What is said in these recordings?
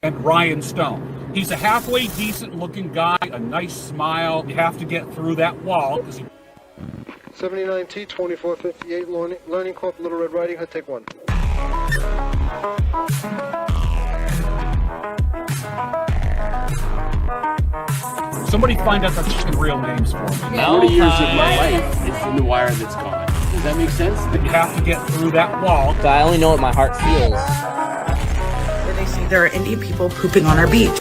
and Ryan Stone. He's a halfway decent looking guy, a nice smile. You have to get through that wall because he... 79T 2458 Learning Corp, Little Red Riding Hood, take one. Somebody find out their fucking real names for me. 40 years of my life is in the wire that's gone. Does that make sense? You have to get through that wall. So I only know what my heart feels. Where they say there are Indian people pooping on our beach.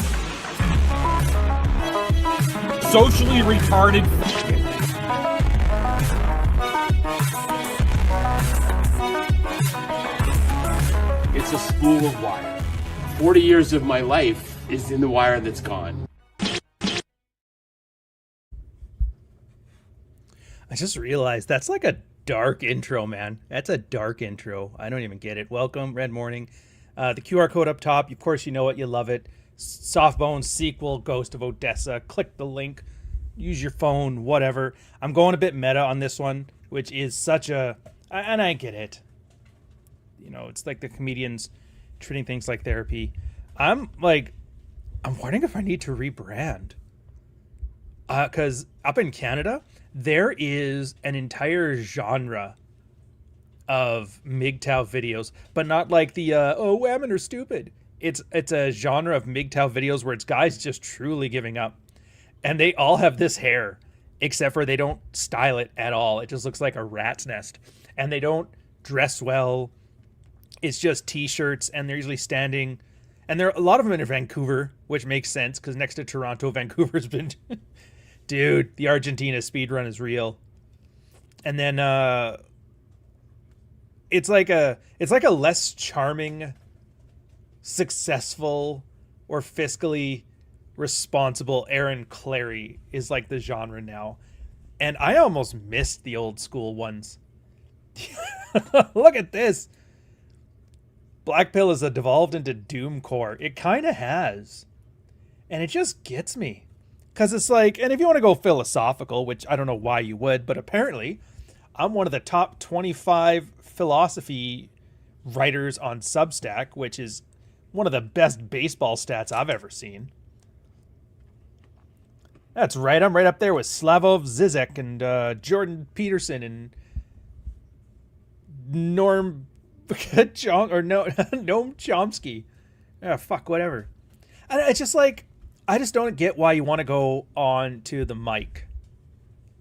Socially retarded. It's a spool of wire. 40 years of my life is in the wire that's gone. I just realized that's like a dark intro, man. That's a dark intro. I don't even get it. Welcome, Red Morning. The QR code up top. Of course, you know it. You love it. Softbones sequel, Ghost of Odessa. Click the link. Use your phone, whatever. I'm going a bit meta on this one, which is such a... And I get it. You know, it's like the comedians treating things like therapy. I'm wondering if I need to rebrand. Because up in Canada, there is an entire genre of MGTOW videos, but not like the, Whamen are stupid. It's a genre of MGTOW videos where it's guys just truly giving up. And they all have this hair, except for they don't style it at all. It just looks like a rat's nest. And they don't dress well. It's just t-shirts, and they're usually standing. And a lot of them in Vancouver, which makes sense, because next to Toronto, Vancouver's been... Dude, the Argentina speedrun is real. And then it's like a less charming, successful, or fiscally responsible Aaron Clary is like the genre now. And I almost missed the old school ones. Look at this. Black Pill has devolved into Doomcore. It kind of has. And it just gets me. Because it's like, and if you want to go philosophical, which I don't know why you would, but apparently I'm one of the top 25 philosophy writers on Substack, which is one of the best baseball stats I've ever seen. That's right. I'm right up there with Slavoj Zizek and Jordan Peterson and Noam Chomsky. Yeah, fuck, whatever. And it's just like, I just don't get why you want to go on to the mic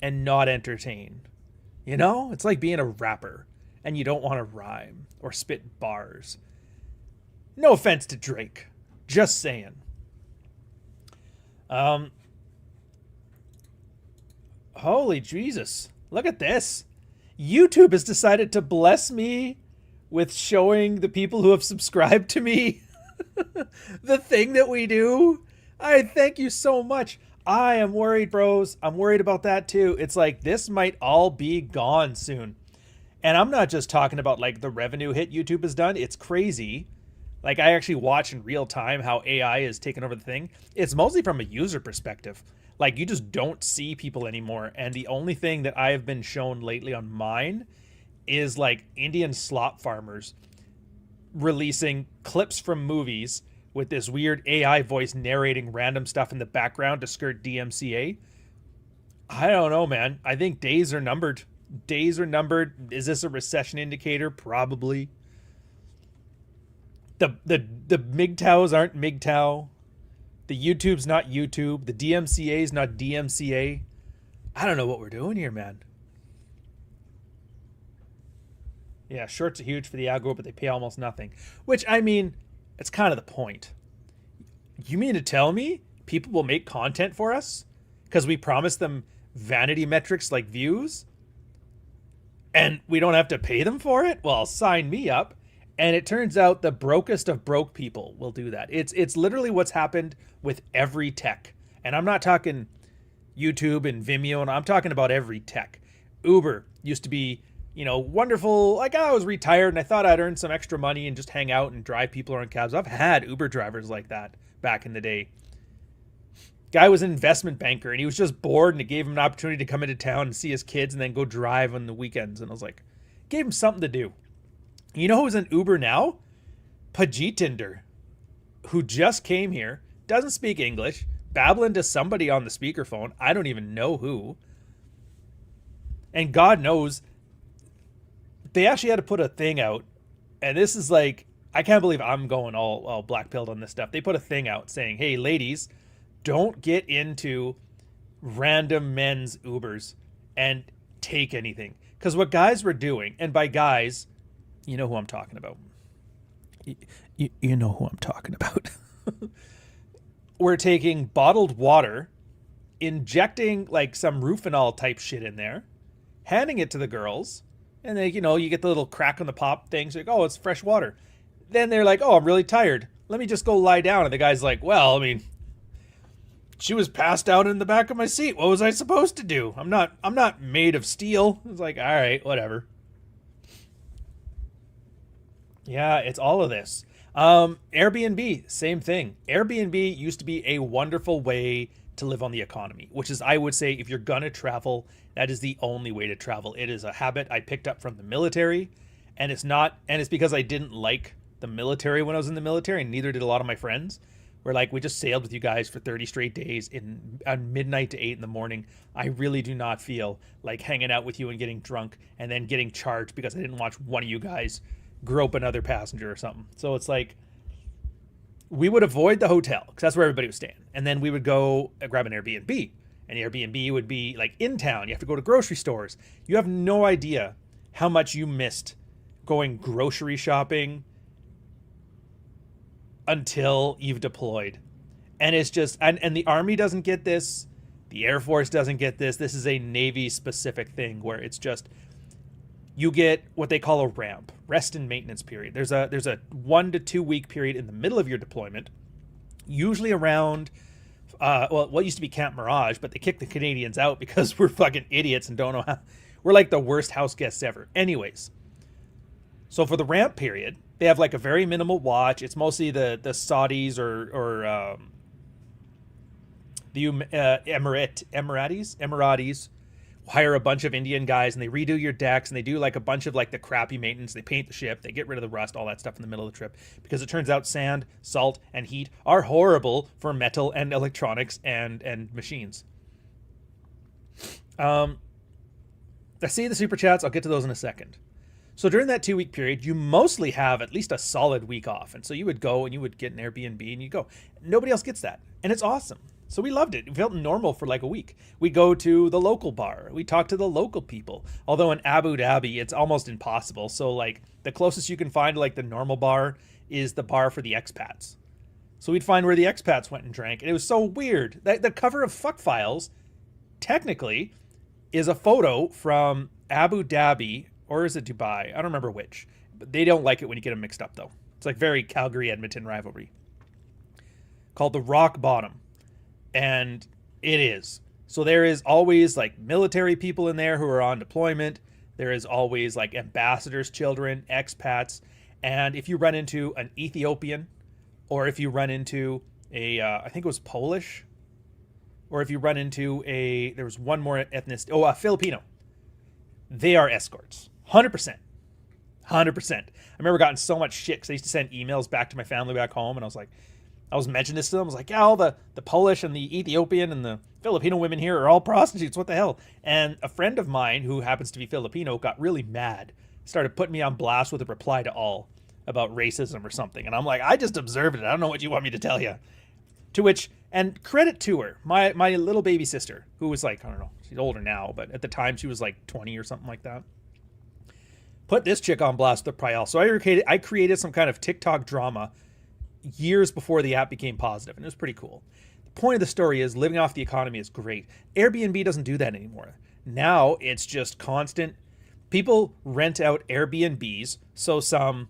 and not entertain. You know? It's like being a rapper and you don't want to rhyme or spit bars. No offense to Drake. Just saying. Holy Jesus. Look at this. YouTube has decided to bless me with showing the people who have subscribed to me the thing that we do. I thank you so much. I am worried, bros. I'm worried about that too. It's like this might all be gone soon. And I'm not just talking about like the revenue hit YouTube has done. It's crazy. Like I actually watch in real time how AI is taking over the thing. It's mostly from a user perspective. Like you just don't see people anymore. And the only thing that I have been shown lately on mine is like Indian slop farmers releasing clips from movies with this weird AI voice narrating random stuff in the background to skirt DMCA. I don't know, man. I think days are numbered. Days are numbered. Is this a recession indicator? Probably. The MGTOWs aren't MGTOW. The YouTube's not YouTube. The DMCA's not DMCA. I don't know what we're doing here, man. Yeah, shorts are huge for the algo, but they pay almost nothing. Which, I mean... it's kind of the point. You mean to tell me people will make content for us because we promise them vanity metrics like views and we don't have to pay them for it? Well, sign me up. And it turns out the brokest of broke people will do that. It's literally what's happened with every tech. And I'm not talking YouTube and Vimeo, and I'm talking about every tech. Uber used to be, you know, wonderful. Like I was retired and I thought I'd earn some extra money and just hang out and drive people around cabs. I've had Uber drivers like that back in the day. Guy was an investment banker and he was just bored and it gave him an opportunity to come into town and see his kids and then go drive on the weekends. And I was like, gave him something to do. You know who's an Uber now? Pajitinder. who just came here, doesn't speak English, babbling to somebody on the speakerphone. I don't even know who. And God knows, they actually had to put a thing out. And this is like, I can't believe I'm going all black-pilled on this stuff. They put a thing out saying, hey, ladies, don't get into random men's Ubers and take anything. Because what guys were doing, and by guys, you know who I'm talking about. You know who I'm talking about. We're taking bottled water, injecting like some Rufinol type shit in there, handing it to the girls, and then, you get the little crack on the pop things. Like, oh, it's fresh water. Then they're like, oh, I'm really tired. Let me just go lie down. And the guy's like, well, I mean, she was passed out in the back of my seat. What was I supposed to do? I'm not made of steel. It's like, all right, whatever. Yeah, it's all of this. Airbnb, same thing. Airbnb used to be a wonderful way to live on the economy, which is, I would say, if you're gonna travel, that is the only way to travel. It is a habit I picked up from the military, and it's because I didn't like the military when I was in the military, and neither did a lot of my friends. We're like, we just sailed with you guys for 30 straight days on midnight to 8 in the morning. I really do not feel like hanging out with you and getting drunk and then getting charged because I didn't watch one of you guys grope another passenger or something. So it's like, we would avoid the hotel because that's where everybody was staying. And then we would go grab an Airbnb. And the Airbnb would be like in town. You have to go to grocery stores. You have no idea how much you missed going grocery shopping until you've deployed. And it's just, and the Army doesn't get this. The Air Force doesn't get this. This is a Navy specific thing where it's just, you get what they call a ramp, rest and maintenance period. There's a 1 to 2 week period in the middle of your deployment, usually around, what used to be Camp Mirage, but they kicked the Canadians out because we're fucking idiots and don't know how. We're like the worst house guests ever. Anyways, so for the ramp period, they have like a very minimal watch. It's mostly the Saudis or the Emiratis hire a bunch of Indian guys and they redo your decks and they do like a bunch of like the crappy maintenance. They paint the ship, they get rid of the rust, all that stuff in the middle of the trip, because it turns out sand, salt, and heat are horrible for metal and electronics and machines. I see the super chats. I'll get to those in a second. So during that 2 week period, you mostly have at least a solid week off. And so you would go and you would get an Airbnb and you go. Nobody else gets that. And it's awesome. So we loved it. It felt normal for like a week. We go to the local bar. We talk to the local people. Although in Abu Dhabi, it's almost impossible. So like the closest you can find to like the normal bar is the bar for the expats. So we'd find where the expats went and drank. And it was so weird. The cover of Fuck Files, technically, is a photo from Abu Dhabi, or is it Dubai? I don't remember which. But they don't like it when you get them mixed up, though. It's like very Calgary-Edmonton rivalry. Called the Rock Bottom. And it is. So there is always like military people in there who are on deployment. There is always like ambassadors' children, expats. And if you run into an Ethiopian, or if you run into I think it was Polish, or if you run into there was one more ethnicity, a Filipino, they are escorts. 100%. 100%. I remember gotten so much shit because I used to send emails back to my family back home, and I was mentioning this to them. I was like, yeah, all the Polish and the Ethiopian and the Filipino women here are all prostitutes. What the hell? And a friend of mine who happens to be Filipino got really mad, started putting me on blast with a reply to all about racism or something. And I'm like, I just observed it. I don't know what you want me to tell you. To which, and credit to her, my little baby sister, who was like, I don't know, she's older now, but at the time she was like 20 or something like that, put this chick on blast with the Priel. So I created some kind of TikTok drama years before the app became positive, and it was pretty cool. The point of the story is living off the economy is great. Airbnb doesn't do that anymore. Now it's just constant. People rent out Airbnbs. So I'm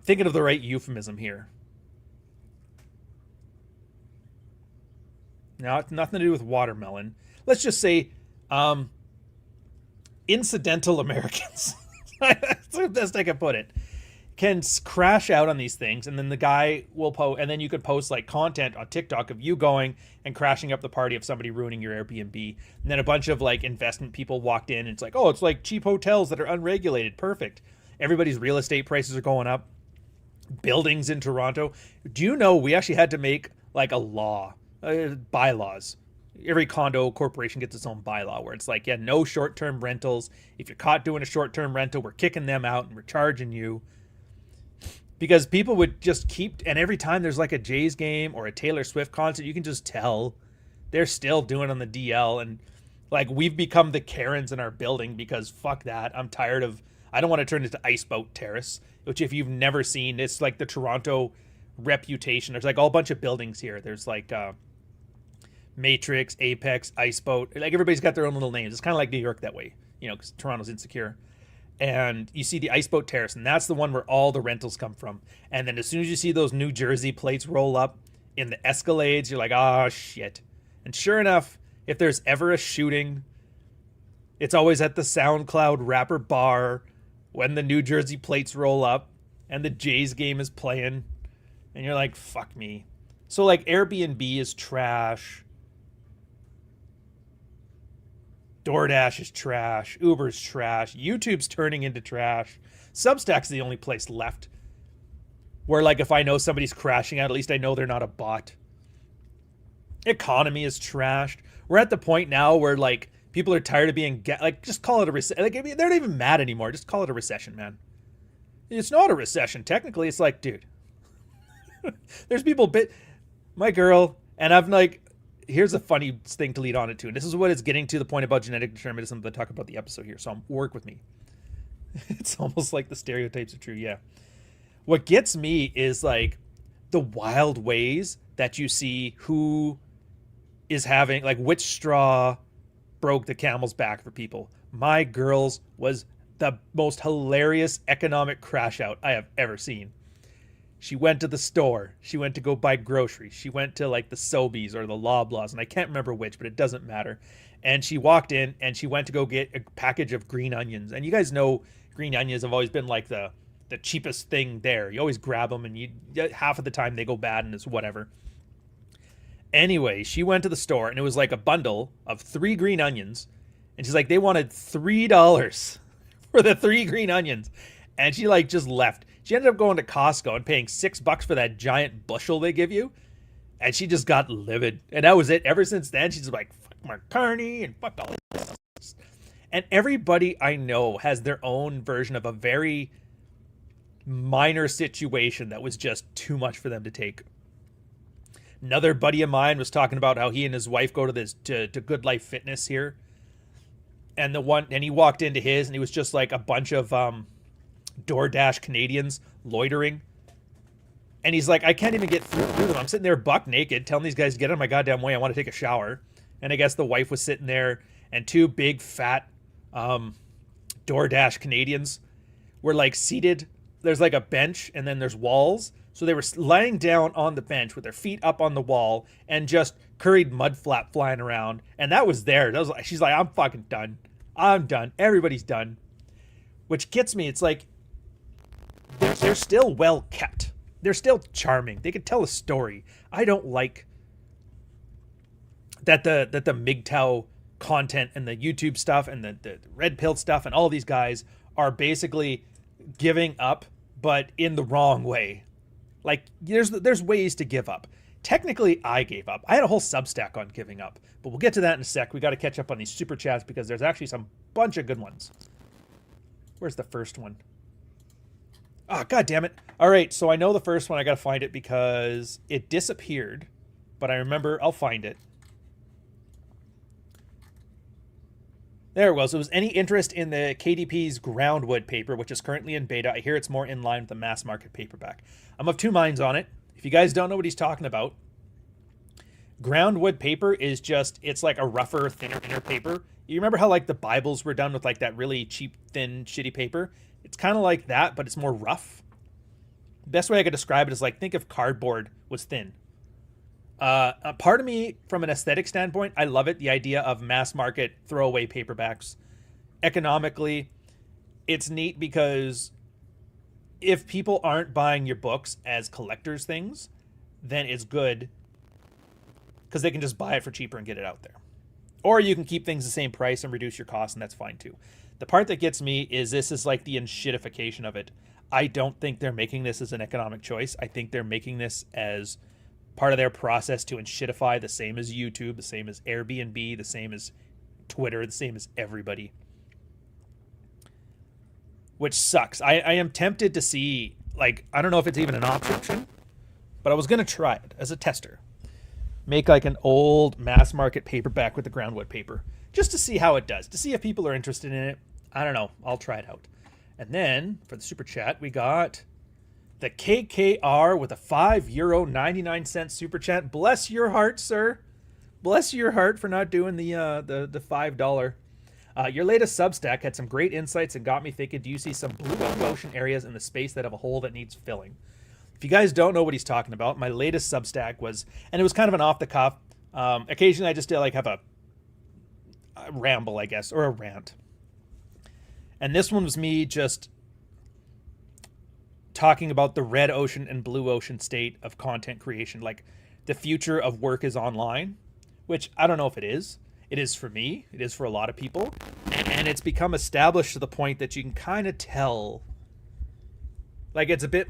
thinking of the right euphemism here. Now it's nothing to do with watermelon. Let's just say incidental Americans. That's the best I can put it. Can crash out on these things, and then the guy will post, and then you could post like content on TikTok of you going and crashing up the party of somebody ruining your Airbnb. And then a bunch of like investment people walked in, and it's like, oh, it's like cheap hotels that are unregulated. Perfect. Everybody's real estate prices are going up. buildings in Toronto. Do you know we actually had to make like a law, bylaws. Every condo corporation gets its own bylaw where it's like, yeah, no short-term rentals. If you're caught doing a short-term rental, we're kicking them out and we're charging you. Because people would just keep, and every time there's like a Jays game or a Taylor Swift concert, you can just tell they're still doing on the DL. And like, we've become the Karens in our building because fuck that. I'm tired of, I don't want to turn into Iceboat Terrace, which if you've never seen, it's like the Toronto reputation. There's like a whole bunch of buildings here. There's like Matrix, Apex, Iceboat. Like everybody's got their own little names. It's kind of like New York that way, you know, because Toronto's insecure. And you see the Iceboat Terrace, and that's the one where all the rentals come from. And then as soon as you see those New Jersey plates roll up in the Escalades, you're like, oh, shit. And sure enough, if there's ever a shooting, it's always at the SoundCloud rapper bar when the New Jersey plates roll up and the Jays game is playing. And you're like, fuck me. So, like, Airbnb is trash. DoorDash is trash. Uber's trash. YouTube's turning into trash. Substack's the only place left where, like, if I know somebody's crashing out, at least I know they're not a bot. Economy is trashed. We're at the point now where, like, people are tired of being, like, just call it a recession. Like, I mean, they're not even mad anymore. Just call it a recession, man. It's not a recession. Technically, it's like, dude, there's people my girl, and I'm like, here's a funny thing to lead on it to, and this is what it's getting to the point about genetic determinism that I talk about the episode here, so work with me. It's almost like the stereotypes are true, yeah. What gets me is like the wild ways that you see who is having, like, which straw broke the camel's back for people. My girl's was the most hilarious economic crash out I have ever seen. She went to the store. She went to go buy groceries. She went to like the Sobeys or the Loblaws, and I can't remember which, but it doesn't matter. And she walked in and she went to go get a package of green onions. And you guys know green onions have always been like the cheapest thing there. You always grab them, and you half of the time they go bad and it's whatever. Anyway, she went to the store and it was like a bundle of 3 green onions. And she's like, they wanted $3 for the 3 green onions. And she like just left. She ended up going to Costco and paying $6 for that giant bushel they give you. And she just got livid. And that was it. Ever since then, she's like, fuck Mark Carney and fuck all this. And everybody I know has their own version of a very minor situation that was just too much for them to take. Another buddy of mine was talking about how he and his wife go to Good Life Fitness here. And he walked into his and he was just like a bunch of DoorDash Canadians loitering. And he's like, I can't even get through them. I'm sitting there buck naked telling these guys to get out of my goddamn way. I want to take a shower. And I guess the wife was sitting there, and 2 big fat DoorDash Canadians were like seated. There's like a bench and then there's walls. So they were lying down on the bench with their feet up on the wall and just curried mud flap flying around. And that was there. She's like, I'm fucking done. I'm done. Everybody's done. Which gets me. It's like, they're still well kept. They're still charming. They could tell a story. I don't like that the MGTOW content and the YouTube stuff and the red pill stuff and all these guys are basically giving up, but in the wrong way. Like, there's ways to give up. Technically, I gave up. I had a whole Substack on giving up, but we'll get to that in a sec. We got to catch up on these super chats because there's actually some bunch of good ones. Where's the first one? Oh, God damn it. All right, so I know the first one. I got to find it because it disappeared, but I remember I'll find it. There it was. It was any interest in the KDP's Groundwood paper, which is currently in beta. I hear it's more in line with the mass market paperback. I'm of 2 minds on it. If you guys don't know what he's talking about, Groundwood paper is just, it's like a rougher, thinner paper. You remember how like the Bibles were done with like that really cheap, thin, shitty paper? It's kind of like that, but it's more rough. Best way I could describe it is like, think if cardboard was thin. A part of me, from an aesthetic standpoint, I love it. The idea of mass market throwaway paperbacks. Economically, it's neat because if people aren't buying your books as collectors' things, then it's good because they can just buy it for cheaper and get it out there. Or you can keep things the same price and reduce your costs, and that's fine too. The part that gets me is this is like the enshittification of it. I don't think they're making this as an economic choice. I think they're making this as part of their process to shitify, the same as YouTube, the same as Airbnb, the same as Twitter, the same as everybody. Which sucks. I am tempted to see, like, I don't know if it's even an option, but I was going to try it as a tester. Make like an old mass market paperback with the groundwood paper, just to see how it does, to see if people are interested in it. I don't know. I'll try it out. And then for the super chat, we got the KKR with a €5.99 super chat. Bless your heart, sir. Bless your heart for not doing the $5. Your latest Substack had some great insights and got me thinking, do you see some blue ocean areas in the space that have a hole that needs filling? If you guys don't know what he's talking about, my latest Substack was, and it was kind of an off the cuff. Occasionally I just like have a ramble, I guess, or a rant. And this one was me just talking about the red ocean and blue ocean state of content creation. Like, the future of work is online, which I don't know if it is. It is for me. It is for a lot of people. And it's become established to the point that you can kind of tell, like, it's a bit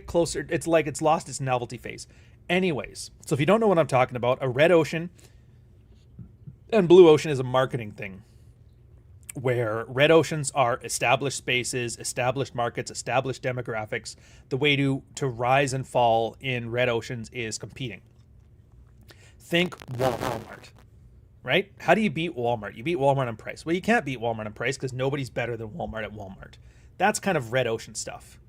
closer. It's like it's lost its novelty phase. Anyways, so if you don't know what I'm talking about, a red ocean and blue ocean is a marketing thing, where red oceans are established spaces, established markets, established demographics. The way to rise and fall in red oceans is competing. Think Walmart, right? How do you beat Walmart? You beat Walmart on price. Well, you can't beat Walmart on price because nobody's better than Walmart at Walmart. That's kind of red ocean stuff.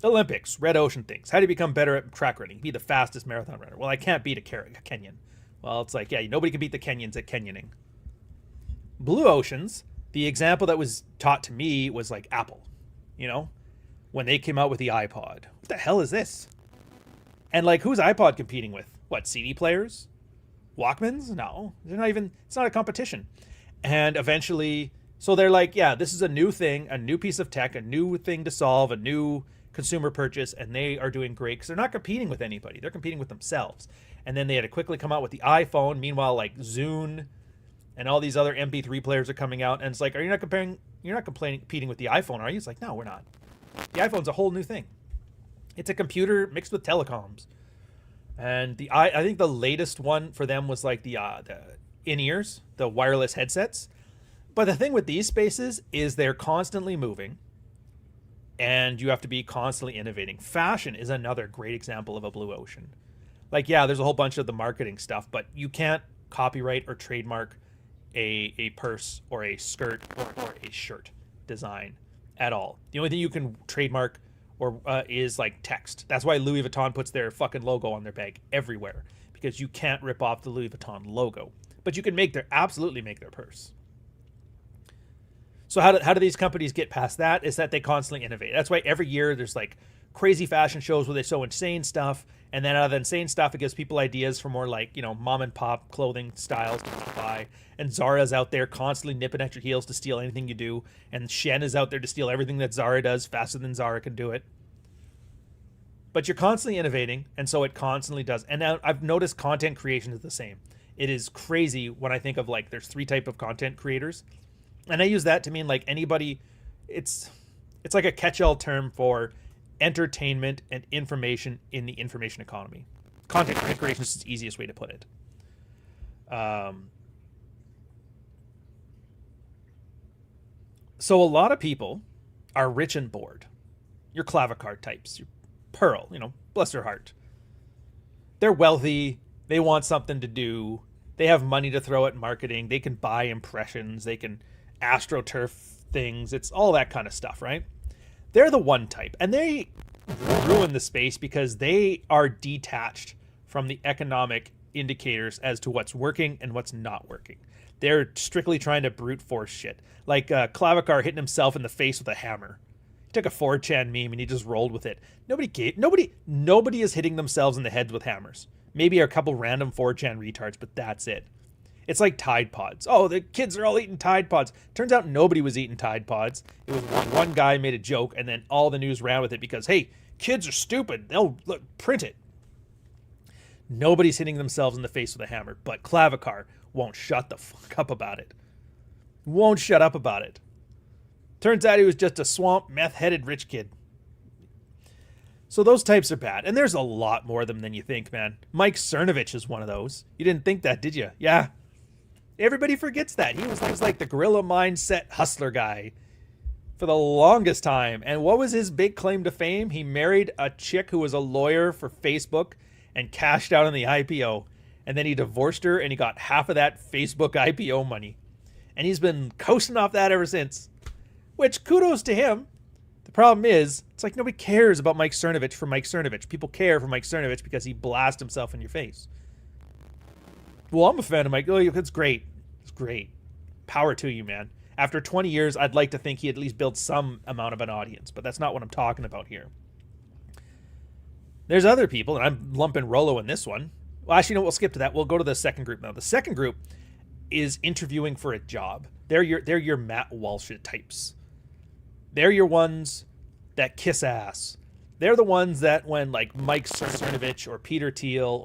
Olympics, red ocean things. How do you become better at track running? Be the fastest marathon runner. Well, I can't beat a Kenyan. Well, it's like, yeah, nobody can beat the Kenyans at Kenyaning. Blue oceans, the example that was taught to me was like Apple, when they came out with the iPod. What the hell is this? And like, who's iPod competing with? What, CD players? Walkmans? No, it's not a competition. And eventually, so they're like, yeah, this is a new thing, a new piece of tech, a new thing to solve, a new consumer purchase, and they are doing great because they're not competing with anybody. They're competing with themselves. And then they had to quickly come out with the iPhone. Meanwhile, like Zune and all these other MP3 players are coming out, and it's like, you're not competing with the iPhone, are you? It's like, no, we're not. The iPhone's a whole new thing. It's a computer mixed with telecoms. And I think the latest one for them was like the in-ears, the wireless headsets. But the thing with these spaces is they're constantly moving, and you have to be constantly innovating. Fashion is another great example of a blue ocean. Like, yeah, there's a whole bunch of the marketing stuff, but you can't copyright or trademark a purse or a skirt or a shirt design at all. The only thing you can trademark or is like text. That's why Louis Vuitton puts their fucking logo on their bag everywhere, because you can't rip off the Louis Vuitton logo, but you can absolutely make their purse. So how do these companies get past that? Is that they constantly innovate. That's why every year there's like crazy fashion shows where they show insane stuff, and then out of the insane stuff, it gives people ideas for more like, mom and pop clothing styles to buy. And Zara's out there constantly nipping at your heels to steal anything you do, and Shen is out there to steal everything that Zara does faster than Zara can do it. But you're constantly innovating, and so it constantly does. And now I've noticed content creation is the same. It is crazy when I think of like there's 3 types of content creators, and I use that to mean like anybody. It's like a catch-all term for entertainment and information in the information economy. Content creation is the easiest way to put it. So a lot of people are rich and bored. Your Clavicar types, your Pearl, bless her heart. They're wealthy. They want something to do. They have money to throw at marketing. They can buy impressions. They can AstroTurf things. It's all that kind of stuff, right? They're the one type, and they ruin the space because they are detached from the economic indicators as to what's working and what's not working. They're strictly trying to brute force shit. Like Clavicar hitting himself in the face with a hammer. He took a 4chan meme and he just rolled with it. Nobody is hitting themselves in the heads with hammers. Maybe a couple random 4chan retards, but that's it. It's like Tide Pods. Oh, the kids are all eating Tide Pods. Turns out nobody was eating Tide Pods. It was one guy made a joke, and then all the news ran with it because, hey, kids are stupid. They'll print it. Nobody's hitting themselves in the face with a hammer, but Clavicar won't shut the fuck up about it. Won't shut up about it. Turns out he was just a swamp, meth-headed rich kid. So those types are bad. And there's a lot more of them than you think, man. Mike Cernovich is one of those. You didn't think that, did you? Yeah. Everybody forgets that. He was like the guerrilla mindset hustler guy for the longest time. And what was his big claim to fame? He married a chick who was a lawyer for Facebook and cashed out on the IPO. And then he divorced her and he got half of that Facebook IPO money. And he's been coasting off that ever since. Which, kudos to him. The problem is, it's like nobody cares about Mike Cernovich for Mike Cernovich. People care for Mike Cernovich because he blasts himself in your face. Well, I'm a fan of Mike. Oh, it's great. It's great. Power to you, man. After 20 years, I'd like to think he at least built some amount of an audience, but that's not what I'm talking about here. There's other people, and I'm lumping Rollo in this one. Well, actually, no, we'll skip to that. We'll go to the second group now. The second group is interviewing for a job. They're your Matt Walsh types. They're your ones that kiss ass. They're the ones that when like Mike Cernovich or Peter Thiel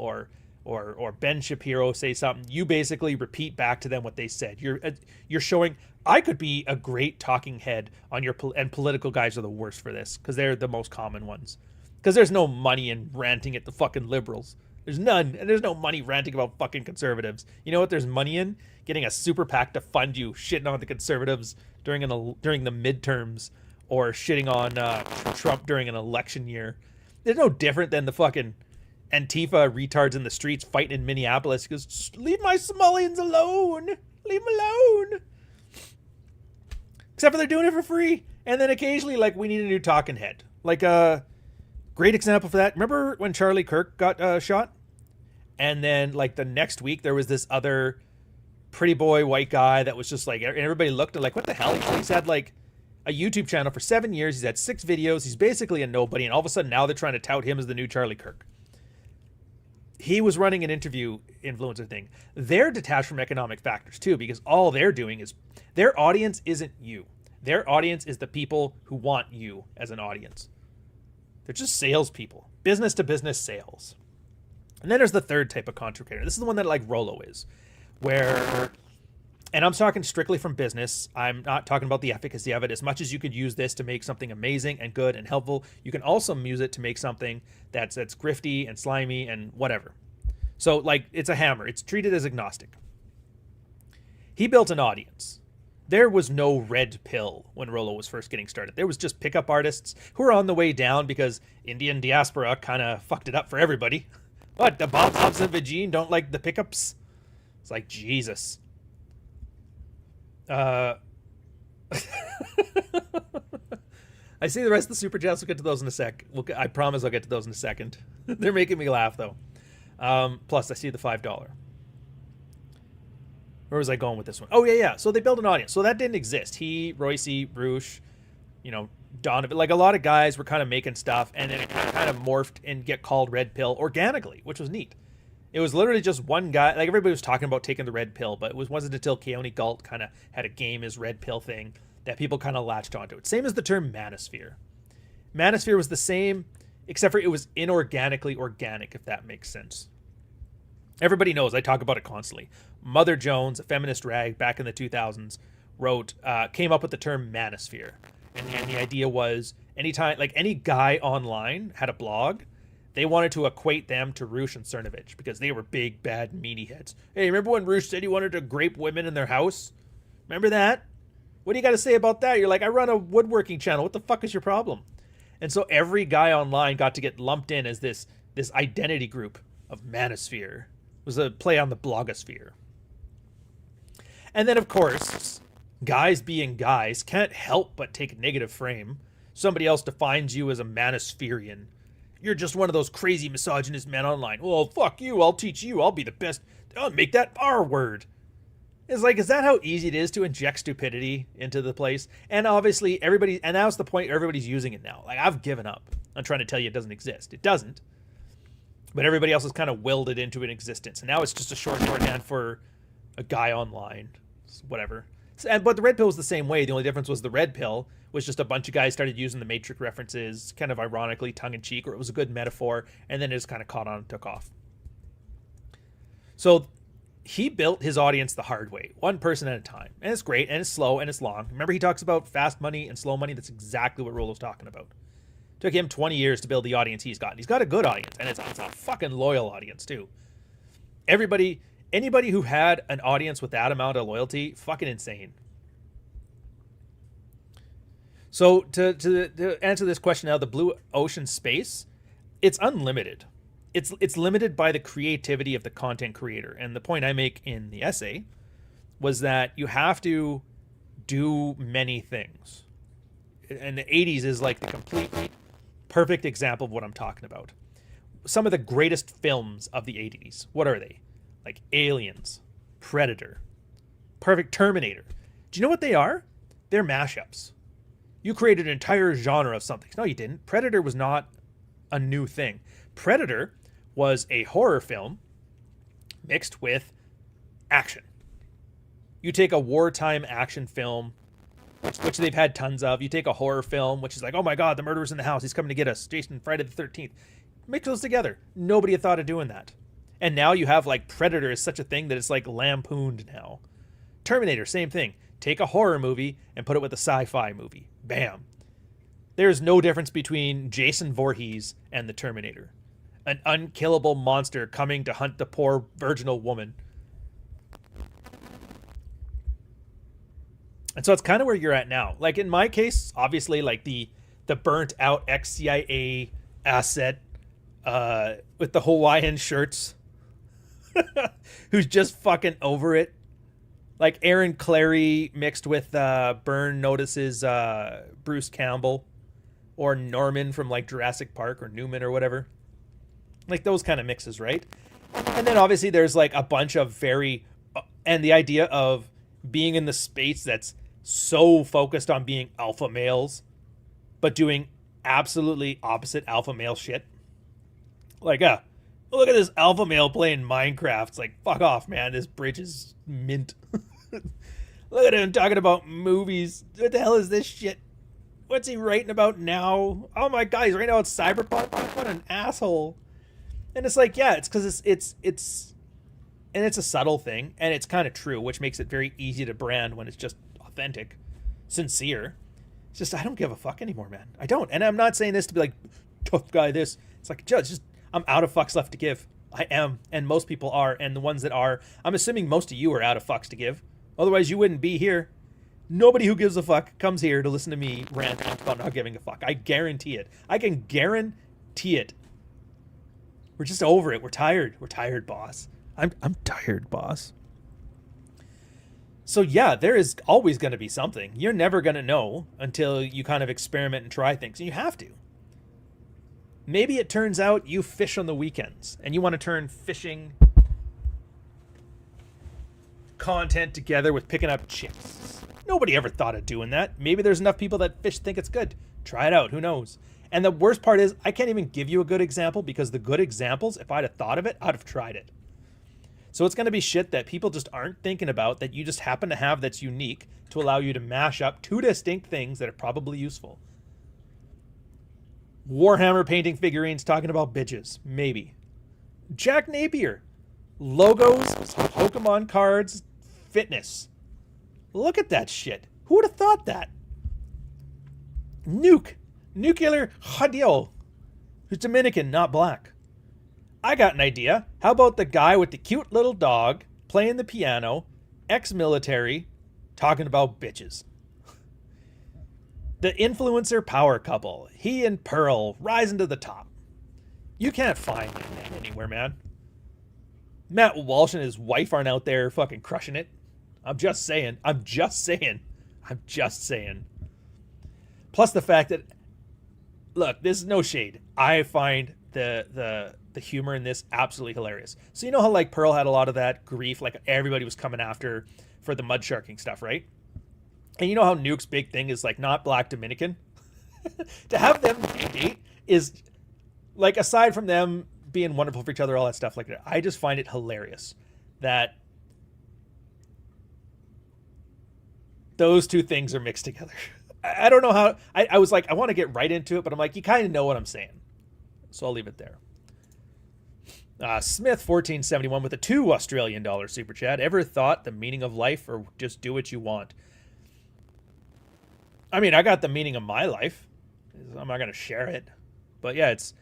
or Ben Shapiro say something, you basically repeat back to them what they said. You're showing I could be a great talking head on your and political guys are the worst for this because they're the most common ones. Because there's no money in ranting at the fucking liberals. There's none, and there's no money ranting about fucking conservatives. You know what there's money in? Getting a super PAC to fund you shitting on the conservatives during the midterms or shitting on Trump during an election year. They're no different than the fucking Antifa retards in the streets fighting in Minneapolis because leave my Somalians alone. Leave them alone. Except for they're doing it for free. And then occasionally, like, we need a new talking head. Like, great example for that. Remember when Charlie Kirk got shot? And then, like, the next week, there was this other pretty boy white guy that was just like, and everybody looked at like, what the hell? He's had like a YouTube channel for 7 years. He's had 6 videos. He's basically a nobody. And all of a sudden now they're trying to tout him as the new Charlie Kirk. He was running an interview influencer thing. They're detached from economic factors too, because all they're doing is their audience isn't you. Their audience is the people who want you as an audience. They're just salespeople, business to business sales. And then there's the third type of content creator. This is the one that like Rollo is, where, and I'm talking strictly from business. I'm not talking about the efficacy of it. As much as you could use this to make something amazing and good and helpful, you can also use it to make something that's grifty and slimy and whatever. So like it's a hammer. It's treated as agnostic. He built an audience. There was no red pill when Rollo was first getting started. There was just pickup artists who were on the way down because Indian diaspora kind of fucked it up for everybody. What, the Bobs and Vagine don't like the pickups? It's like, Jesus. I see the rest of the super chats. We'll get to those in a sec. I promise I'll get to those in a second. They're making me laugh, though. Plus, I see the $5. Where was I going with this one? Oh, yeah. So they built an audience. So that didn't exist. He, Royce, Roosh, Donovan, like a lot of guys were kind of making stuff, and then it kind of morphed and get called Red Pill organically, which was neat. It was literally just one guy. Like everybody was talking about taking the Red Pill, but it wasn't until Keone Galt kind of had a game as Red Pill thing that people kind of latched onto it. Same as the term Manosphere. Manosphere was the same, except for it was inorganically organic, if that makes sense. Everybody knows, I talk about it constantly. Mother Jones, a feminist rag back in the 2000s, came up with the term Manosphere. And the idea was anytime, like any guy online had a blog, they wanted to equate them to Roosh and Cernovich because they were big, bad, meaty heads. Hey, remember when Roosh said he wanted to grape women in their house? Remember that? What do you got to say about that? You're like, I run a woodworking channel. What the fuck is your problem? And so every guy online got to get lumped in as this identity group of Manosphere. It was a play on the blogosphere. And then, of course, guys being guys can't help but take a negative frame. Somebody else defines you as a Manospherian. You're just one of those crazy misogynist men online. Well, fuck you. I'll teach you. I'll be the best. I'll make that R word. It's like, is that how easy it is to inject stupidity into the place? And obviously, everybody, and that's the point, everybody's using it now. Like, I've given up on trying to tell you it doesn't exist. It doesn't. But everybody else has kind of willed it into an existence. And now it's just a shorthand for a guy online. Whatever. But the Red Pill was the same way. The only difference was the Red Pill was just a bunch of guys started using the Matrix references, kind of ironically, tongue-in-cheek, or it was a good metaphor, and then it just kind of caught on and took off. So he built his audience the hard way, one person at a time. And it's great, and it's slow, and it's long. Remember, he talks about fast money and slow money? That's exactly what Rollo's talking about. It took him 20 years to build the audience he's got. He's got a good audience, and it's a fucking loyal audience, too. Anybody who had an audience with that amount of loyalty, fucking insane. So to answer this question now, the blue ocean space, it's unlimited. It's limited by the creativity of the content creator. And the point I make in the essay was that you have to do many things. And the 80s is like the completely perfect example of what I'm talking about. Some of the greatest films of the 80s, what are they? Like Aliens, Predator, Perfect Terminator. Do you know what they are? They're mashups. You created an entire genre of something. No, you didn't. Predator was not a new thing. Predator was a horror film mixed with action. You take a wartime action film, which they've had tons of. You take a horror film, which is like, oh my God, the murderer's in the house. He's coming to get us. Jason, Friday the 13th. Mix those together. Nobody had thought of doing that. And now you have like Predator is such a thing that it's like lampooned now. Terminator, same thing. Take a horror movie and put it with a sci-fi movie. Bam. There's no difference between Jason Voorhees and the Terminator. An unkillable monster coming to hunt the poor virginal woman. And so it's kind of where you're at now. Like in my case, obviously like the burnt out ex-CIA asset with the Hawaiian shirts who's just fucking over it. Like Aaron Clary mixed with Byrne notices Bruce Campbell or Norman from like Jurassic Park or Newman or whatever. Like those kind of mixes, right? And then obviously there's like a bunch of and the idea of being in the space that's so focused on being alpha males, but doing absolutely opposite alpha male shit. Like, look at this alpha male playing Minecraft. It's like, fuck off, man. This bridge is mint. Look at him talking about movies. What the hell is this shit? What's he writing about now? Oh my God, he's writing about Cyberpunk? What an asshole. And it's like, yeah, it's because it's a subtle thing, and it's kind of true, which makes it very easy to brand when it's just authentic, sincere. It's just, I don't give a fuck anymore, man. I don't. And I'm not saying this to be like, tough guy this. It's like, just I'm out of fucks left to give. I am, and most people are, and the ones that are, I'm assuming most of you are out of fucks to give. Otherwise, you wouldn't be here. Nobody who gives a fuck comes here to listen to me rant about not giving a fuck. I guarantee it. I can guarantee it. We're just over it. We're tired. We're tired, boss. I'm tired, boss. So yeah, there is always going to be something. You're never going to know until you kind of experiment and try things, and you have to. Maybe it turns out you fish on the weekends and you want to turn fishing content together with picking up chicks. Nobody ever thought of doing that. Maybe there's enough people that fish think it's good. Try it out. Who knows? And the worst part is I can't even give you a good example because the good examples, if I'd have thought of it, I'd have tried it. So it's going to be shit that people just aren't thinking about that you just happen to have that's unique to allow you to mash up two distinct things that are probably useful. Warhammer painting figurines talking about bitches. Maybe. Jack Napier. Logos, Pokemon cards, fitness. Look at that shit. Who would have thought that? Nuclear Jadillo, who's Dominican, not black. I got an idea. How about the guy with the cute little dog playing the piano, ex-military, talking about bitches? The influencer power couple, he and Pearl, rising to the top. You can't find that anywhere, man. Matt Walsh and his wife aren't out there fucking crushing it. I'm just saying. Plus the fact that, look, this is no shade. I find the humor in this absolutely hilarious. So you know how like Pearl had a lot of that grief, like everybody was coming after for the mud sharking stuff, right? And you know how Nuke's big thing is like not black Dominican? To have them date is like, aside from them being wonderful for each other, all that stuff like that, I just find it hilarious that those two things are mixed together. I don't know how. I was like, I want to get right into it, but I'm like, you kind of know what I'm saying. So I'll leave it there. Smith 1471 with a $2 Australian super chat. Ever thought the meaning of life or just do what you want? I mean, I got the meaning of my life. I'm not going to share it. But yeah, it's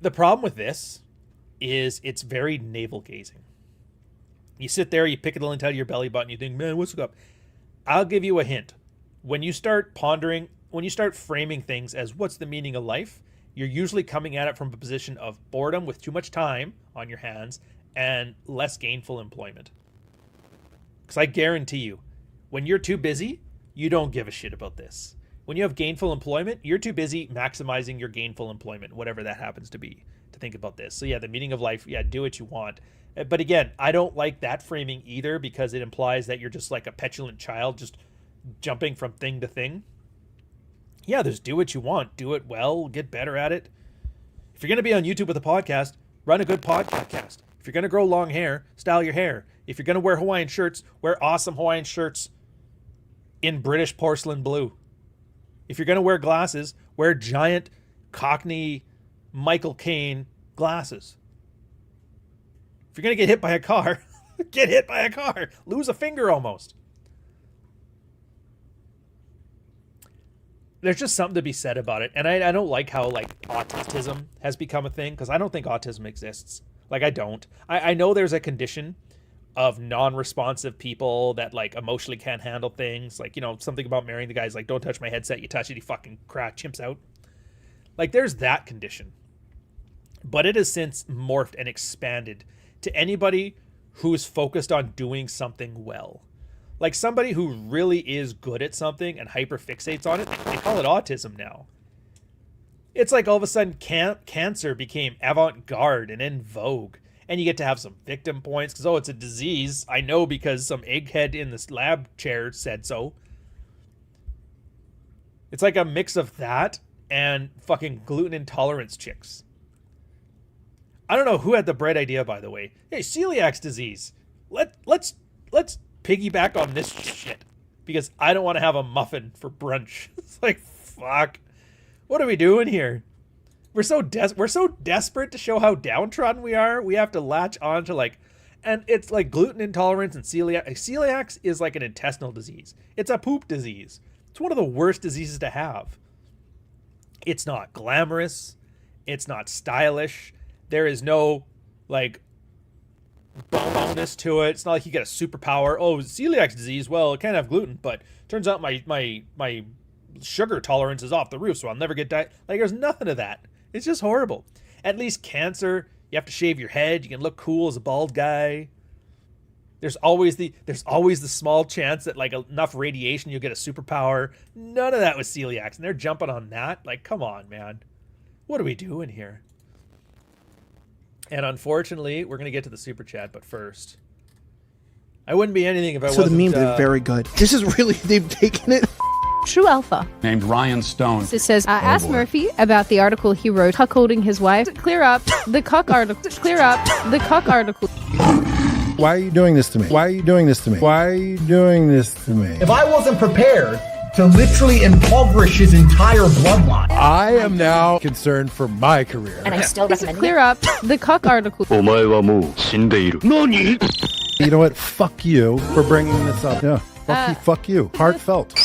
the problem with this is it's very navel gazing. You sit there, you pick it into your belly button, you think, man, what's up? I'll give you a hint. When you start pondering, when you start framing things as what's the meaning of life, you're usually coming at it from a position of boredom with too much time on your hands and less gainful employment. Because I guarantee you, when you're too busy, you don't give a shit about this. When you have gainful employment, you're too busy maximizing your gainful employment, whatever that happens to be, to think about this. So yeah, the meaning of life, yeah, do what you want. But again, I don't like that framing either because it implies that you're just like a petulant child just jumping from thing to thing. Yeah, there's do what you want. Do it well. Get better at it. If you're going to be on YouTube with a podcast, run a good podcast. If you're going to grow long hair, style your hair. If you're going to wear Hawaiian shirts, wear awesome Hawaiian shirts in British porcelain blue. If you're going to wear glasses, wear giant Cockney Michael Caine glasses. If you're going to get hit by a car, get hit by a car. Lose a finger almost. There's just something to be said about it. And I don't like how like autism has become a thing because I don't think autism exists. Like I don't. I know there's a condition of non-responsive people that like emotionally can't handle things. Like, you know, something about marrying the guy's like, don't touch my headset. You touch it, he fucking chimps out. Like there's that condition. But it has since morphed and expanded to anybody who's focused on doing something well. Like somebody who really is good at something and hyperfixates on it, they call it autism now. It's like all of a sudden cancer became avant-garde and in vogue. And you get to have some victim points because, oh, it's a disease. I know because some egghead in this lab chair said so. It's like a mix of that and fucking gluten intolerance chicks. I don't know who had the bright idea, by the way. Hey, celiac disease. Let's piggyback on this shit because I don't want to have a muffin for brunch. It's like, fuck. What are we doing here? We're so desperate to show how downtrodden we are. We have to latch on to like, and it's like gluten intolerance and celiac. Celiac is like an intestinal disease. It's a poop disease. It's one of the worst diseases to have. It's not glamorous. It's not stylish. There is no like bonus to it. It's not like you get a superpower. Oh, celiac disease. Well, it can't have gluten, but turns out my sugar tolerance is off the roof, so I'll never get like there's nothing of that. It's just horrible. At least cancer, you have to shave your head. You can look cool as a bald guy. There's always the small chance that like enough radiation you'll get a superpower. None of that with celiacs, and they're jumping on that. Like, come on, man. What are we doing here? And unfortunately, we're gonna get to the super chat, but first, I wouldn't be anything if I wasn't. So the memes are very good. This is really, they've taken it. True Alpha named Ryan Stone. It says, ask Murphy about the article he wrote cuckolding his wife. Clear up the cuck article. Clear up the cuck article. Why are you doing this to me? Why are you doing this to me? Why are you doing this to me? If I wasn't prepared to literally impoverish his entire bloodline, I am now concerned for my career. And I still recommend clear up the cuck article. You know what? Fuck you for bringing this up. Yeah. Fuck you. Heartfelt.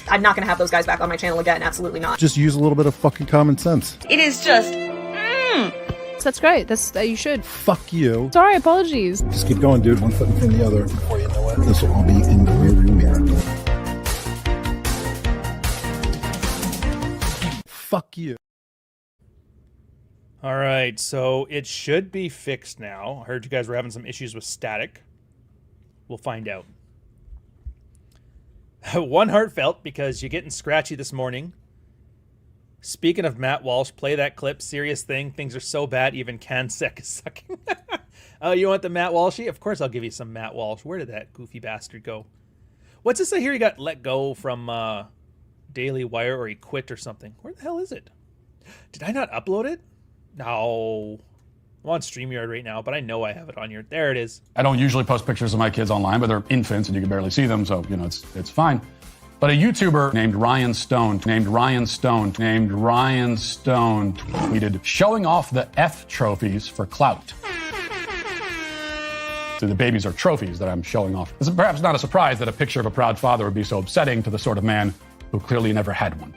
I'm not going to have those guys back on my channel again. Absolutely not. Just use a little bit of fucking common sense. It is just... That's great. You should. Fuck you. Sorry, apologies. Just keep going, dude. One foot in front of the other. Before you know it, this will all be in the rearview mirror. Fuck you. All right, so it should be fixed now. I heard you guys were having some issues with static. We'll find out. One heartfelt because you're getting scratchy this morning. Speaking of Matt Walsh, play that clip. Serious thing. Things are so bad, even CanSec is sucking. Oh, you want the Matt Walshy? Of course I'll give you some Matt Walsh. Where did that goofy bastard go? What's this I hear he got let go from Daily Wire or he quit or something? Where the hell is it? Did I not upload it? No. I'm on StreamYard right now, but I know I have it on here. There it is. I don't usually post pictures of my kids online, but they're infants and you can barely see them, so, you know, it's fine. But a YouTuber named Ryan Stone tweeted, showing off the F trophies for clout. So the babies are trophies that I'm showing off. It's perhaps not a surprise that a picture of a proud father would be so upsetting to the sort of man who clearly never had one.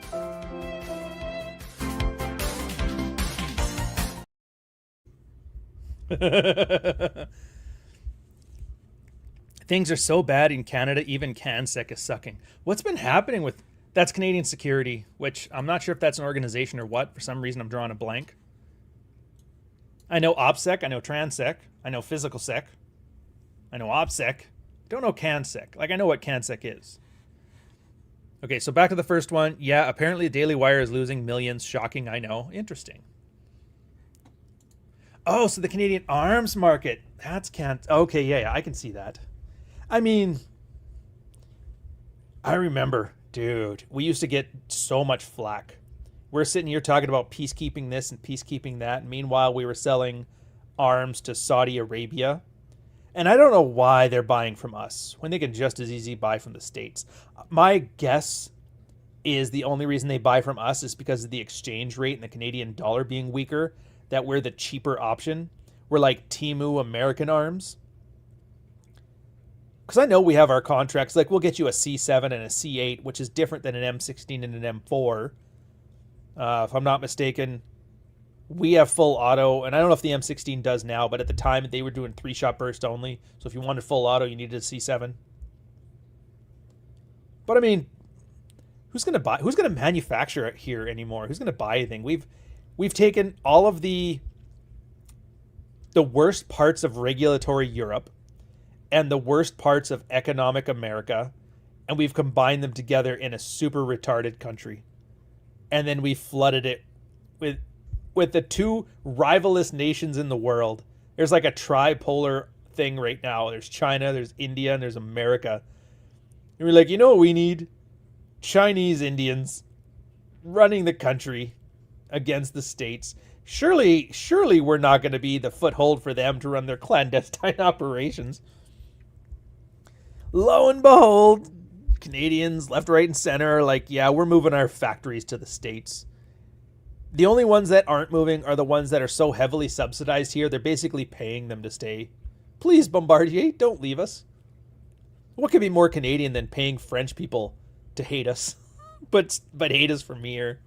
Things are so bad in Canada, even CanSec is sucking. What's been happening with... That's Canadian Security, which I'm not sure if that's an organization or what. For some reason, I'm drawing a blank. I know OPSEC, I know TransSec, I know Physical Sec, I know OPSEC. Don't know CanSec. Like, I know what CanSec is. Okay, so back to the first one. Yeah, apparently the Daily Wire is losing millions. Shocking, I know. Interesting. Oh, so the Canadian arms market. That's okay, yeah, I can see that. I mean, I remember, dude, we used to get so much flack. We're sitting here talking about peacekeeping this and peacekeeping that. And meanwhile, we were selling arms to Saudi Arabia. And I don't know why they're buying from us when they can just as easy buy from the States. My guess is the only reason they buy from us is because of the exchange rate and the Canadian dollar being weaker, that we're the cheaper option. We're like Temu American arms. Because I know we have our contracts, like we'll get you a C7 and a C8, which is different than an M16 and an M4. If I'm not mistaken, we have full auto, and I don't know if the M16 does now, but at the time they were doing 3-shot burst only. So if you wanted full auto, you needed a C7. But I mean, who's going to buy? Who's going to manufacture it here anymore? Who's going to buy anything? We've taken all of the worst parts of regulatory Europe and the worst parts of economic America, and we've combined them together in a super retarded country. And then we flooded it with the two rivalous nations in the world. There's like a tripolar thing right now. There's China, there's India, and there's America. And we're like, you know what we need? Chinese Indians running the country against the States. Surely we're not going to be the foothold for them to run their clandestine operations. Lo and behold, Canadians, left, right, and center are like, yeah, we're moving our factories to the States. The only ones that aren't moving are the ones that are so heavily subsidized here, they're basically paying them to stay. Please, Bombardier, don't leave us. What could be more Canadian than paying French people to hate us, but hate us from here?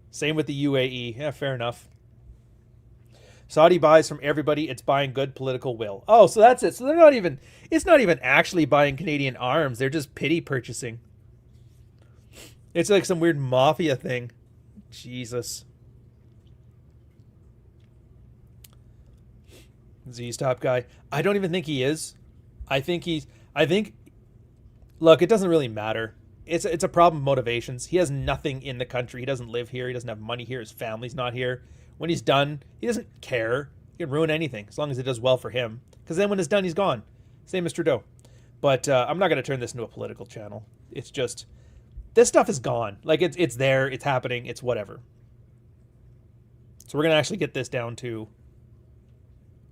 Same with the UAE. Yeah, fair enough. Saudi buys from everybody. It's buying good political will. Oh, so that's it. So it's not even actually buying Canadian arms. They're just pity purchasing. It's like some weird mafia thing. Jesus. Z-Stop guy. I don't even think he is. Look, it doesn't really matter. It's a problem of motivations. He has nothing in the country. He doesn't live here. He doesn't have money here. His family's not here. When he's done, he doesn't care. He can ruin anything as long as it does well for him. Because then when it's done, he's gone. Same as Trudeau. But I'm not going to turn this into a political channel. It's just, this stuff is gone. Like, it's there. It's happening. It's whatever. So we're going to actually get this down to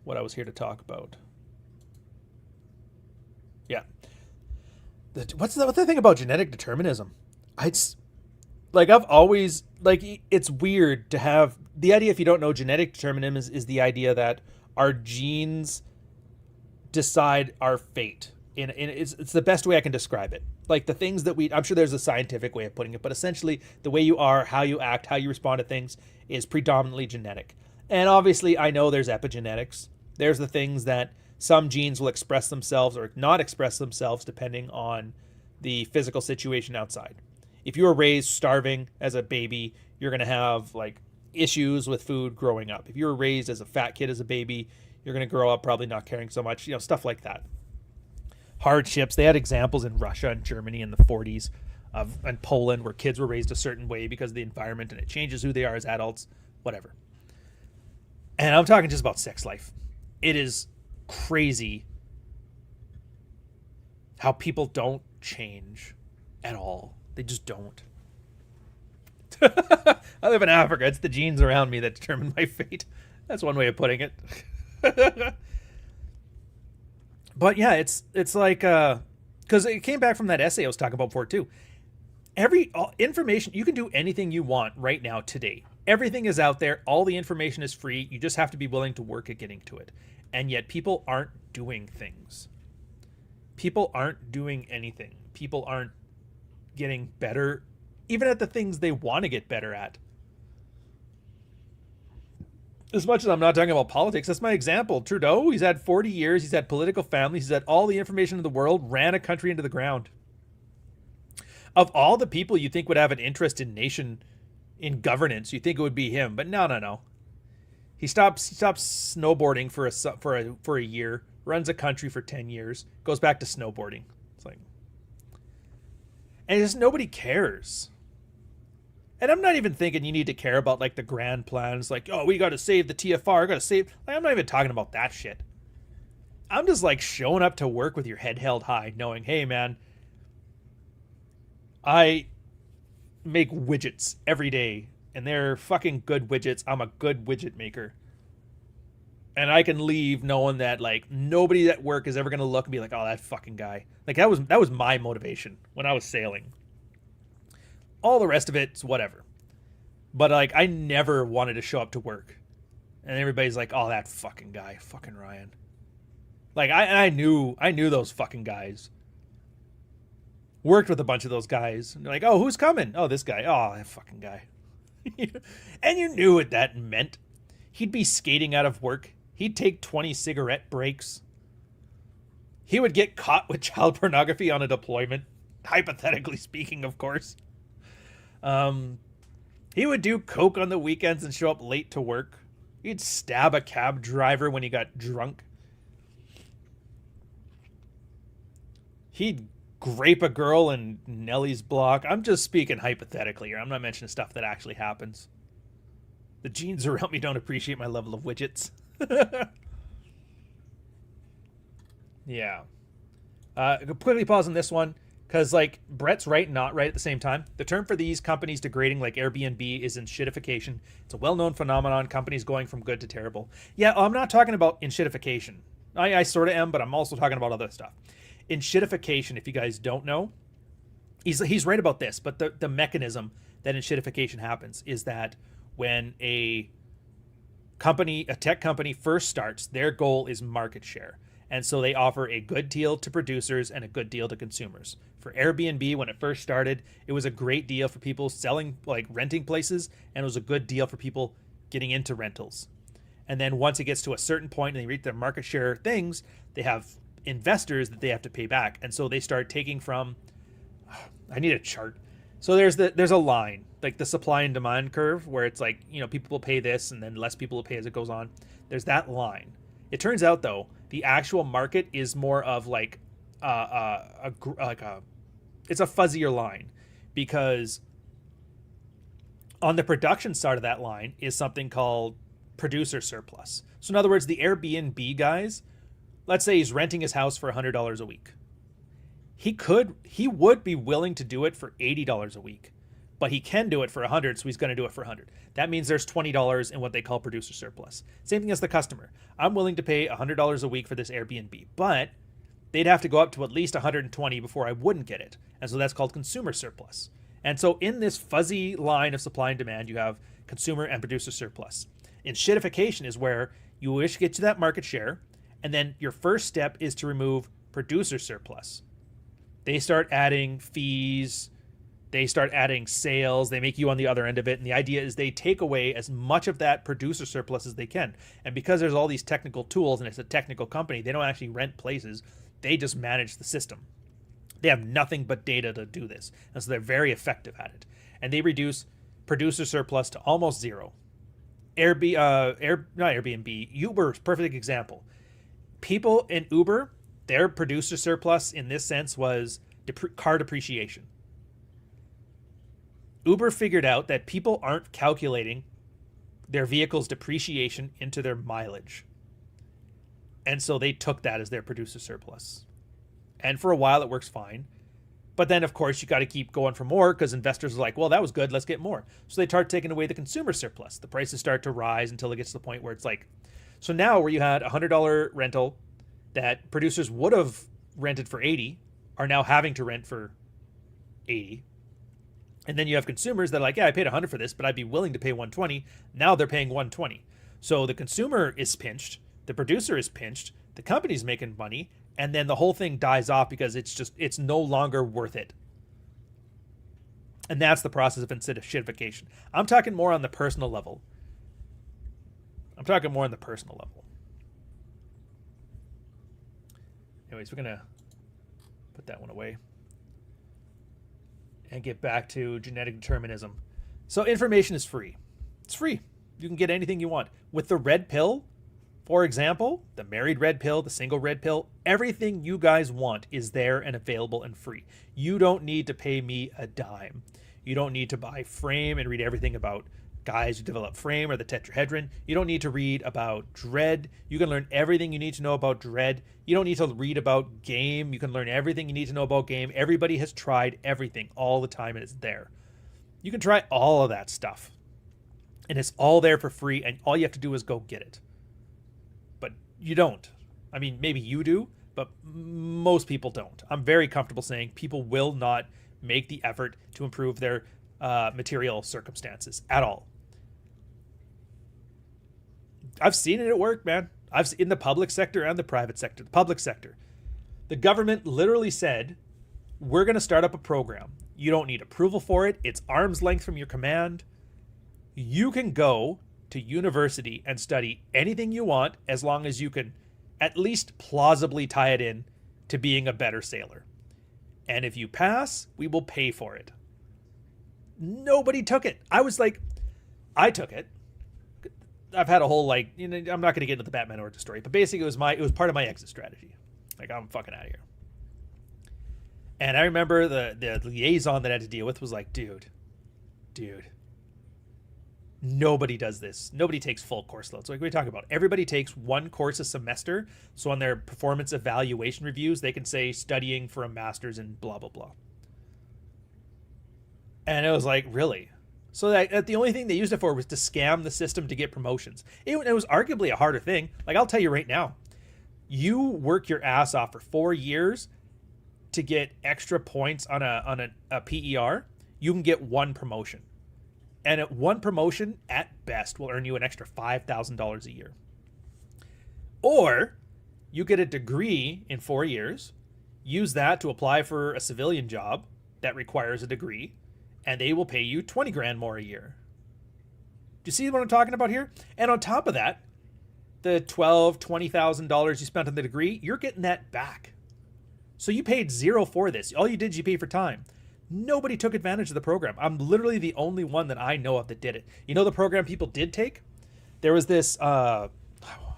what I was here to talk about. Yeah. What's the thing about genetic determinism? I've always, it's weird to have the idea, if you don't know, genetic determinism is the idea that our genes decide our fate. It's the best way I can describe it. Like the things that I'm sure there's a scientific way of putting it, but essentially the way you are, how you act, how you respond to things is predominantly genetic. And obviously I know there's epigenetics. There's the things that some genes will express themselves or not express themselves depending on the physical situation outside. If you were raised starving as a baby, you're going to have issues with food growing up. If you were raised as a fat kid as a baby, you're going to grow up probably not caring so much, stuff like that. Hardships. They had examples in Russia and Germany in the 40s and Poland where kids were raised a certain way because of the environment and it changes who they are as adults, whatever. And I'm talking just about sex life. It is crazy how people don't change at all. They just don't. I live in Africa. It's the genes around me that determine my fate. That's one way of putting it. But yeah, it's like, because it came back from that essay I was talking about before too. All information, you can do anything you want right now today. Everything is out there. All the information is free. You just have to be willing to work at getting to it. And yet people aren't doing things. People aren't doing anything. People aren't getting better, even at the things they want to get better at. As much as I'm not talking about politics, that's my example. Trudeau, he's had 40 years. He's had political families. He's had all the information in the world, ran a country into the ground. Of all the people you think would have an interest in governance, you think it would be him, but no. He stops snowboarding for a year, runs a country for 10 years, goes back to snowboarding. It's like, and just nobody cares. And I'm not even thinking you need to care about like the grand plans, like, oh, we got to save the TFR, got to save. Like, I'm not even talking about that shit. I'm just like showing up to work with your head held high, knowing, hey man, I make widgets every day, and they're fucking good widgets. I'm a good widget maker. And I can leave knowing that like nobody at work is ever going to look and be like, oh, that fucking guy. Like that was my motivation when I was sailing. All the rest of it's whatever. But like I never wanted to show up to work. And everybody's like, oh, that fucking guy, fucking Ryan. Like I knew those fucking guys. Worked with a bunch of those guys. And they're like, oh, who's coming? Oh, this guy. Oh, that fucking guy. And you knew what that meant. He'd be skating out of work. He'd take 20 cigarette breaks. He would get caught with child pornography on a deployment. Hypothetically speaking, of course. He would do coke on the weekends and show up late to work. He'd stab a cab driver when he got drunk. He'd grape a girl in Nellie's block. I'm just speaking hypothetically here. I'm not mentioning stuff that actually happens. The genes around me don't appreciate my level of widgets. Yeah. Quickly pause on this one, because like Brett's right and not right at the same time. The term for these companies degrading like Airbnb is enshittification. It's a well-known phenomenon, companies going from good to terrible. Yeah, I'm not talking about enshittification. I sort of am, but I'm also talking about other stuff. Enshittification, if you guys don't know, he's right about this, but the mechanism that enshittification happens is that when a tech company first starts, their goal is market share. And so they offer a good deal to producers and a good deal to consumers. For Airbnb, when it first started, it was a great deal for people selling, like renting places, and it was a good deal for people getting into rentals. And then once it gets to a certain point and they reach their market share things, they have investors that they have to pay back. And so they start taking from, I need a chart. So there's a line, like the supply and demand curve, where it's like, you know, people will pay this and then less people will pay as it goes on. There's that line. It turns out though, the actual market is more of like it's a fuzzier line, because on the production side of that line is something called producer surplus. So in other words, the Airbnb guys, let's say he's renting his house for $100 a week. He would be willing to do it for $80 a week, but he can do it for $100, so he's going to do it for $100. That means there's $20 in what they call producer surplus. Same thing as the customer. I'm willing to pay $100 a week for this Airbnb, but they'd have to go up to at least $120 before I wouldn't get it. And so that's called consumer surplus. And so in this fuzzy line of supply and demand, you have consumer and producer surplus. Enshittification is where you wish to get to that market share, and then your first step is to remove producer surplus. They start adding fees, they start adding sales, they make you on the other end of it, and the idea is they take away as much of that producer surplus as they can. And because there's all these technical tools and it's a technical company, they don't actually rent places, they just manage the system. They have nothing but data to do this, and so they're very effective at it. And they reduce producer surplus to almost zero. Airbnb, Uber is a perfect example. People in Uber, their producer surplus in this sense was car depreciation. Uber figured out that people aren't calculating their vehicle's depreciation into their mileage. And so they took that as their producer surplus. And for a while it works fine. But then, of course, you got to keep going for more, because investors are like, well, that was good, let's get more. So they start taking away the consumer surplus. The prices start to rise until it gets to the point where it's like, so now where you had a $100 rental that producers would have rented for $80, are now having to rent for 80. And then you have consumers that are like, yeah, I paid 100 for this, but I'd be willing to pay 120. Now they're paying 120. So the consumer is pinched, the producer is pinched, the company's making money, and then the whole thing dies off because it's no longer worth it. And that's the process of incentivification. I'm talking more on the personal level. Anyways, we're going to put that one away and get back to genetic determinism. So information is free. It's free. You can get anything you want. With the red pill, for example, the married red pill, the single red pill, everything you guys want is there and available and free. You don't need to pay me a dime. You don't need to buy Frame and read everything about guys who develop Frame or the tetrahedron. You don't need to read about Dread. You can learn everything you need to know about Dread. You don't need to read about Game. You can learn everything you need to know about Game. Everybody has tried everything all the time, and it's there. You can try all of that stuff, and it's all there for free, and all you have to do is go get it. But you don't. I mean, maybe you do, but most people don't. I'm very comfortable saying people will not make the effort to improve their material circumstances at all. I've seen it at work, man. I've seen in the public sector and the private sector. The public sector, the government literally said, we're going to start up a program. You don't need approval for it. It's arm's length from your command. You can go to university and study anything you want as long as you can at least plausibly tie it in to being a better sailor. And if you pass, we will pay for it. Nobody took it. I was like, I took it. I've had a whole, like, you know, I'm not going to get into the Batman origin story, but basically it was part of my exit strategy. Like, I'm fucking out of here. And I remember the liaison that I had to deal with was like, dude, nobody does this. Nobody takes full course loads. Like we talk about, everybody takes one course a semester. So on their performance evaluation reviews, they can say studying for a master's in blah, blah, blah. And it was like, really? So that the only thing they used it for was to scam the system to get promotions. It was arguably a harder thing. Like, I'll tell you right now, you work your ass off for 4 years to get extra points on a PER, you can get one promotion. And one promotion, at best, will earn you an extra $5,000 a year. Or you get a degree in 4 years, use that to apply for a civilian job that requires a degree, and they will pay you 20 grand more a year. Do you see what I'm talking about here? And on top of that, the $12,000, $20,000 you spent on the degree, you're getting that back. So you paid zero for this. All you did is you paid for time. Nobody took advantage of the program. I'm literally the only one that I know of that did it. You know the program people did take? There was this, not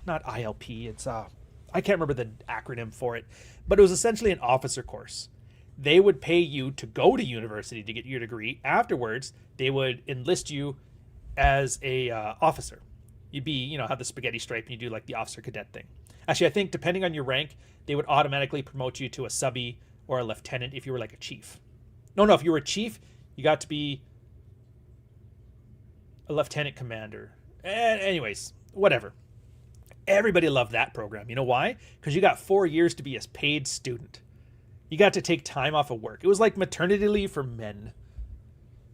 ILP, it's, I can't remember the acronym for it, but it was essentially an officer course. They would pay you to go to university to get your degree. Afterwards, they would enlist you as a officer. You'd be, have the spaghetti stripe and you do like the officer cadet thing. Actually, I think depending on your rank, they would automatically promote you to a subby or a lieutenant if you were like a chief. No, if you were a chief, you got to be a lieutenant commander. And anyways, whatever. Everybody loved that program. You know why? Because you got 4 years to be a paid student. You got to take time off of work. It was like maternity leave for men.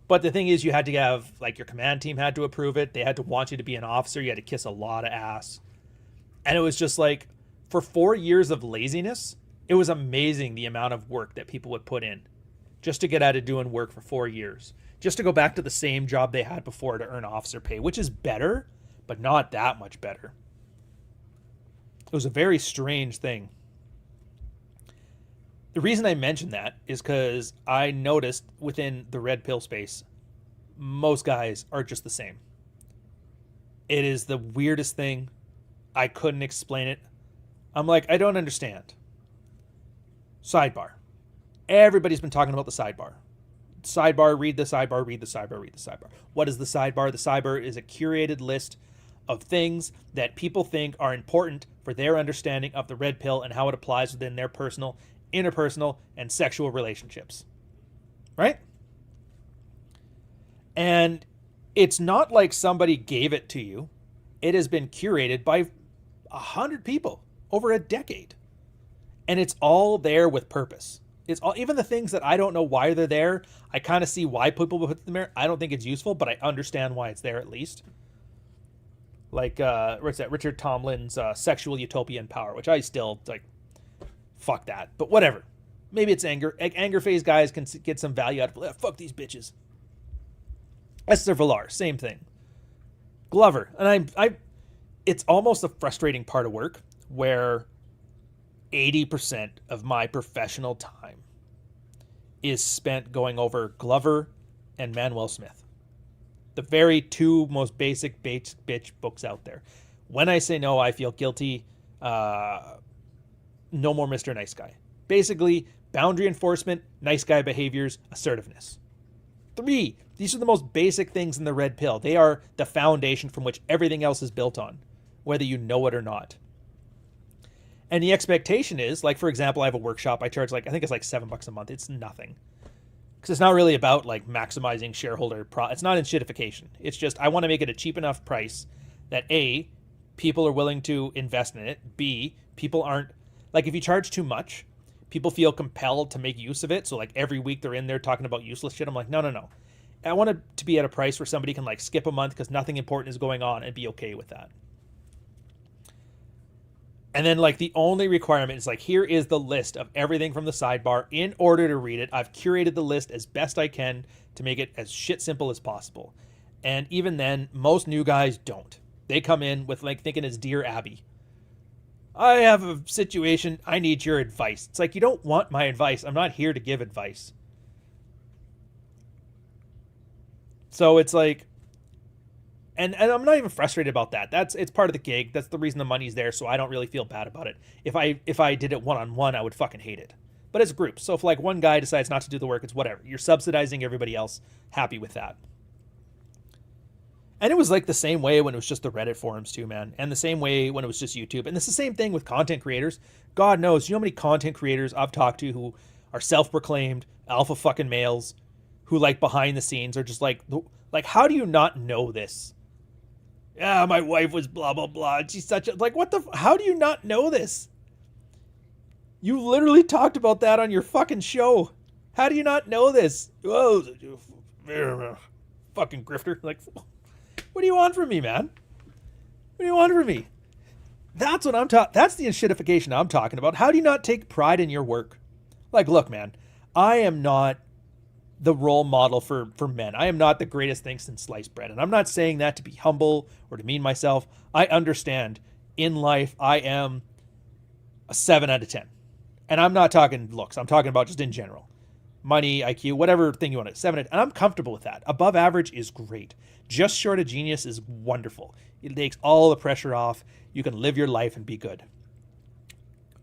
But the thing is, you had to have, like, your command team had to approve it. They had to want you to be an officer. You had to kiss a lot of ass. And it was just like, for 4 years of laziness, it was amazing the amount of work that people would put in just to get out of doing work for 4 years. Just to go back to the same job they had before to earn officer pay, which is better, but not that much better. It was a very strange thing. The reason I mention that is because I noticed within the red pill space, most guys are just the same. It is the weirdest thing. I couldn't explain it. I'm like, I don't understand. Sidebar. Everybody's been talking about the sidebar. Sidebar, read the sidebar, read the sidebar, read the sidebar. What is the sidebar? The sidebar is a curated list of things that people think are important for their understanding of the red pill and how it applies within their personal, interpersonal, and sexual relationships. Right? And it's not like somebody gave it to you. It has been curated by 100 people over a decade. And it's all there with purpose. It's all, even the things that I don't know why they're there. I kind of see why people would put them there. I don't think it's useful, but I understand why it's there at least. Like, what's that? Richard Tomlin's Sexual Utopia and Power, which I still, like, fuck that. But whatever. Maybe it's anger. Anger phase guys can get some value out of it. Fuck these bitches. Esther Villar, same thing. Glover. And it's almost a frustrating part of work where 80% of my professional time is spent going over Glover and Manuel Smith. The very two most basic bitch books out there. When I say no, I feel guilty. No more Mr. Nice Guy. Basically, boundary enforcement, nice guy behaviors, assertiveness. 3. These are the most basic things in the red pill. They are the foundation from which everything else is built on, whether you know it or not. And the expectation is, like, for example, I have a workshop. I charge, like, I think it's like $7 a month. It's nothing. Because it's not really about, like, maximizing shareholder it's not in shitification. It's just I want to make it a cheap enough price that A, people are willing to invest in it. B, people aren't, like, if you charge too much, people feel compelled to make use of it. So, like, every week they're in there talking about useless shit. I'm like, no. I want it to be at a price where somebody can, like, skip a month because nothing important is going on and be okay with that. And then, like, the only requirement is, like, here is the list of everything from the sidebar in order to read it. I've curated the list as best I can to make it as shit simple as possible. And even then, most new guys don't. They come in with, like, thinking it's Dear Abby. I have a situation. I need your advice. It's like, you don't want my advice. I'm not here to give advice. So it's like, and I'm not even frustrated about that. It's part of the gig. That's the reason the money's there. So I don't really feel bad about it. If I did it one-on-one, I would fucking hate it. But it's groups. So if, like, one guy decides not to do the work, it's whatever. You're subsidizing everybody else. Happy with that. And it was, like, the same way when it was just the Reddit forums too, man. And the same way when it was just YouTube. And it's the same thing with content creators. God knows, you know how many content creators I've talked to who are self-proclaimed alpha fucking males who, like, behind the scenes are just like, how do you not know this? Yeah, my wife was blah, blah, blah. She's such a, like, what the, how do you not know this? You literally talked about that on your fucking show. How do you not know this? Whoa, fucking grifter. Like, what do you want from me, man? What do you want from me? That's what I'm talking. That's the shitification I'm talking about. How do you not take pride in your work? Like, look, man, I am not the role model for men. I am not the greatest thing since sliced bread. And I'm not saying that to be humble or to mean myself. I understand in life I am a 7 out of 10. And I'm not talking looks. I'm talking about just in general. Money, IQ, whatever thing you want to. 7 out of 10. And I'm comfortable with that. Above average is great. Just short of genius is wonderful. It takes all the pressure off. You can live your life and be good.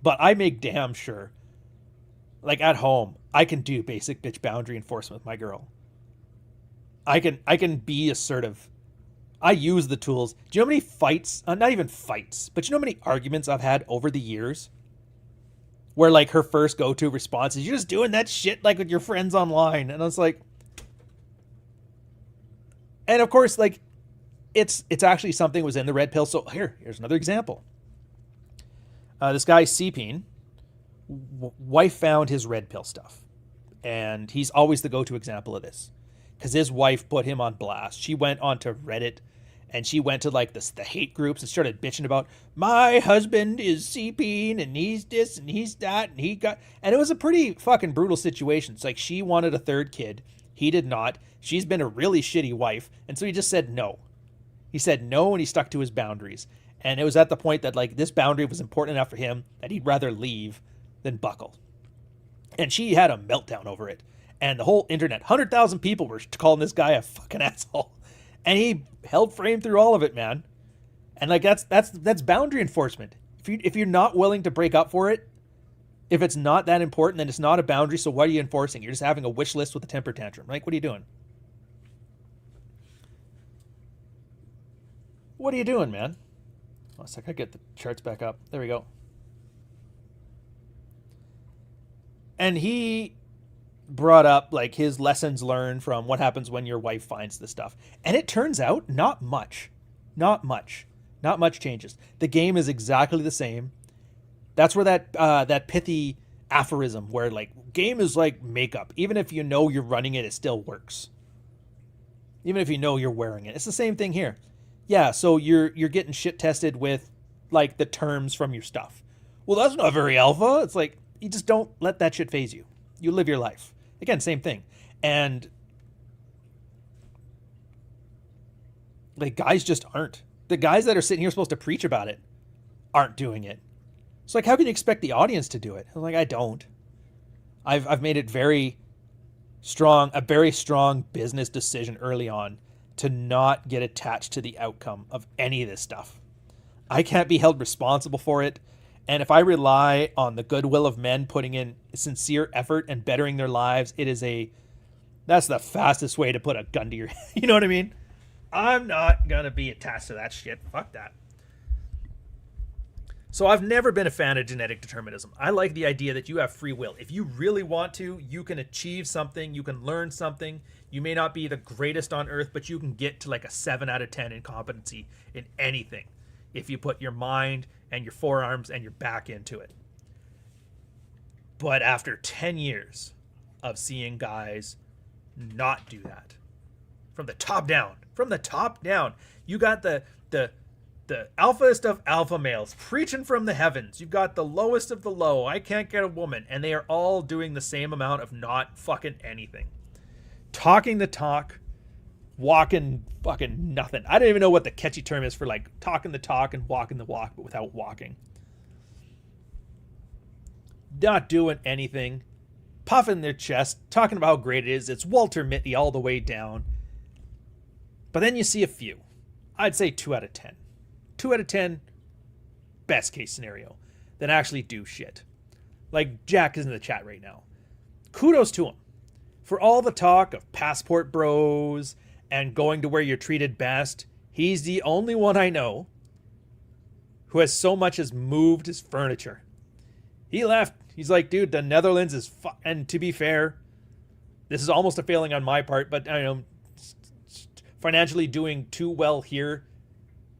But I make damn sure, like, at home, I can do basic bitch boundary enforcement with my girl. I can be assertive. I use the tools. Do you know how many fights, not even fights, but you know how many arguments I've had over the years where, like, her first go-to response is, you're just doing that shit, like, with your friends online. And I was like, and of course, like, it's actually something that was in the red pill. So here's another example. This guy, Sepine, wife found his red pill stuff. And he's always the go-to example of this. Because his wife put him on blast. She went onto Reddit and she went to, like, the hate groups and started bitching about, my husband is Sepine and he's this and he's that and he got... And it was a pretty fucking brutal situation. It's like she wanted a third kid. He did not. She's been a really shitty wife. And so he just said no. He said no and he stuck to his boundaries. And it was at the point that, like, this boundary was important enough for him that he'd rather leave than buckle. And she had a meltdown over it. And the whole internet, 100,000 people were calling this guy a fucking asshole. And he held frame through all of it, man. And, like, that's boundary enforcement. If you're not willing to break up for it, if it's not that important, then it's not a boundary. So what are you enforcing? You're just having a wish list with a temper tantrum. Like, what are you doing? What are you doing, man? One sec, I get the charts back up. There we go. And he brought up, like, his lessons learned from what happens when your wife finds this stuff. And it turns out not much changes. The game is exactly the same. That's where that pithy aphorism where like game is like makeup. Even if you know you're running it, it still works. Even if you know you're wearing it. It's the same thing here. Yeah, so you're getting shit tested with like the terms from your stuff. Well, that's not very alpha. It's like, you just don't let that shit phase you. You live your life. Again, same thing. And like guys just aren't. The guys that are sitting here supposed to preach about it aren't doing it. It's like, how can you expect the audience to do it? I'm like, I don't. I've made it very strong, a very strong business decision early on to not get attached to the outcome of any of this stuff. I can't be held responsible for it. And if I rely on the goodwill of men putting in sincere effort and bettering their lives, that's the fastest way to put a gun to your head. You know what I mean? I'm not going to be attached to that shit. Fuck that. So I've never been a fan of genetic determinism. I like the idea that you have free will. If you really want to, you can achieve something. You can learn something. You may not be the greatest on earth, but you can get to like a 7 out of 10 in competency in anything if you put your mind and your forearms and your back into it. But after 10 years of seeing guys not do that, from the top down, you got the alphast of alpha males preaching from the heavens. You've got the lowest of the low. I can't get a woman. And they are all doing the same amount of not fucking anything. Talking the talk, walking fucking nothing. I don't even know what the catchy term is for like talking the talk and walking the walk, but without walking. Not doing anything. Puffing their chest, talking about how great it is. It's Walter Mitty all the way down. But then you see a few. I'd say 2 out of 10. 2 out of 10, best case scenario, that actually do shit. Like Jack is in the chat right now. Kudos to him. For all the talk of passport bros and going to where you're treated best, he's the only one I know who has so much as moved his furniture. He left. He's like, dude, the Netherlands is and to be fair, this is almost a failing on my part, but I know financially doing too well here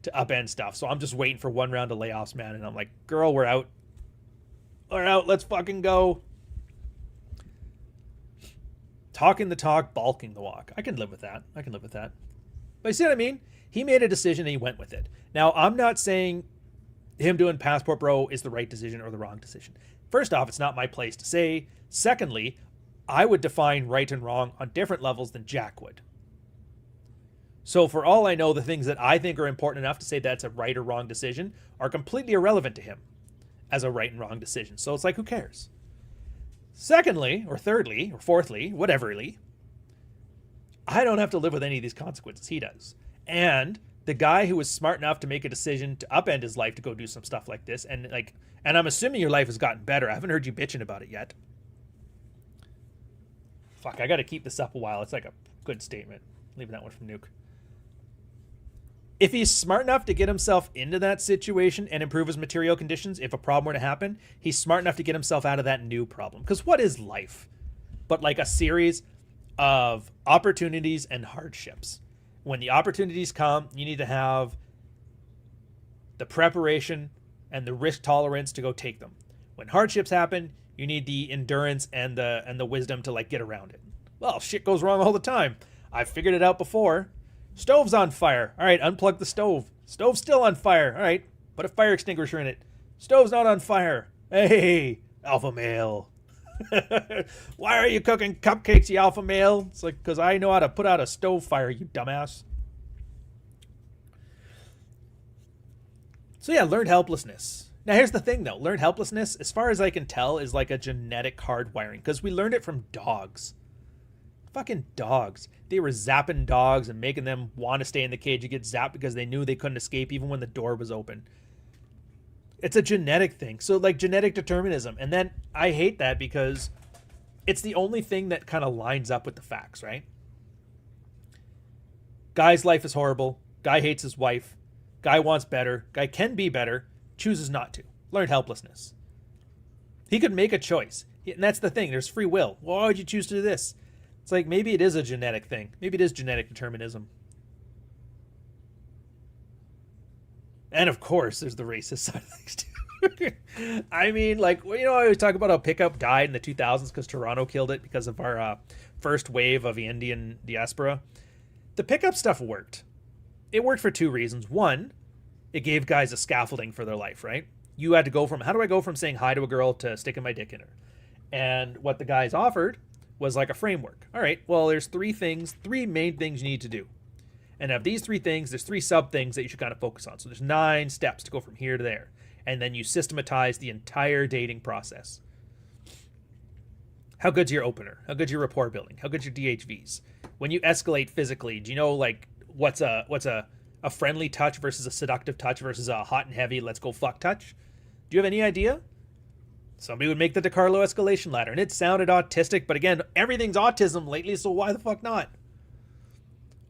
to upend stuff. So I'm just waiting for one round of layoffs, man. And I'm like, girl, we're out. We're out. Let's fucking go. Talking the talk, balking the walk. I can live with that. But you see what I mean? He made a decision and he went with it. Now, I'm not saying him doing Passport Bro is the right decision or the wrong decision. First off, it's not my place to say. Secondly, I would define right and wrong on different levels than Jack would. So for all I know, the things that I think are important enough to say that's a right or wrong decision are completely irrelevant to him as a right and wrong decision. So it's like, who cares? Secondly, or thirdly, or fourthly, whateverly, I don't have to live with any of these consequences. He does. And the guy who was smart enough to make a decision to upend his life to go do some stuff like this, and I'm assuming your life has gotten better. I haven't heard you bitching about it yet. Fuck, I got to keep this up a while. It's like a good statement. Leaving that one from Nuke. If he's smart enough to get himself into that situation and improve his material conditions, if a problem were to happen, he's smart enough to get himself out of that new problem. Because what is life but like a series of opportunities and hardships? When the opportunities come, you need to have the preparation and the risk tolerance to go take them. When hardships happen, you need the endurance and the wisdom to like get around it. Well, shit goes wrong all the time. I've figured it out before. Stove's on fire. All right, unplug the stove. Stove's still on fire. All right, put a fire extinguisher in it. Stove's not on fire. Hey, alpha male. Why are you cooking cupcakes, you alpha male? It's like, because I know how to put out a stove fire, you dumbass. So yeah, learned helplessness. Now here's the thing though. Learned helplessness, as far as I can tell, is like a genetic hardwiring. Because we learned it from dogs. Fucking dogs. They were zapping dogs and making them want to stay in the cage and get zapped because they knew they couldn't escape even when the door was open. It's a genetic thing. So like genetic determinism. And then I hate that because it's the only thing that kind of lines up with the facts, right? Guy's life is horrible. Guy hates his wife. Guy wants better. Guy can be better. Chooses not to. Learned helplessness. He could make a choice. And that's the thing. There's free will. Why would you choose to do this? It's like, maybe it is a genetic thing. Maybe it is genetic determinism. And of course, there's the racist side of things too. I mean, like, I always talk about how pickup died in the 2000s because Toronto killed it because of our first wave of the Indian diaspora. The pickup stuff worked. It worked for two reasons. One, it gave guys a scaffolding for their life, right? You had to go from, how do I go from saying hi to a girl to sticking my dick in her? And what the guys offered was like a framework. All right, well, there's three main things you need to do. And of these three things, there's three sub things that you should kind of focus on. So there's 9 steps to go from here to there. And then you systematize the entire dating process. How good's your opener? How good's your rapport building? How good's your DHVs? When you escalate physically, do you know like what's a friendly touch versus a seductive touch versus a hot and heavy let's go fuck touch? Do you have any idea? Somebody would make the DeCarlo escalation ladder, and it sounded autistic, but again, everything's autism lately, so why the fuck not?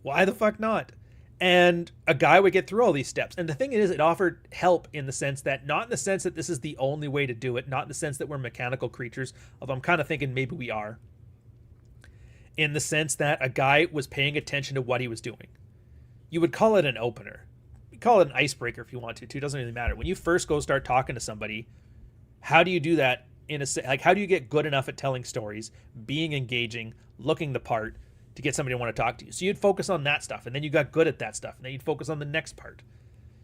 Why the fuck not? And a guy would get through all these steps. And the thing is, it offered help in the sense that, not in the sense that this is the only way to do it, not in the sense that we're mechanical creatures, although I'm kind of thinking maybe we are, in the sense that a guy was paying attention to what he was doing. You would call it an opener. You call it an icebreaker if you want to, too. It doesn't really matter. When you first go start talking to somebody, how do you do that how do you get good enough at telling stories, being engaging, looking the part, to get somebody to want to talk to you? So you'd focus on that stuff, and then you got good at that stuff, and then you'd focus on the next part.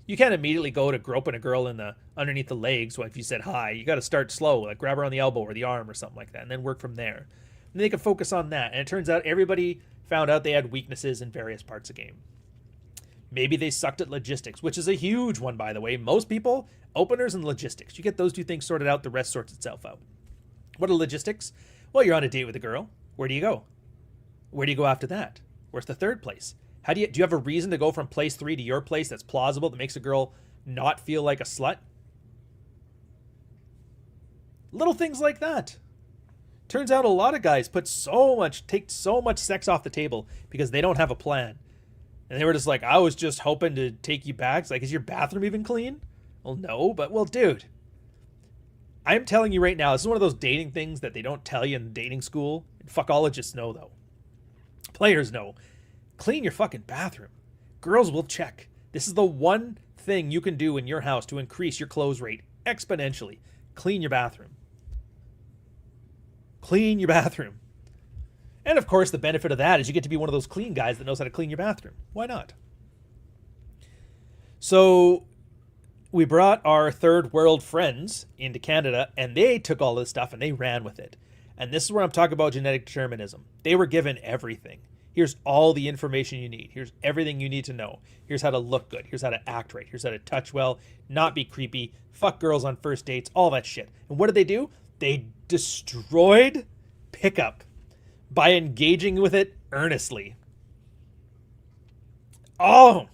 You can't immediately go to groping a girl in the underneath the legs. Well, if you said hi, you got to start slow, like grab her on the elbow or the arm or something like that, and then work from there. And they can focus on that. And it turns out everybody found out they had weaknesses in various parts of game. Maybe they sucked at logistics, which is a huge one, by the way. Most people, openers and logistics. You get those two things sorted out, the rest sorts itself out. What are logistics? Well, you're on a date with a girl. Where do you go? Where do you go after that? Where's the third place? Do you have a reason to go from place 3 to your place that's plausible, that makes a girl not feel like a slut? Little things like that. Turns out a lot of guys take so much sex off the table because they don't have a plan. And they were just like, I was just hoping to take you back. It's like, is your bathroom even clean? Well, no, but well, dude, I'm telling you right now, this is one of those dating things that they don't tell you in dating school. Fuckologists know, though. Players know. Clean your fucking bathroom. Girls will check. This is the one thing you can do in your house to increase your close rate exponentially. Clean your bathroom. Clean your bathroom. And of course, the benefit of that is you get to be one of those clean guys that knows how to clean your bathroom. Why not? So we brought our third world friends into Canada, and they took all this stuff and they ran with it. And this is where I'm talking about genetic determinism. They were given everything. Here's all the information you need. Here's everything you need to know. Here's how to look good. Here's how to act right. Here's how to touch well, not be creepy, fuck girls on first dates, all that shit. And what did they do? They destroyed pickup by engaging with it earnestly. Oh,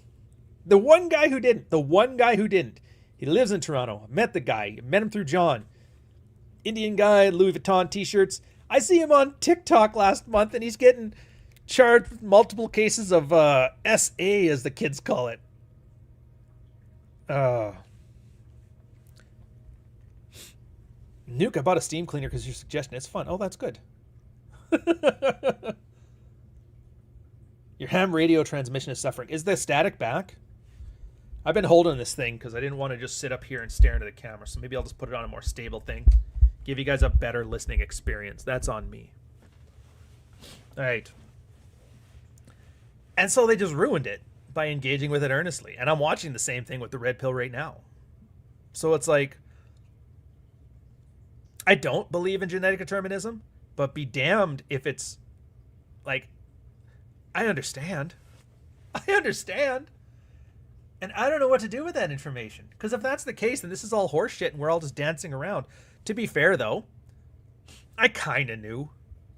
the one guy who didn't. He lives in Toronto. I met the guy. I met him through John. Indian guy, Louis Vuitton t-shirts. I see him on TikTok last month, and he's getting charged with multiple cases of SA, as the kids call it. Nuke, I bought a steam cleaner because your suggestion. It's fun. Oh, that's good. Your ham radio transmission is suffering. Is the static back? I've been holding this thing because I didn't want to just sit up here and stare into the camera, so maybe I'll just put it on a more stable thing. Give you guys a better listening experience. That's on me. All right. And so they just ruined it by engaging with it earnestly. And I'm watching the same thing with the red pill right now. So it's like, I don't believe in genetic determinism, but be damned if it's like, I understand. And I don't know what to do with that information. Because if that's the case, then this is all horse shit and we're all just dancing around. To be fair, though, I kind of knew.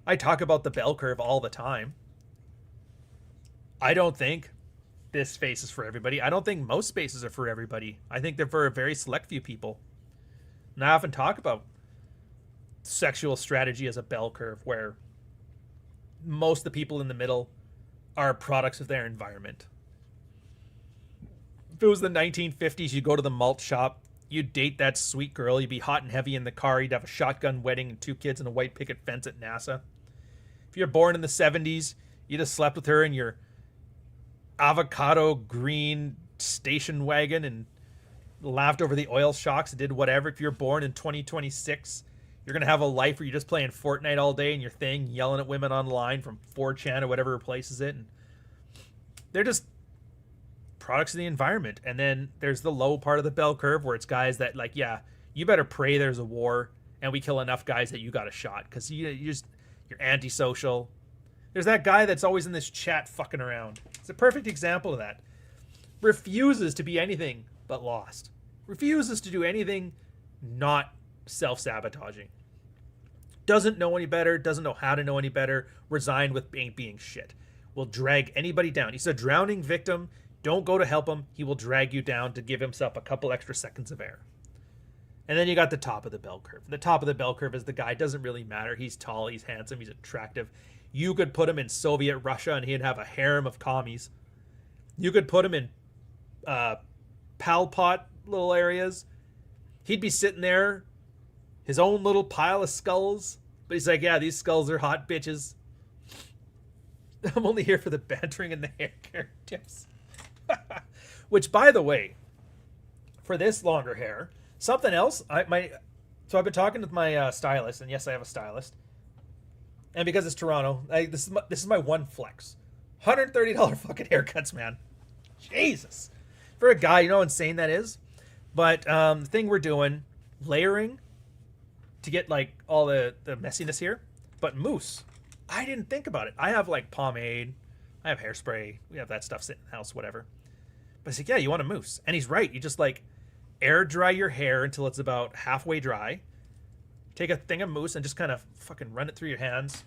I talk about the bell curve all the time. I don't think this space is for everybody. I don't think most spaces are for everybody. I think they're for a very select few people. And I often talk about sexual strategy as a bell curve where most of the people in the middle are products of their environment. If it was the 1950s, you'd go to the malt shop, you'd date that sweet girl, you'd be hot and heavy in the car, you'd have a shotgun wedding and 2 kids and a white picket fence at NASA. If you're born in the 70s, you just slept with her in your avocado green station wagon and laughed over the oil shocks, did whatever. If you're born in 2026, you're going to have a life where you're just playing Fortnite all day in your thing, yelling at women online from 4chan or whatever replaces it. And they're just products of the environment. And then there's the low part of the bell curve where it's guys that like, yeah, you better pray there's a war and we kill enough guys that you got a shot because you're antisocial. There's that guy that's always in this chat fucking around. It's a perfect example of that. Refuses to be anything but lost. Refuses to do anything not self-sabotaging. Doesn't know any better, doesn't know how to know any better, resigned with being shit. Will drag anybody down. He's a drowning victim. Don't go to help him. He will drag you down to give himself a couple extra seconds of air. And then you got the top of the bell curve. The top of the bell curve is the guy, doesn't really matter. He's tall, he's handsome, he's attractive. You could put him in Soviet Russia and he'd have a harem of commies. You could put him in Pal Pot little areas. He'd be sitting there, his own little pile of skulls. But he's like, yeah, these skulls are hot bitches. I'm only here for the bantering and the hair care tips. Which, by the way, for this longer hair, something else, so I've been talking with my stylist, and yes, I have a stylist. And because it's Toronto, this is my one flex. $130 fucking haircuts, man. Jesus. For a guy, you know how insane that is? But the thing we're doing, layering to get like all the messiness here. But mousse, I didn't think about it. I have like pomade, I have hairspray, we have that stuff sitting in the house, whatever. But I said, yeah, you want a mousse. And he's right. You just like air dry your hair until it's about halfway dry. Take a thing of mousse and just kind of fucking run it through your hands.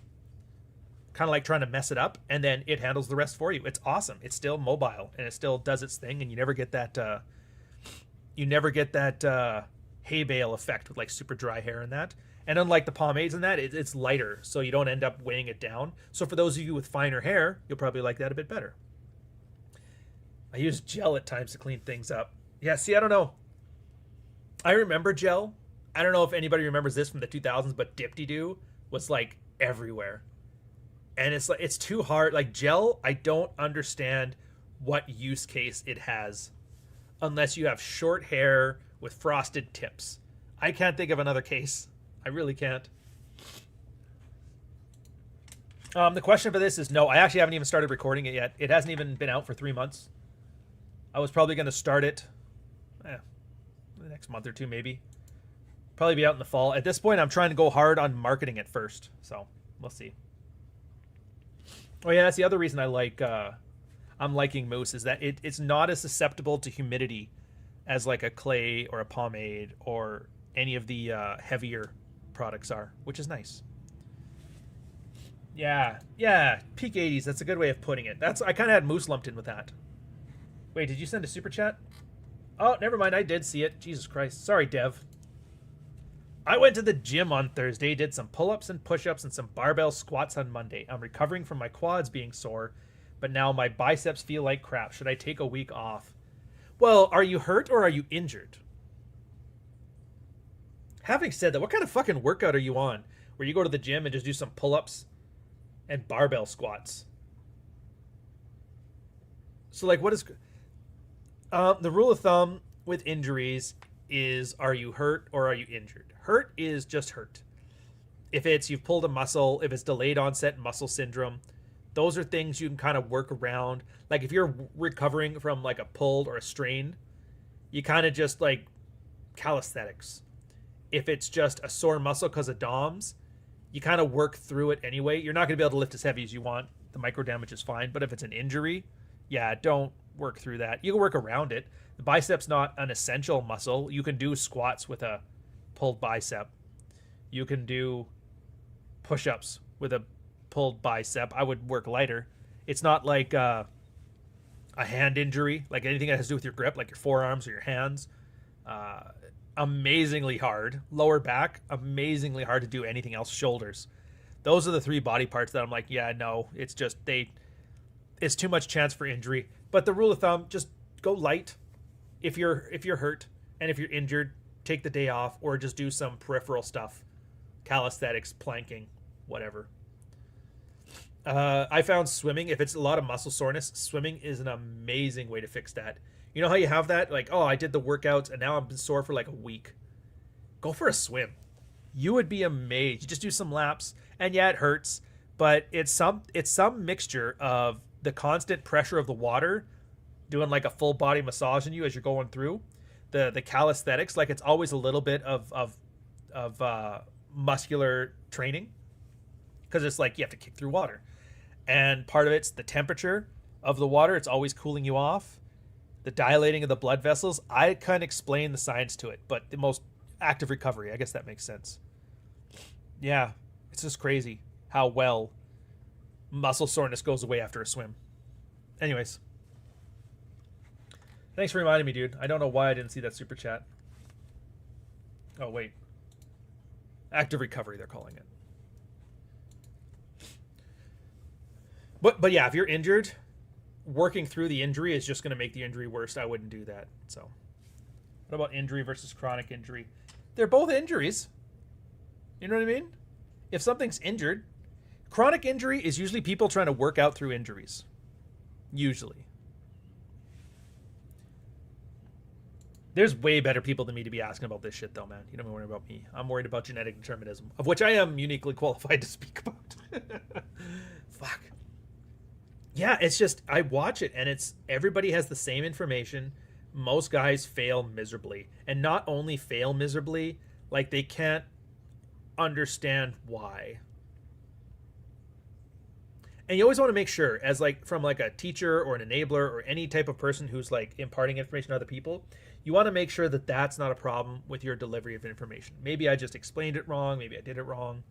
Kind of like trying to mess it up, and then it handles the rest for you. It's awesome. It's still mobile, and it still does its thing, and you never get that hay bale effect with like super dry hair and that. And unlike the pomades and that, it's lighter, so you don't end up weighing it down. So for those of you with finer hair, you'll probably like that a bit better. I use gel at times to clean things up. Yeah, see, I don't know. I remember gel. I don't know if anybody remembers this from the 2000s, but Dip-de-doo was like everywhere. And it's like, it's too hard. Like gel, I don't understand what use case it has unless you have short hair with frosted tips. I can't think of another case. I really can't. The question for this is no, I actually haven't even started recording it yet. It hasn't even been out for 3 months. I was probably going to start it the next month or two, maybe. Probably be out in the fall. At this point, I'm trying to go hard on marketing it first. So we'll see. Oh yeah, that's the other reason I'm liking mousse is that it's not as susceptible to humidity as like a clay or a pomade or any of the heavier products are, which is nice. Yeah, peak 80s. That's a good way of putting it. I kind of had mousse lumped in with that. Wait, did you send a super chat? Oh, never mind. I did see it. Jesus Christ. Sorry, Dev. I went to the gym on Thursday, did some pull-ups and push-ups and some barbell squats on Monday. I'm recovering from my quads being sore, but now my biceps feel like crap. Should I take a week off? Well, are you hurt or are you injured? Having said that, what kind of fucking workout are you on? Where you go to the gym and just do some pull-ups and barbell squats? So, like, what is... the rule of thumb with injuries is, are you hurt or are you injured? Hurt is just hurt. If it's you've pulled a muscle, if it's delayed onset muscle syndrome, those are things you can kind of work around. Like if you're recovering from like a pulled or a strain, you kind of just like calisthenics. If it's just a sore muscle because of DOMS, you kind of work through it anyway. You're not going to be able to lift as heavy as you want. The micro damage is fine. But if it's an injury, yeah, don't work through that. You can work around it. The bicep's not an essential muscle. You can do squats with a pulled bicep. You can do push-ups with a pulled bicep. I would work lighter. It's not like a hand injury, like anything that has to do with your grip, like your forearms or your hands. Amazingly hard. Lower back, amazingly hard to do anything else. Shoulders. Those are the three body parts that I'm like, yeah, no, it's just it's too much chance for injury. But the rule of thumb, just go light. If you're hurt and if you're injured, take the day off or just do some peripheral stuff. Calisthenics, planking, whatever. I found swimming, if it's a lot of muscle soreness, swimming is an amazing way to fix that. You know how you have that? Like, oh, I did the workouts and now I'm sore for like a week. Go for a swim. You would be amazed. You just do some laps, and yeah, it hurts, but it's some mixture of the constant pressure of the water, doing like a full body massage in you as you're going through, the calisthenics, like it's always a little bit of muscular training, because it's like you have to kick through water. And part of it's the temperature of the water. It's always cooling you off. The dilating of the blood vessels. I can't explain the science to it, but the most active recovery. I guess that makes sense. Yeah, it's just crazy how well muscle soreness goes away after a swim. Anyways. Thanks for reminding me, dude. I don't know why I didn't see that super chat. Oh, wait. Active recovery, they're calling it. But yeah, if you're injured, working through the injury is just going to make the injury worse. I wouldn't do that. So, what about injury versus chronic injury? They're both injuries. You know what I mean? If something's injured, chronic injury is usually people trying to work out through injuries. Usually. There's way better people than me to be asking about this shit, though, man. You don't worry about me. I'm worried about genetic determinism, of which I am uniquely qualified to speak about. Fuck. Yeah, it's just, I watch it, and it's, everybody has the same information. Most guys fail miserably. And not only fail miserably, like they can't understand why. And you always want to make sure, as like from like a teacher or an enabler or any type of person who's like imparting information to other people, you want to make sure that that's not a problem with your delivery of information. Maybe I just explained it wrong. Maybe I did it wrong.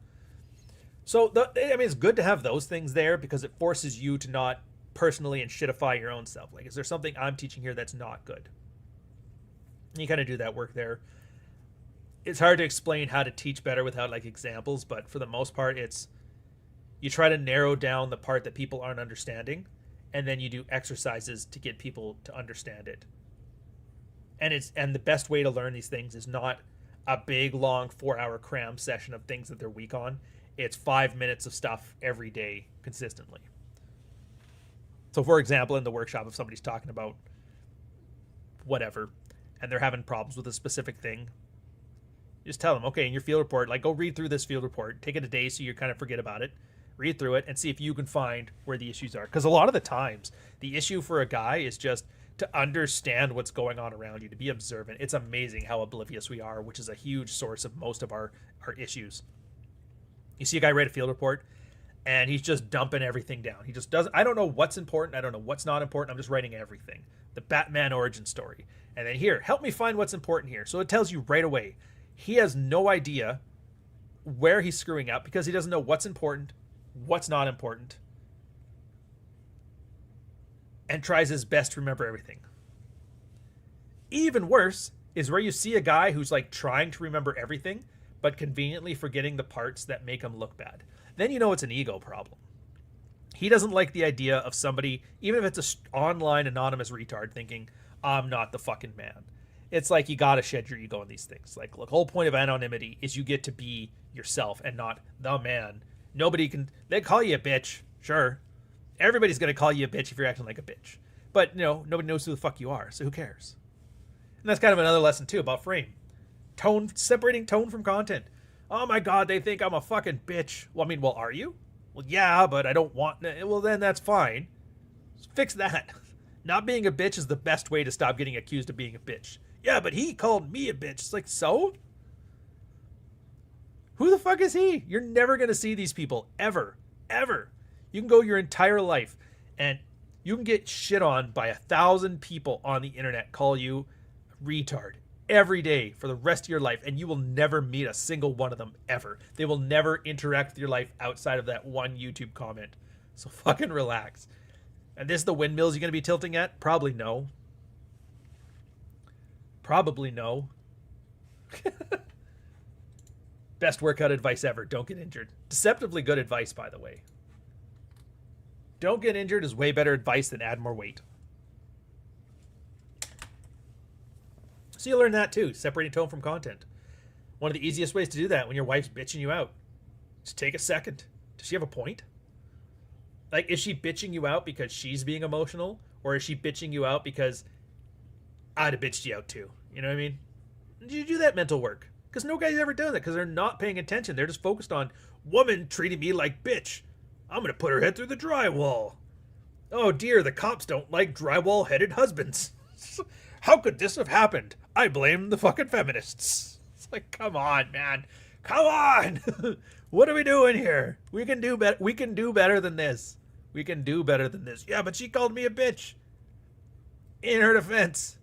So, I mean, it's good to have those things there because it forces you to not personally and shitify your own self. Like, is there something I'm teaching here that's not good? And you kind of do that work there. It's hard to explain how to teach better without like examples, but for the most part, it's you try to narrow down the part that people aren't understanding, and then you do exercises to get people to understand it. And the best way to learn these things is not a big, long 4-hour cram session of things that they're weak on. It's 5 minutes of stuff every day consistently. So, for example, in the workshop, if somebody's talking about whatever, and they're having problems with a specific thing, just tell them, okay, in your field report, like go read through this field report, take it a day so you kind of forget about it, read through it, and see if you can find where the issues are. Because a lot of the times, the issue for a guy is just to understand what's going on around you, to be observant. It's amazing how oblivious we are, which is a huge source of most of our issues. You see a guy write a field report, and he's just dumping everything down. He just doesn't, I don't know what's important. I don't know what's not important. I'm just writing everything. The Batman origin story. And then here, help me find what's important here. So it tells you right away. He has no idea where he's screwing up because he doesn't know what's important, what's not important, and tries his best to remember everything. Even worse is where you see a guy who's like trying to remember everything, but conveniently forgetting the parts that make him look bad. Then you know it's an ego problem. He doesn't like the idea of somebody, even if it's an online anonymous retard, thinking, I'm not the fucking man. It's like you gotta shed your ego in these things. Like, look, the whole point of anonymity is you get to be yourself and not the man. Nobody can, they call you a bitch, sure. Everybody's gonna call you a bitch if you're acting like a bitch. But, you know, nobody knows who the fuck you are, so who cares? And that's kind of another lesson, too, about frame. Tone, separating tone from content. Oh my god, they think I'm a fucking bitch. Well, I mean, well, are you? Well, yeah, but I don't want... Well, then that's fine. Fix that. Not being a bitch is the best way to stop getting accused of being a bitch. Yeah, but he called me a bitch. It's like, so? Who the fuck is he? You're never going to see these people. Ever. Ever. You can go your entire life and you can get shit on by 1,000 people on the internet call you retard every day for the rest of your life, and you will never meet a single one of them ever. They will never interact with your life outside of that one YouTube comment. So fucking relax. And this is the windmills you're going to be tilting at? Probably no. Probably no. Best workout advice ever. Don't get injured. Deceptively good advice, by the way. Don't get injured is way better advice than add more weight. So you learn that too, separating tone from content. One of the easiest ways to do that when your wife's bitching you out. Just take a second. Does she have a point? Like, is she bitching you out because she's being emotional? Or is she bitching you out because I'd have bitched you out too? You know what I mean? Did you do that mental work? Because no guy's ever done that because they're not paying attention. They're just focused on woman treating me like bitch. I'm going to put her head through the drywall. Oh dear, the cops don't like drywall-headed husbands. How could this have happened? I blame the fucking feminists. It's like, come on, man. Come on. What are we doing here? We can do better. We can do better than this. We can do better than this. Yeah, but she called me a bitch. In her defense,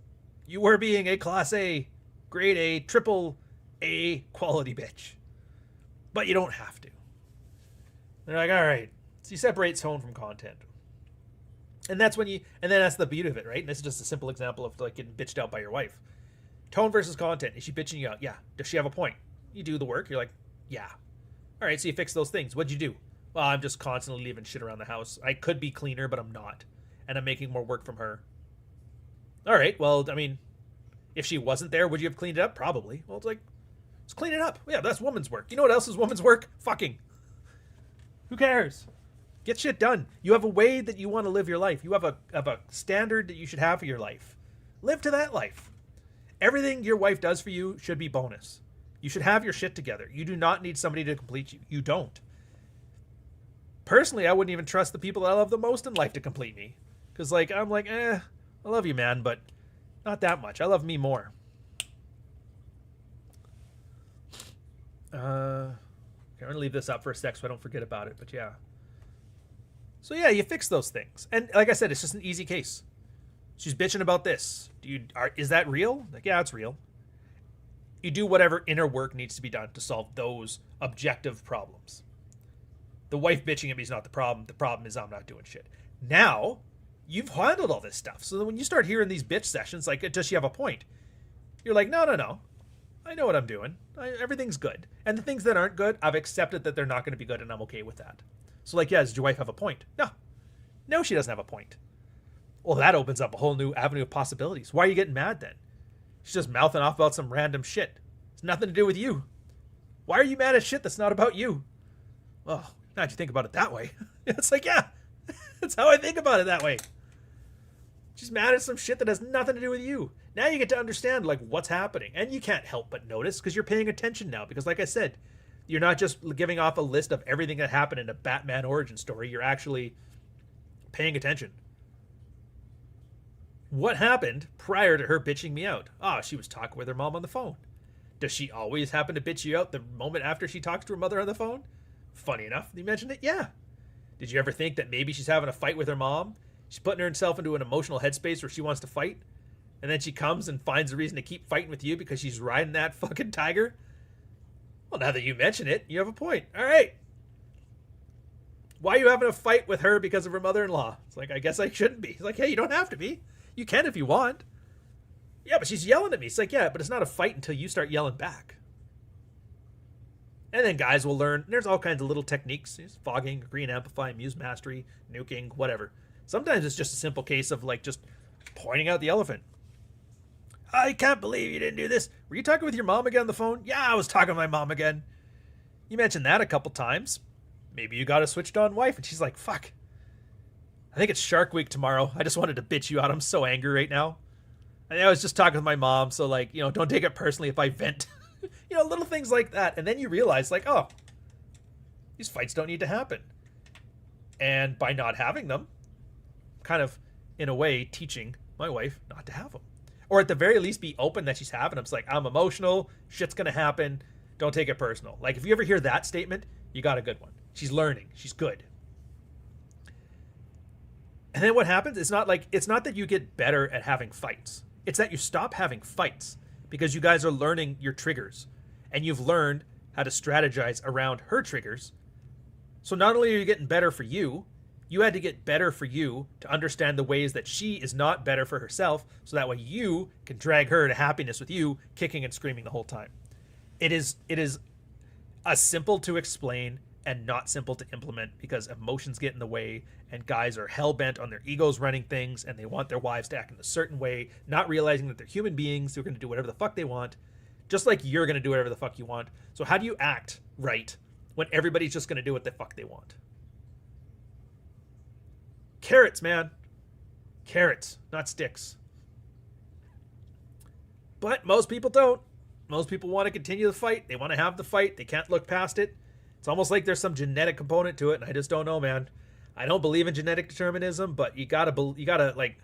you were being a class A, grade A, triple A quality bitch. But you don't have to. They're like, all right. So you separate tone from content. And that's when you, and then that's the beauty of it, right? And this is just a simple example of like getting bitched out by your wife. Tone versus content. Is she bitching you out? Yeah. Does she have a point? You do the work. You're like, yeah. All right. So you fix those things. What'd you do? Well, I'm just constantly leaving shit around the house. I could be cleaner, but I'm not. And I'm making more work from her. All right. Well, I mean, if she wasn't there, would you have cleaned it up? Probably. Well, it's like, let's clean it up. Yeah, that's woman's work. You know what else is woman's work? Fucking. Who cares? Get shit done. You have a way that you want to live your life. You have a standard that you should have for your life. Live to that life. Everything your wife does for you should be bonus. You should have your shit together. You do not need somebody to complete you. You don't. Personally, I wouldn't even trust the people I love the most in life to complete me. Because, like, I'm like, I love you, man, but not that much. I love me more. I'm going to leave this up for a sec so I don't forget about it, but yeah. So yeah, you fix those things. And like I said, it's just an easy case. She's bitching about this. Is that real? Like, yeah, it's real. You do whatever inner work needs to be done to solve those objective problems. The wife bitching at me is not the problem. The problem is I'm not doing shit. Now, you've handled all this stuff. So then when you start hearing these bitch sessions, like, does she have a point? You're like, no. I know what I'm doing. Everything's good. And the things that aren't good, I've accepted that they're not going to be good, and I'm okay with that. So, like, yeah, does your wife have a point? No, she doesn't have a point. Well, that opens up a whole new avenue of possibilities. Why are you getting mad then? She's just mouthing off about some random shit. It's nothing to do with you. Why are you mad at shit that's not about you? Well, now that you think about it that way, it's like, yeah, that's how I think about it that way. She's mad at some shit that has nothing to do with you. Now you get to understand, like, what's happening. And you can't help but notice because you're paying attention now. Because, like I said, you're not just giving off a list of everything that happened in a Batman origin story. You're actually paying attention. What happened prior to her bitching me out? She was talking with her mom on the phone. Does she always happen to bitch you out the moment after she talks to her mother on the phone? Funny enough, you mentioned it. Yeah. Did you ever think that maybe she's having a fight with her mom? She's putting herself into an emotional headspace where she wants to fight? And then she comes and finds a reason to keep fighting with you because she's riding that fucking tiger? Well, now that you mention it, you have a point. All right. Why are you having a fight with her because of her mother-in-law? It's like, I guess I shouldn't be. It's like, hey, you don't have to be. You can if you want. Yeah, but she's yelling at me. It's like, yeah, but it's not a fight until you start yelling back. And then guys will learn. There's all kinds of little techniques. Fogging, green amplify, muse mastery, nuking, whatever. Sometimes it's just a simple case of, like, just pointing out the elephant. I can't believe you didn't do this. Were you talking with your mom again on the phone? Yeah, I was talking with my mom again. You mentioned that a couple times. Maybe you got a switched on wife. And she's like, fuck. I think it's Shark Week tomorrow. I just wanted to bitch you out. I'm so angry right now. I was just talking with my mom. So, like, don't take it personally if I vent. Little things like that. And then you realize, like, oh, these fights don't need to happen. And by not having them, kind of, in a way, teaching my wife not to have them. Or at the very least be open that she's having them. It's like, I'm emotional. Shit's going to happen. Don't take it personal. Like, if you ever hear that statement, you got a good one. She's learning. She's good. And then what happens? It's not that you get better at having fights. It's that you stop having fights because you guys are learning your triggers and you've learned how to strategize around her triggers. So not only are you getting better for you, you had to get better for you to understand the ways that she is not better for herself, so that way you can drag her to happiness with you, kicking and screaming the whole time. It is a simple to explain and not simple to implement because emotions get in the way and guys are hell-bent on their egos running things and they want their wives to act in a certain way, not realizing that they're human beings who are going to do whatever the fuck they want, just like you're going to do whatever the fuck you want. So how do you act right when everybody's just going to do what the fuck they want? Carrots, man. Carrots, not sticks. But most people don't. Most people want to continue the fight. They want to have the fight. They can't look past it. It's almost like there's some genetic component to it, and I just don't know, man. I don't believe in genetic determinism, but you gotta like,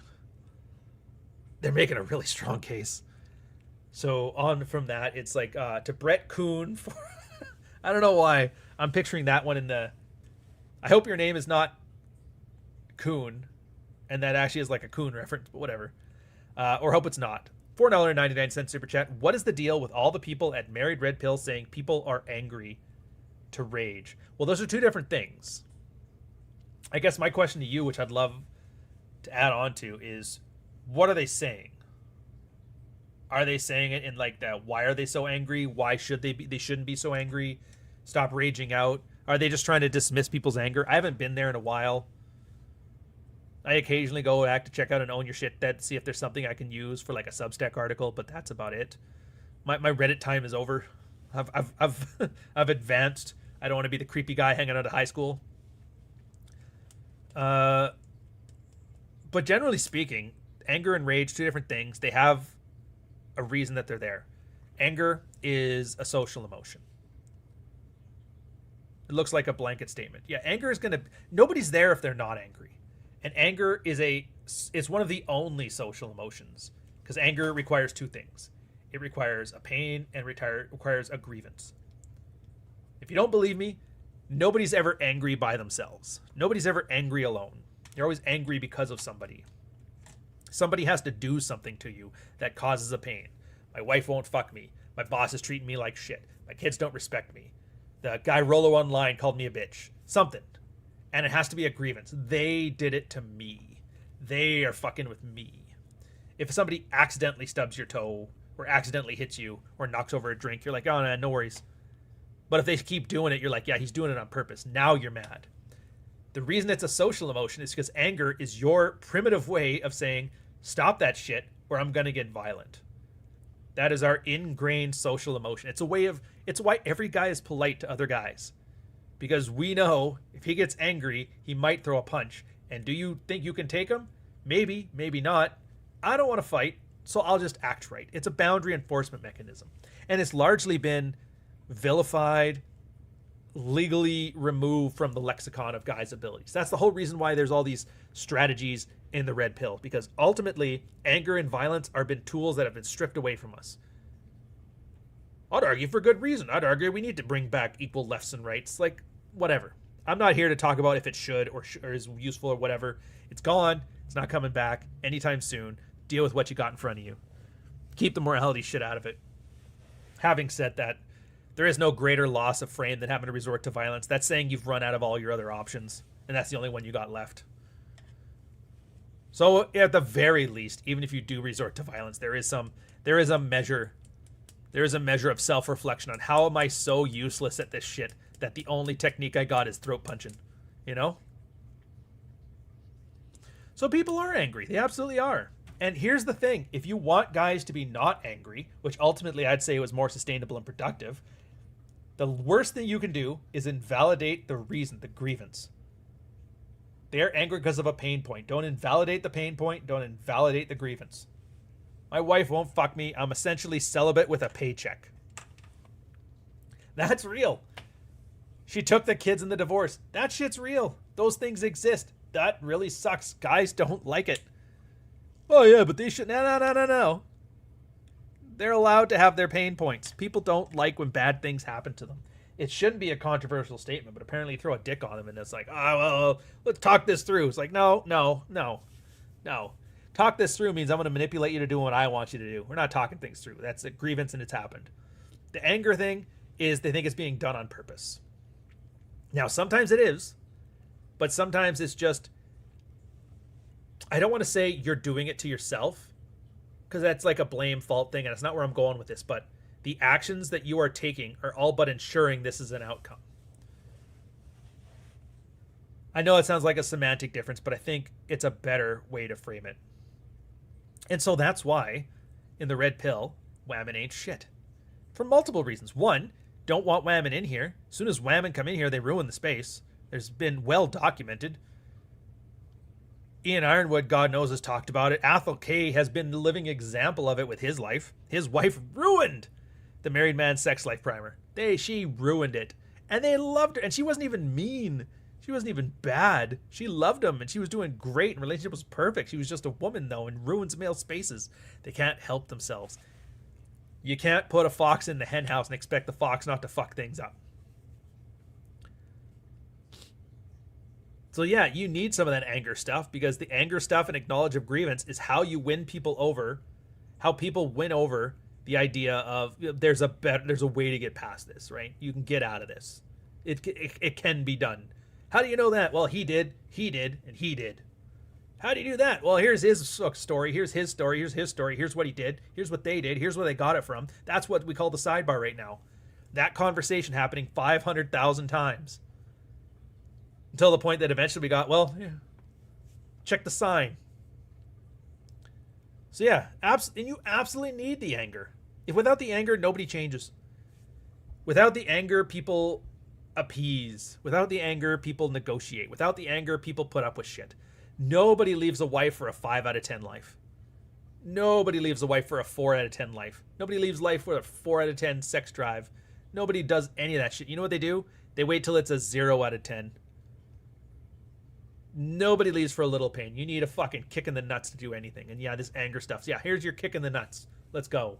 they're making a really strong case. So on from that, it's like to Brett Kuhn for I don't know why I'm picturing that one in the. I hope your name is not Kuhn, and that actually is like a Kuhn reference, but whatever. Or hope it's not. $4.99 super chat. What is the deal with all the people at Married Red Pill saying people are angry to rage? Well, those are two different things. I guess my question to you, which I'd love to add on to, is what are they saying? Are they saying it in like that? Why are they so angry? Why should they be? They shouldn't be so angry. Stop raging out. Are they just trying to dismiss people's anger? I haven't been there in a while. I occasionally go back to check out an Own Your Shit Dead to see if there's something I can use for like a Substack article, but that's about it. My Reddit time is over. I've advanced. I don't want to be the creepy guy hanging out at high school. But generally speaking, anger and rage, two different things. They have a reason that they're there. Anger is a social emotion. It looks like a blanket statement. Yeah, anger is nobody's there if they're not angry. And anger is one of the only social emotions, because anger requires two things. It requires a pain and requires a grievance. If you don't believe me, nobody's ever angry by themselves. Nobody's ever angry alone. You're always angry because of somebody. Somebody has to do something to you that causes a pain. My wife won't fuck me. My boss is treating me like shit. My kids don't respect me. The guy Rolo online called me a bitch. Something. And it has to be a grievance. They did it to me. They are fucking with me. If somebody accidentally stubs your toe or accidentally hits you or knocks over a drink, you're like, oh, no worries. But if they keep doing it, you're like, yeah, he's doing it on purpose. Now you're mad. The reason it's a social emotion is because anger is your primitive way of saying, stop that shit or I'm going to get violent. That is our ingrained social emotion. It's why every guy is polite to other guys. Because we know if he gets angry, he might throw a punch. And do you think you can take him? Maybe, maybe not. I don't want to fight, so I'll just act right. It's a boundary enforcement mechanism. And it's largely been vilified, legally removed from the lexicon of guys' abilities. That's the whole reason why there's all these strategies in the red pill. Because ultimately, anger and violence are been tools that have been stripped away from us. I'd argue for good reason. I'd argue we need to bring back equal lefts and rights. Like, whatever. I'm not here to talk about if it should or is useful or whatever. It's gone. It's not coming back anytime soon. Deal with what you got in front of you. Keep the morality shit out of it. Having said that, there is no greater loss of frame than having to resort to violence. That's saying you've run out of all your other options, and that's the only one you got left. So at the very least, even if you do resort to violence, there is a measure of self-reflection on how am I so useless at this shit that the only technique I got is throat punching, you know? So people are angry. They absolutely are. And here's the thing. If you want guys to be not angry, which ultimately I'd say was more sustainable and productive, the worst thing you can do is invalidate the reason, the grievance. They're angry because of a pain point. Don't invalidate the pain point. Don't invalidate the grievance. My wife won't fuck me. I'm essentially celibate with a paycheck. That's real. She took the kids in the divorce. That shit's real. Those things exist. That really sucks. Guys don't like it. Oh, yeah, but they should... No. They're allowed to have their pain points. People don't like when bad things happen to them. It shouldn't be a controversial statement, but apparently you throw a dick on them and it's like, oh, well, let's talk this through. It's like, no. Talk this through means I'm going to manipulate you to do what I want you to do. We're not talking things through. That's a grievance and it's happened. The anger thing is they think it's being done on purpose. Now, sometimes it is, but sometimes it's just, I don't want to say you're doing it to yourself because that's like a blame fault thing and it's not where I'm going with this, but the actions that you are taking are all but ensuring this is an outcome. I know it sounds like a semantic difference, but I think it's a better way to frame it. And so that's why, in the red pill, Whamen ain't shit. For multiple reasons. One, don't want Whamen in here. As soon as Whamen come in here, they ruin the space. There's been well documented. Ian Ironwood, God knows, has talked about it. Athol Kay has been the living example of it with his life. His wife ruined the Married Man Sex Life primer. She ruined it. And they loved her. And she wasn't even mean. She wasn't even bad. She loved him, and she was doing great, and relationship was perfect. She was just a woman, though, and ruins male spaces. They can't help themselves. You can't put a fox in the hen house and expect the fox not to fuck things up. So yeah, you need some of that anger stuff, because the anger stuff and acknowledge of grievance is how you win people over, how people win over the idea of there's a way to get past this, right? You can get out of this. It can be done. How do you know that? Well, he did, and he did. How do you do that? Well, here's his story, here's his story, here's his story, here's what he did, here's what they did, here's where they got it from. That's what we call the sidebar right now. That conversation happening 500,000 times. Until the point that eventually we got, well, yeah, check the sign. So yeah, and you absolutely need the anger. If without the anger, nobody changes. Without the anger, people appease. Without the anger, people negotiate. Without the anger, people put up with shit. Nobody leaves a wife for a 5 out of 10 life. Nobody leaves a wife for a 4 out of 10 life. Nobody leaves life for a 4 out of 10 sex drive. Nobody does any of that shit. You know what they do? They wait till it's a 0 out of 10. Nobody leaves for a little pain. You need a fucking kick in the nuts to do anything. And yeah, this anger stuff. So yeah, here's your kick in the nuts. Let's go.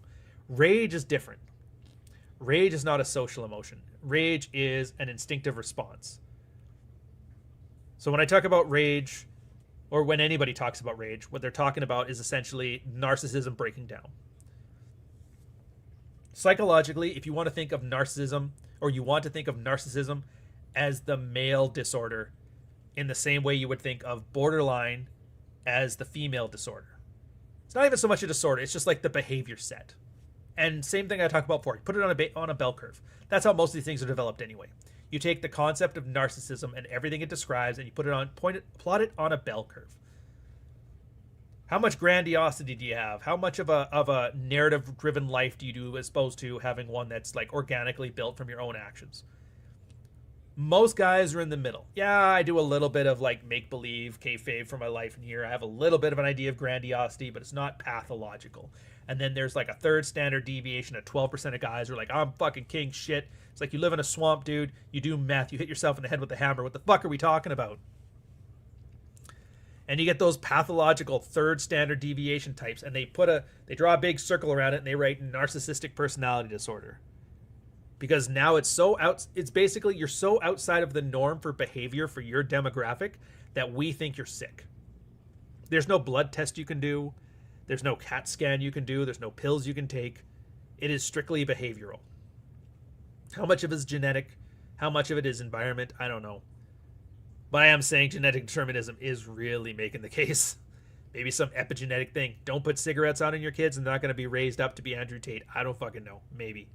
Rage is different. Rage is not a social emotion. Rage is an instinctive response. So when I talk about rage, or when anybody talks about rage, what they're talking about is essentially narcissism breaking down. Psychologically, if you want to think of narcissism, or you want to think of narcissism as the male disorder, in the same way you would think of borderline as the female disorder. It's not even so much a disorder, it's just like the behavior set. And same thing I talked about before, you put it on a bell curve. That's how most of these things are developed anyway. You take the concept of narcissism and everything it describes, and you plot it on a bell curve. How much grandiosity do you have? How much of a narrative-driven life do you do as opposed to having one that's like organically built from your own actions? Most guys are in the middle. Yeah, I do a little bit of like make-believe, kayfabe for my life in here. I have a little bit of an idea of grandiosity, but it's not pathological. And then there's like a third standard deviation of 12% of guys who are like, I'm fucking king shit. It's like you live in a swamp, dude. You do meth. You hit yourself in the head with a hammer. What the fuck are we talking about? And you get those pathological third standard deviation types, and they draw a big circle around it, and they write narcissistic personality disorder. Because now it's basically you're so outside of the norm for behavior for your demographic that we think you're sick. There's no blood test you can do. There's no CAT scan you can do. There's no pills you can take. It is strictly behavioral. How much of it is genetic? How much of it is environment? I don't know. But I am saying genetic determinism is really making the case. Maybe some epigenetic thing. Don't put cigarettes on in your kids and they're not going to be raised up to be Andrew Tate. I don't fucking know. Maybe.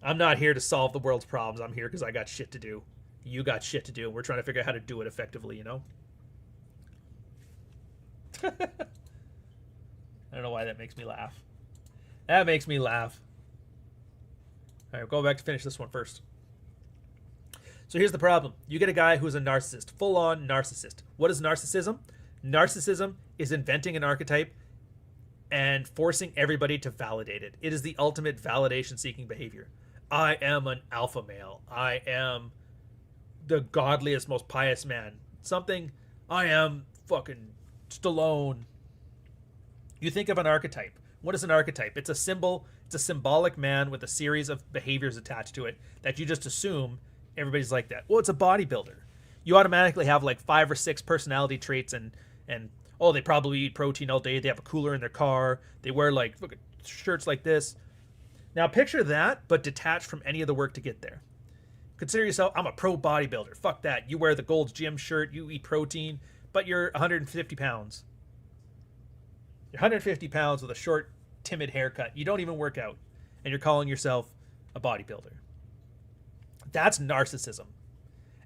I'm not here to solve the world's problems. I'm here because I got shit to do. You got shit to do. And we're trying to figure out how to do it effectively, you know? I don't know why that makes me laugh. That makes me laugh. All right, go back to finish this one first. So here's the problem. You get a guy who's a narcissist, full-on narcissist. What is narcissism? Narcissism is inventing an archetype and forcing everybody to validate it. It is the ultimate validation-seeking behavior. I am an alpha male. I am the godliest, most pious man. I am fucking Stallone. You think of an archetype. What is an archetype? It's a symbol. It's a symbolic man with a series of behaviors attached to it that you just assume everybody's like that. Well, it's a bodybuilder. You automatically have like 5 or 6 personality traits and they probably eat protein all day. They have a cooler in their car. They wear like shirts like this. Now picture that, but detached from any of the work to get there. Consider yourself, I'm a pro bodybuilder. Fuck that. You wear the Gold's Gym shirt, you eat protein, but you're 150 pounds. You're 150 pounds with a short, timid haircut. You don't even work out, and you're calling yourself a bodybuilder. That's narcissism.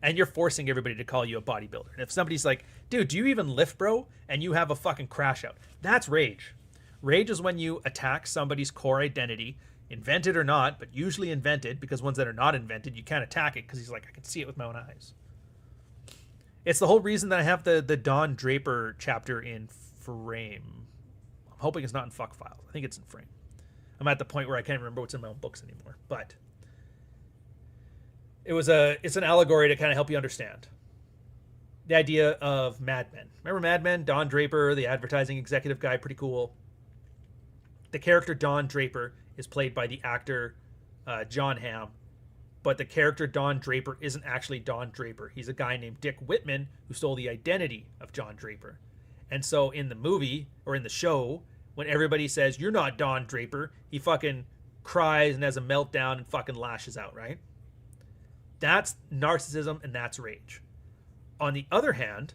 And you're forcing everybody to call you a bodybuilder. And if somebody's like, dude, do you even lift, bro? And you have a fucking crash out. That's rage. Rage is when you attack somebody's core identity, invented or not, but usually invented, because ones that are not invented, you can't attack it because he's like, I can see it with my own eyes. It's the whole reason that I have the Don Draper chapter in Frame. I'm hoping it's not in Fuck Files. I think it's in Frame. I'm at the point where I can't remember what's in my own books anymore. But it's an allegory to kind of help you understand the idea of Mad Men. Remember Mad Men? Don Draper, the advertising executive guy, pretty cool. The character Don Draper is played by the actor John Hamm, but the character Don Draper isn't actually Don Draper. He's a guy named Dick Whitman who stole the identity of John Draper. And so in the movie, or in the show, when everybody says, "You're not Don Draper," he fucking cries and has a meltdown and fucking lashes out, right? That's narcissism and that's rage. On the other hand,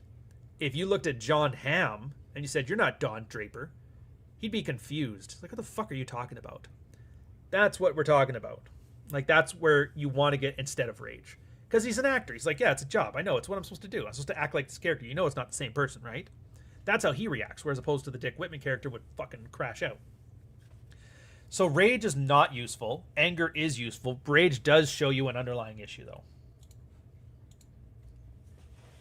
if you looked at John Hamm and you said, "You're not Don Draper," he'd be confused. Like, what the fuck are you talking about? That's what we're talking about. Like, that's where you want to get instead of rage. Because he's an actor. He's like, yeah, it's a job. I know. It's what I'm supposed to do. I'm supposed to act like this character. You know it's not the same person, right? That's how he reacts, whereas opposed to the Dick Whitman character would fucking crash out. So rage is not useful. Anger is useful. Rage does show you an underlying issue, though.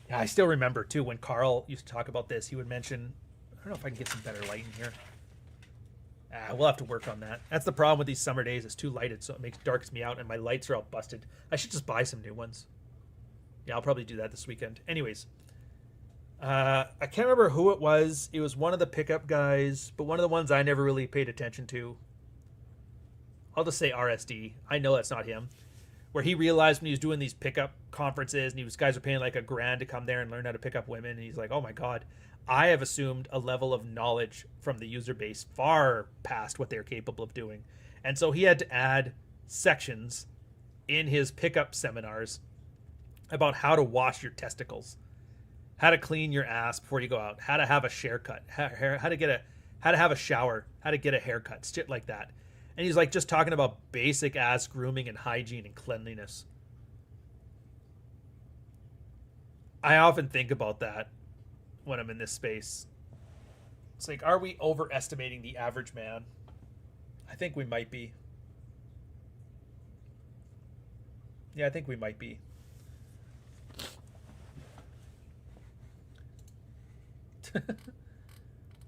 Yeah, I still remember, too, when Carl used to talk about this, he would mention... I don't know if I can get some better light in here. We'll have to work on that. That's the problem with these summer days. It's too lighted, so it darkens me out, and my lights are all busted. I should just buy some new ones. Yeah, I'll probably do that this weekend. Anyways, I can't remember who it was. It was one of the pickup guys, but one of the ones I never really paid attention to. I'll just say RSD. I know that's not him. Where he realized when he was doing these pickup conferences, and guys were paying like $1,000 to come there and learn how to pick up women, and he's like, oh my God, I have assumed a level of knowledge from the user base far past what they're capable of doing. And so he had to add sections in his pickup seminars about how to wash your testicles, how to clean your ass before you go out, how to have a haircut, how to have a shower, how to get a haircut, shit like that. And he's like just talking about basic ass grooming and hygiene and cleanliness. I often think about that when I'm in this space. It's like, are we overestimating the average man? I think we might be. Yeah, I think we might be.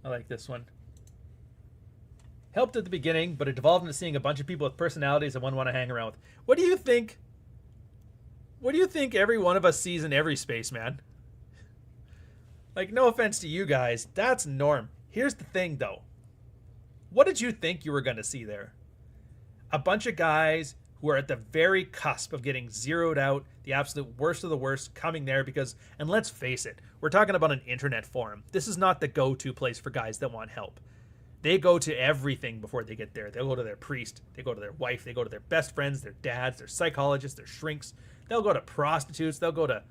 I like this one. Helped at the beginning, but it devolved into seeing a bunch of people with personalities I wouldn't want to hang around with. What do you think? What do you think every one of us sees in every space, man? Like, no offense to you guys, that's norm. Here's the thing, though. What did you think you were going to see there? A bunch of guys who are at the very cusp of getting zeroed out, the absolute worst of the worst, coming there because, and let's face it, we're talking about an internet forum. This is not the go-to place for guys that want help. They go to everything before they get there. They'll go to their priest, they go to their wife, they go to their best friends, their dads, their psychologists, their shrinks. They'll go to prostitutes, they'll go to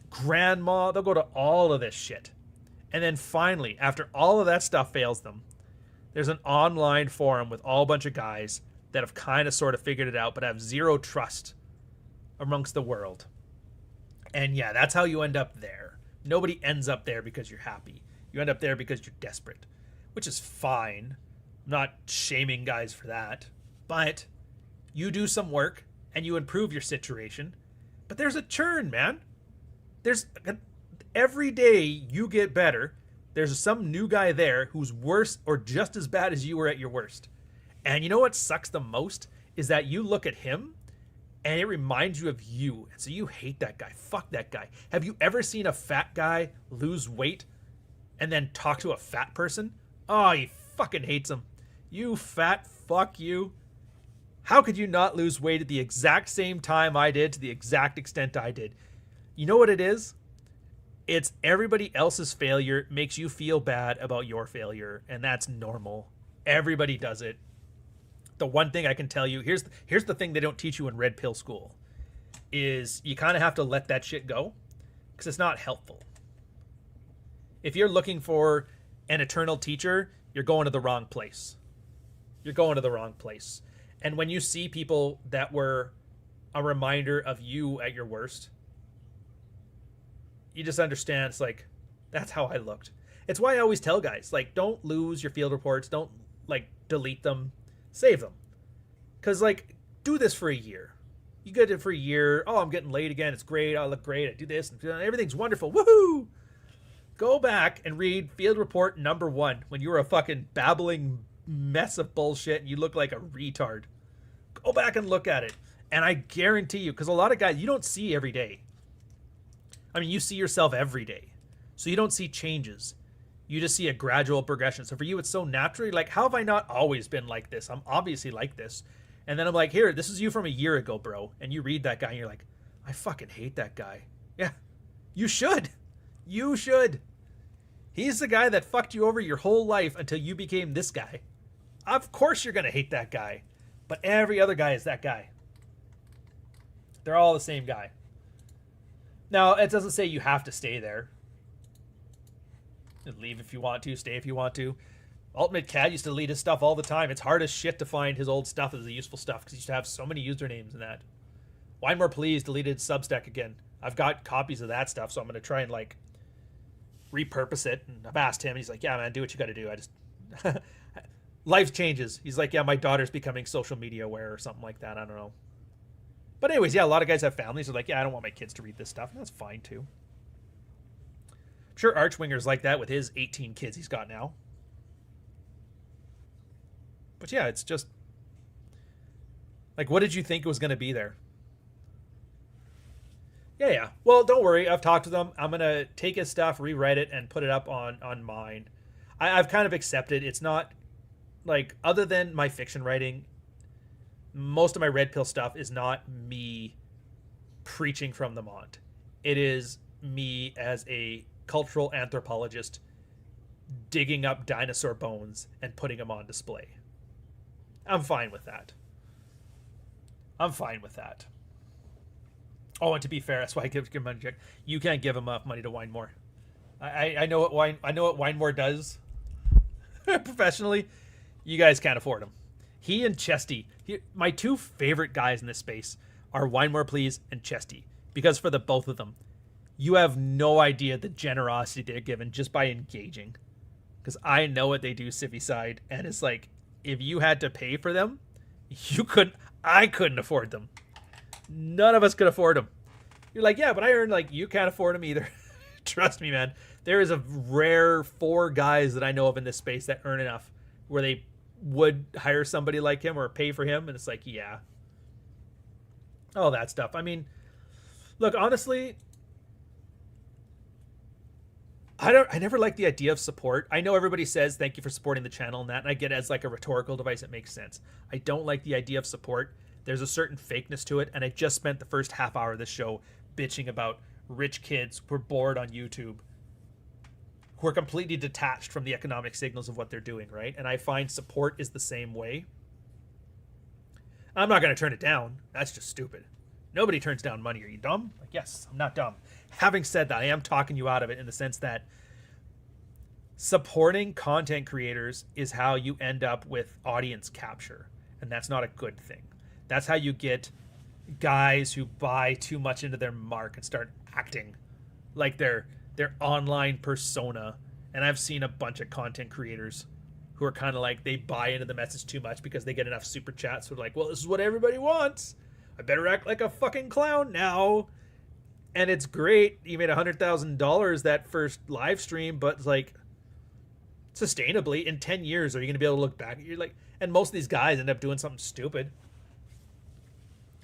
grandma, they'll go to all of this shit. And then finally, after all of that stuff fails them, there's an online forum with all a bunch of guys that have kind of sort of figured it out but have zero trust amongst the world. And yeah, that's how you end up there. Nobody ends up there because you're happy. You end up there because you're desperate, which is fine. I'm not shaming guys for that. But you do some work and you improve your situation. But there's a churn, man. Every day you get better, there's some new guy there who's worse or just as bad as you were at your worst. And you know what sucks the most is that you look at him and it reminds you of you. And so you hate that guy. Fuck that guy. Have you ever seen a fat guy lose weight and then talk to a fat person? Oh, he fucking hates him. You fat fuck you. How could you not lose weight at the exact same time I did to the exact extent I did? You know what it is? It's everybody else's failure makes you feel bad about your failure, and that's normal. Everybody does it. The one thing I can tell you, here's the thing they don't teach you in Red Pill School, is you kind of have to let that shit go, because it's not helpful. If you're looking for an eternal teacher, you're going to the wrong place. You're going to the wrong place. And when you see people that were a reminder of you at your worst, you just understand it's like, that's how I looked. It's why I always tell guys, like, don't lose your field reports. Don't, like, delete them. Save them. Because, like, do this for a year. You get it for a year. Oh, I'm getting laid again. It's great. I look great. I do this. Everything's wonderful. Woohoo! Go back and read Field Report number 1 when you were a fucking babbling mess of bullshit and you look like a retard. Go back and look at it. And I guarantee you, because a lot of guys, you don't see every day. I mean, you see yourself every day. So you don't see changes. You just see a gradual progression. So for you, it's so natural. Like, how have I not always been like this? I'm obviously like this. And then I'm like, here, this is you from a year ago, bro. And you read that guy and you're like, I fucking hate that guy. Yeah, you should. You should. He's the guy that fucked you over your whole life until you became this guy. Of course you're going to hate that guy. But every other guy is that guy. They're all the same guy. Now, it doesn't say you have to stay there. Leave if you want to, stay if you want to. Ultimate Cat used to delete his stuff all the time. It's hard as shit to find his old stuff as the useful stuff because he used to have so many usernames in that. Wine More Please deleted Substack again. I've got copies of that stuff, so I'm going to try and, like, repurpose it. And I've asked him, and he's like, yeah, man, do what you got to do. I just... Life changes. He's like, yeah, my daughter's becoming social media aware or something like that. I don't know. But anyways, yeah, a lot of guys have families. They're like, yeah, I don't want my kids to read this stuff. And that's fine, too. I'm sure Archwinger's like that with his 18 kids he's got now. But yeah, it's just... Like, what did you think was going to be there? Yeah. Well, don't worry. I've talked to them. I'm going to take his stuff, rewrite it, and put it up on mine. I've kind of accepted. It's not... Like, other than my fiction writing, most of my Red Pill stuff is not me preaching from the Mont. It is me as a cultural anthropologist digging up dinosaur bones and putting them on display. I'm fine with that. Oh, and to be fair, that's why I give him money. You can't give him money to Wine More. I know what Wine More does professionally. You guys can't afford him. He and Chesty, my two favorite guys in this space are Wine More Please and Chesty, because for the both of them, you have no idea the generosity they're given just by engaging. Because I know what they do, Civvy side, and it's like, if you had to pay for them, I couldn't afford them. None of us could afford them. You're like, yeah, but I earn, like, you can't afford them either. Trust me, man. There is a rare 4 guys that I know of in this space that earn enough where they would hire somebody like him or pay for him, and it's like, yeah. All that stuff. I mean, look, honestly, I never liked the idea of support. I know everybody says thank you for supporting the channel and that, and I get it as like a rhetorical device. It makes sense. I don't like the idea of support. There's a certain fakeness to it, and I just spent the first half hour of this show bitching about rich kids who are bored on YouTube, who are completely detached from the economic signals of what they're doing, right? And I find support is the same way. I'm not going to turn it down. That's just stupid. Nobody turns down money. Are you dumb? Like, yes, I'm not dumb. Having said that, I am talking you out of it in the sense that supporting content creators is how you end up with audience capture, and that's not a good thing. That's how you get guys who buy too much into their mark and start acting like their online persona. And I've seen a bunch of content creators who are kind of like, they buy into the message too much because they get enough super chats. So they're like, well, this is what everybody wants. I better act like a fucking clown now. And it's great. You made $100,000 that first live stream, but it's like, sustainably, in 10 years, are you going to be able to look back? You're like, and most of these guys end up doing something stupid.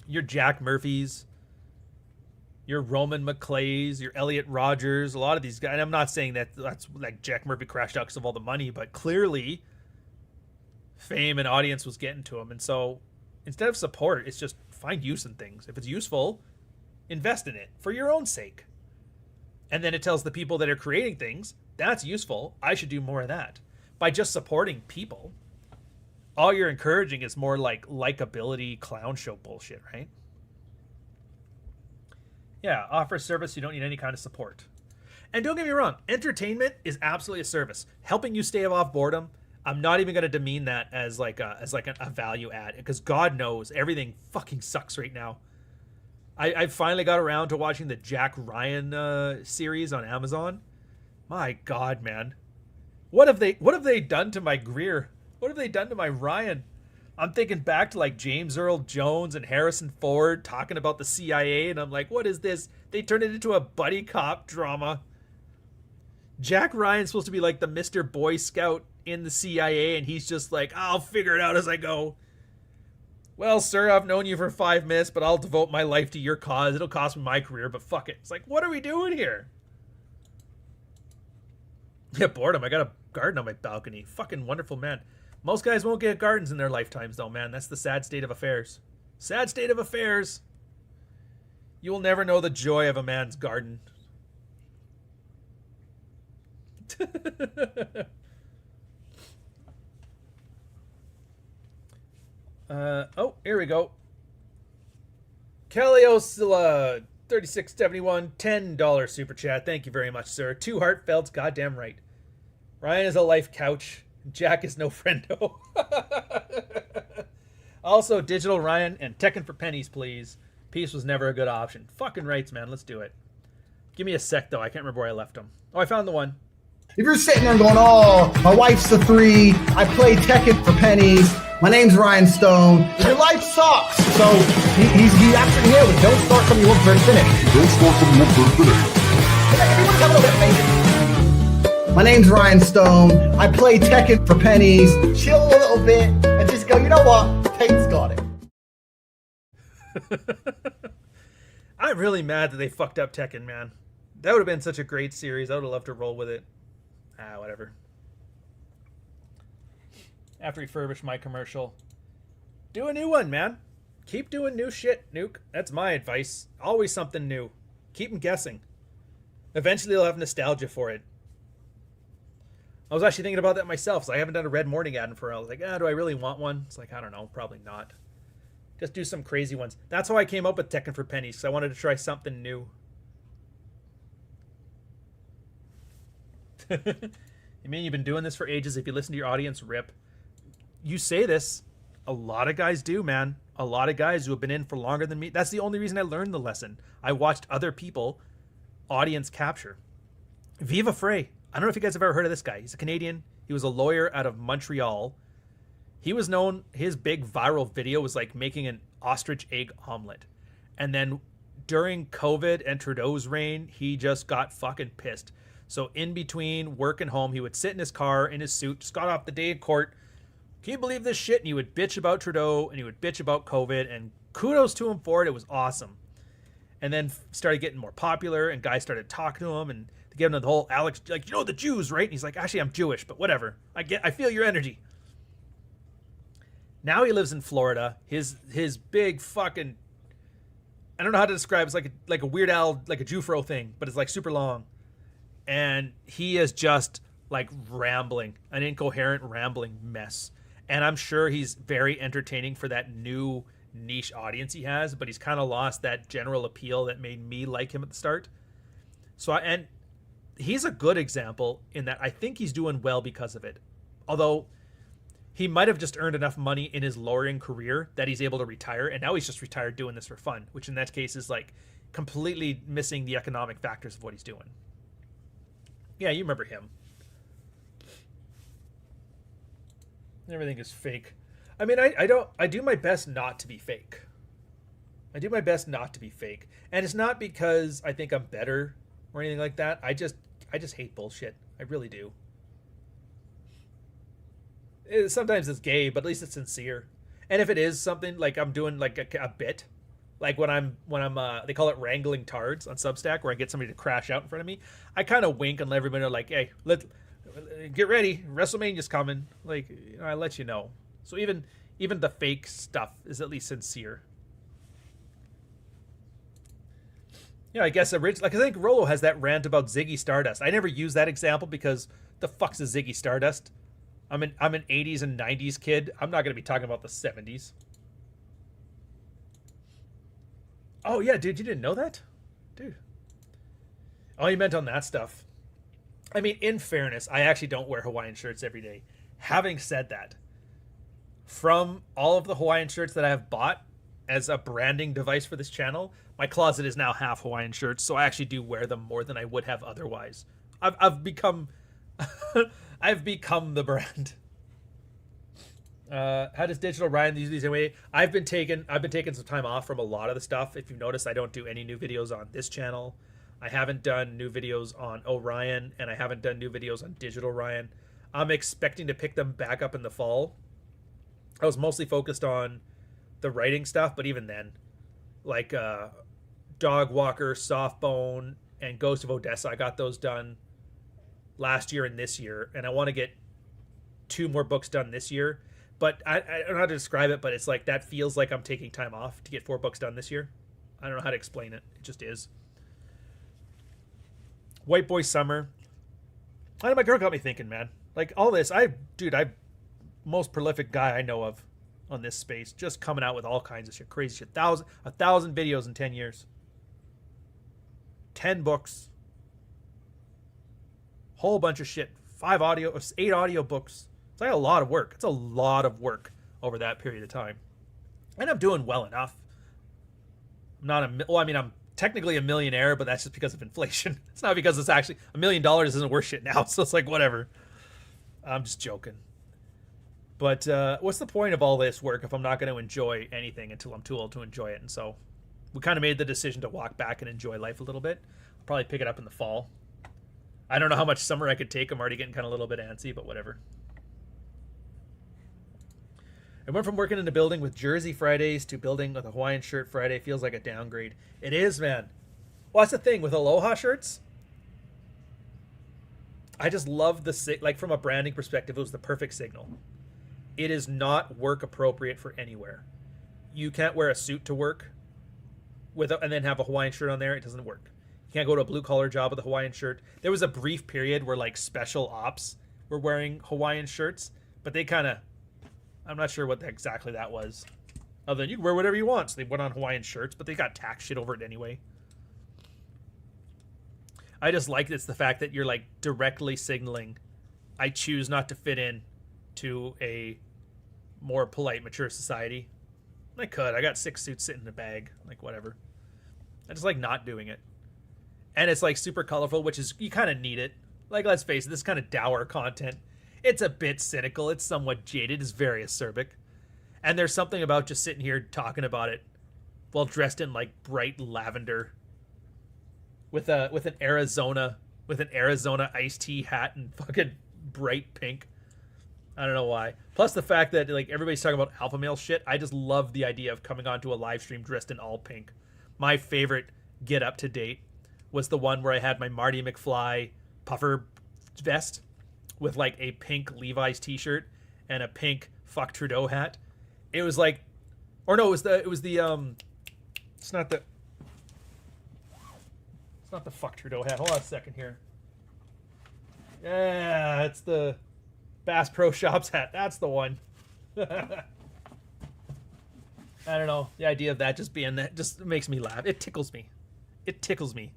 Your Jack Murphys, your Roman McClays, your Elliot Rogers, a lot of these guys. And I'm not saying that that's like Jack Murphy crashed out because of all the money, but clearly fame and audience was getting to him. And so instead of support, it's just find use in things. If it's useful, invest in it for your own sake. And then it tells the people that are creating things, that's useful. I should do more of that. By just supporting people, all you're encouraging is more like likability clown show bullshit, right? Yeah, offer a service, you don't need any kind of support. And don't get me wrong, entertainment is absolutely a service. Helping you stay off boredom, I'm not even going to demean that as like a value add, because God knows everything fucking sucks right now. I finally got around to watching the Jack Ryan series on Amazon. My God, man. What have they done to my Greer? What have they done to my Ryan? I'm thinking back to like James Earl Jones and Harrison Ford talking about the CIA, and I'm like, what is this? They turned it into a buddy cop drama. Jack Ryan's supposed to be like the Mr. Boy Scout in the CIA, and he's just like, I'll figure it out as I go. Well, sir, I've known you for 5 minutes, but I'll devote my life to your cause. It'll cost me my career, but fuck it. It's like, what are we doing here? Yeah, boredom. I got a garden on my balcony. Fucking wonderful, man. Most guys won't get gardens in their lifetimes, though, man. That's the sad state of affairs. Sad state of affairs. You will never know the joy of a man's garden. Oh, here we go. Kaliosila 3671 $10 super chat. Thank you very much, sir. Too heartfelt, goddamn right. Ryan is a life couch. Jack is no friendo. Also, Digital Ryan and Tekken for pennies, please. Peace was never a good option. Fucking rights, man. Let's do it. Give me a sec, though. I can't remember where I left them. Oh, I found the one. If you're sitting there going, oh, my wife's a 3, I play Tekken for pennies, my name's Ryan Stone, your life sucks. So he actually nailed it. Don't start from your work for finish. Don't start from your work for finish. Everyone's a little bit patient. My name's Ryan Stone, I play Tekken for pennies, chill a little bit, and just go, you know what, Tate's got it. I'm really mad that they fucked up Tekken, man. That would have been such a great series. I would have loved to roll with it. Whatever. I have to refurbish my commercial. Do a new one, man. Keep doing new shit, Nuke. That's my advice. Always something new. Keep them guessing. Eventually they'll have nostalgia for it. I was actually thinking about that myself. So I haven't done a Red Morning ad in for a while. I was like, do I really want one? It's like, I don't know. Probably not. Just do some crazy ones. That's how I came up with Tekken for pennies. Because I wanted to try something new. You mean you've been doing this for ages? If you listen to your audience, rip. You say this. A lot of guys do, man. A lot of guys who have been in for longer than me. That's the only reason I learned the lesson. I watched other people audience capture. Viva Frey. I don't know if you guys have ever heard of this guy. He's a Canadian. He was a lawyer out of Montreal. He was known, his big viral video was like making an ostrich egg omelet. And then during COVID and Trudeau's reign, he just got fucking pissed. So in between work and home, he would sit in his car, in his suit, just got off the day of court. Can you believe this shit? And he would bitch about Trudeau, and he would bitch about COVID, and kudos to him for it. It was awesome. And then started getting more popular, and guys started talking to him, and they gave him the whole Alex, like, you know, the Jews, right? And he's like, actually, I'm Jewish, but whatever. I feel your energy. Now he lives in Florida. His big fucking, I don't know how to describe it. It's like a Weird Al, like a Jufro thing, but it's like super long. And he is just like rambling, an incoherent rambling mess. And I'm sure he's very entertaining for that new niche audience he has, but he's kind of lost that general appeal that made me like him at the start. And he's a good example in that I think he's doing well because of it. Although he might have just earned enough money in his lawyering career that he's able to retire. And now he's just retired doing this for fun, which in that case is like completely missing the economic factors of what he's doing. Yeah, you remember him. Everything is fake. I mean, I do my best not to be fake. I do my best not to be fake. And it's not because I think I'm better or anything like that. I just hate bullshit. I really do. Sometimes it's gay, but at least it's sincere. And if it is something like I'm doing like a bit, like when I'm they call it wrangling tards on Substack, where I get somebody to crash out in front of me, I kind of wink and let everybody know, like, hey, get ready, WrestleMania's coming. Like, you know, I let you know. So even the fake stuff is at least sincere. Yeah, I guess like I think Rolo has that rant about Ziggy Stardust. I never use that example because the fuck's a Ziggy Stardust? I'm an 80s and 90s kid. I'm not gonna be talking about the 70s. Oh yeah, dude, you didn't know that? Dude. Oh, you meant on that stuff. I mean, in fairness, I actually don't wear Hawaiian shirts every day. Having said that, from all of the Hawaiian shirts that I have bought as a branding device for this channel, my closet is now half Hawaiian shirts, so I actually do wear them more than I would have otherwise. I've become I've become the brand. How does digital Ryan use these anyway? I've been taking some time off from a lot of the stuff. If you've noticed, I don't do any new videos on this channel. I haven't done new videos on Orion, and I haven't done new videos on digital Ryan. I'm expecting to pick them back up in the fall. I was mostly focused on the writing stuff, but even then, like Dog Walker, Softbone, and Ghost of Odessa, I got those done last year and this year, and I want to get 2 more books done this year. But I don't know how to describe it, but it's like that feels like I'm taking time off to get 4 books done this year. I don't know how to explain it. It just is. White Boy Summer. I know my girl got me thinking, man. Like all this, I'm most prolific guy I know of on this space, just coming out with all kinds of shit, crazy shit. 1,000 videos in 10 years. 10 books. Whole bunch of shit. 8 audio books. It's like a lot of work. It's a lot of work over that period of time. And I'm doing well enough. I'm technically a millionaire, but that's just because of inflation. It's not because it's actually $1 million isn't worth shit now. So it's like, whatever. I'm just joking. But what's the point of all this work if I'm not going to enjoy anything until I'm too old to enjoy it? And so we kind of made the decision to walk back and enjoy life a little bit. I'll probably pick it up in the fall. I don't know how much summer I could take. I'm already getting kind of a little bit antsy, but whatever. I went from working in a building with Jersey Fridays to building with a Hawaiian shirt Friday. Feels like a downgrade. It is, man. Well, that's the thing with Aloha shirts. I just love like from a branding perspective, it was the perfect signal. It is not work appropriate for anywhere. You can't wear a suit to work and then have a Hawaiian shirt on there. It doesn't work. You can't go to a blue collar job with a Hawaiian shirt. There was a brief period where like special ops were wearing Hawaiian shirts, but they kind of, I'm not sure what exactly that was. Other than you can wear whatever you want. So they went on Hawaiian shirts, but they got tax shit over it anyway. I just like it's the fact that you're like directly signaling, I choose not to fit in to a more polite, mature society. I got 6 suits sitting in a bag. Like, whatever. I just like not doing it. And it's like super colorful, which is, you kind of need it. Like, let's face it, this kind of dour content. It's a bit cynical. It's somewhat jaded. It's very acerbic. And there's something about just sitting here talking about it while dressed in like bright lavender with an Arizona iced tea hat and fucking bright pink. I don't know why. Plus the fact that like everybody's talking about alpha male shit. I just love the idea of coming onto a live stream dressed in all pink. My favorite get up to date was the one where I had my Marty McFly puffer vest with like a pink Levi's t-shirt and a pink fuck Trudeau hat. It was like, or no, it's not the fuck Trudeau hat. Hold on a second here. Yeah, it's the Bass Pro Shops hat. That's the one. I don't know. The idea of that just being that just makes me laugh. It tickles me. It tickles me.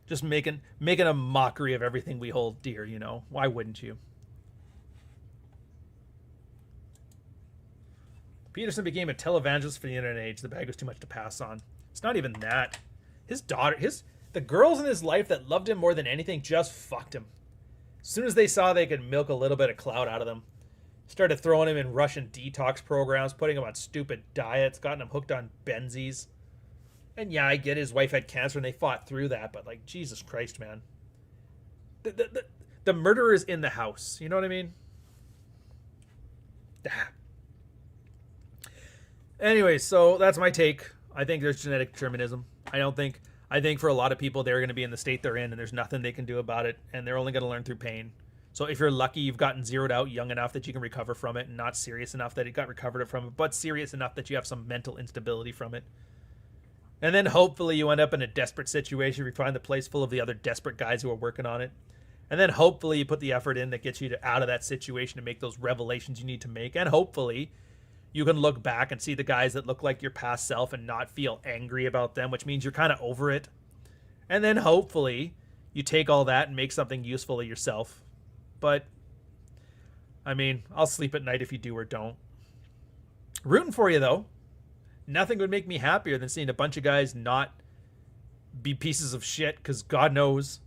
Just making a mockery of everything we hold dear, you know. Why wouldn't you? Peterson became a televangelist for the internet age. The bag was too much to pass on. It's not even that. His daughter, the girls in his life that loved him more than anything just fucked him. As soon as they saw they could milk a little bit of clout out of them, started throwing him in Russian detox programs, putting him on stupid diets, gotten him hooked on Benzies. And yeah, I get his wife had cancer and they fought through that, but like, Jesus Christ, man. The murderer is in the house. You know what I mean? Anyway, so that's my take. I think there's genetic determinism. I think for a lot of people, they're going to be in the state they're in and there's nothing they can do about it. And they're only going to learn through pain. So if you're lucky, you've gotten zeroed out young enough that you can recover from it and not serious enough that it got recovered from it, but serious enough that you have some mental instability from it. And then hopefully you end up in a desperate situation where you find the place full of the other desperate guys who are working on it. And then hopefully you put the effort in that gets you out of that situation to make those revelations you need to make. And hopefully you can look back and see the guys that look like your past self and not feel angry about them, which means you're kind of over it. And then hopefully you take all that and make something useful of yourself. But, I mean, I'll sleep at night if you do or don't. Rooting for you, though. Nothing would make me happier than seeing a bunch of guys not be pieces of shit, because God knows.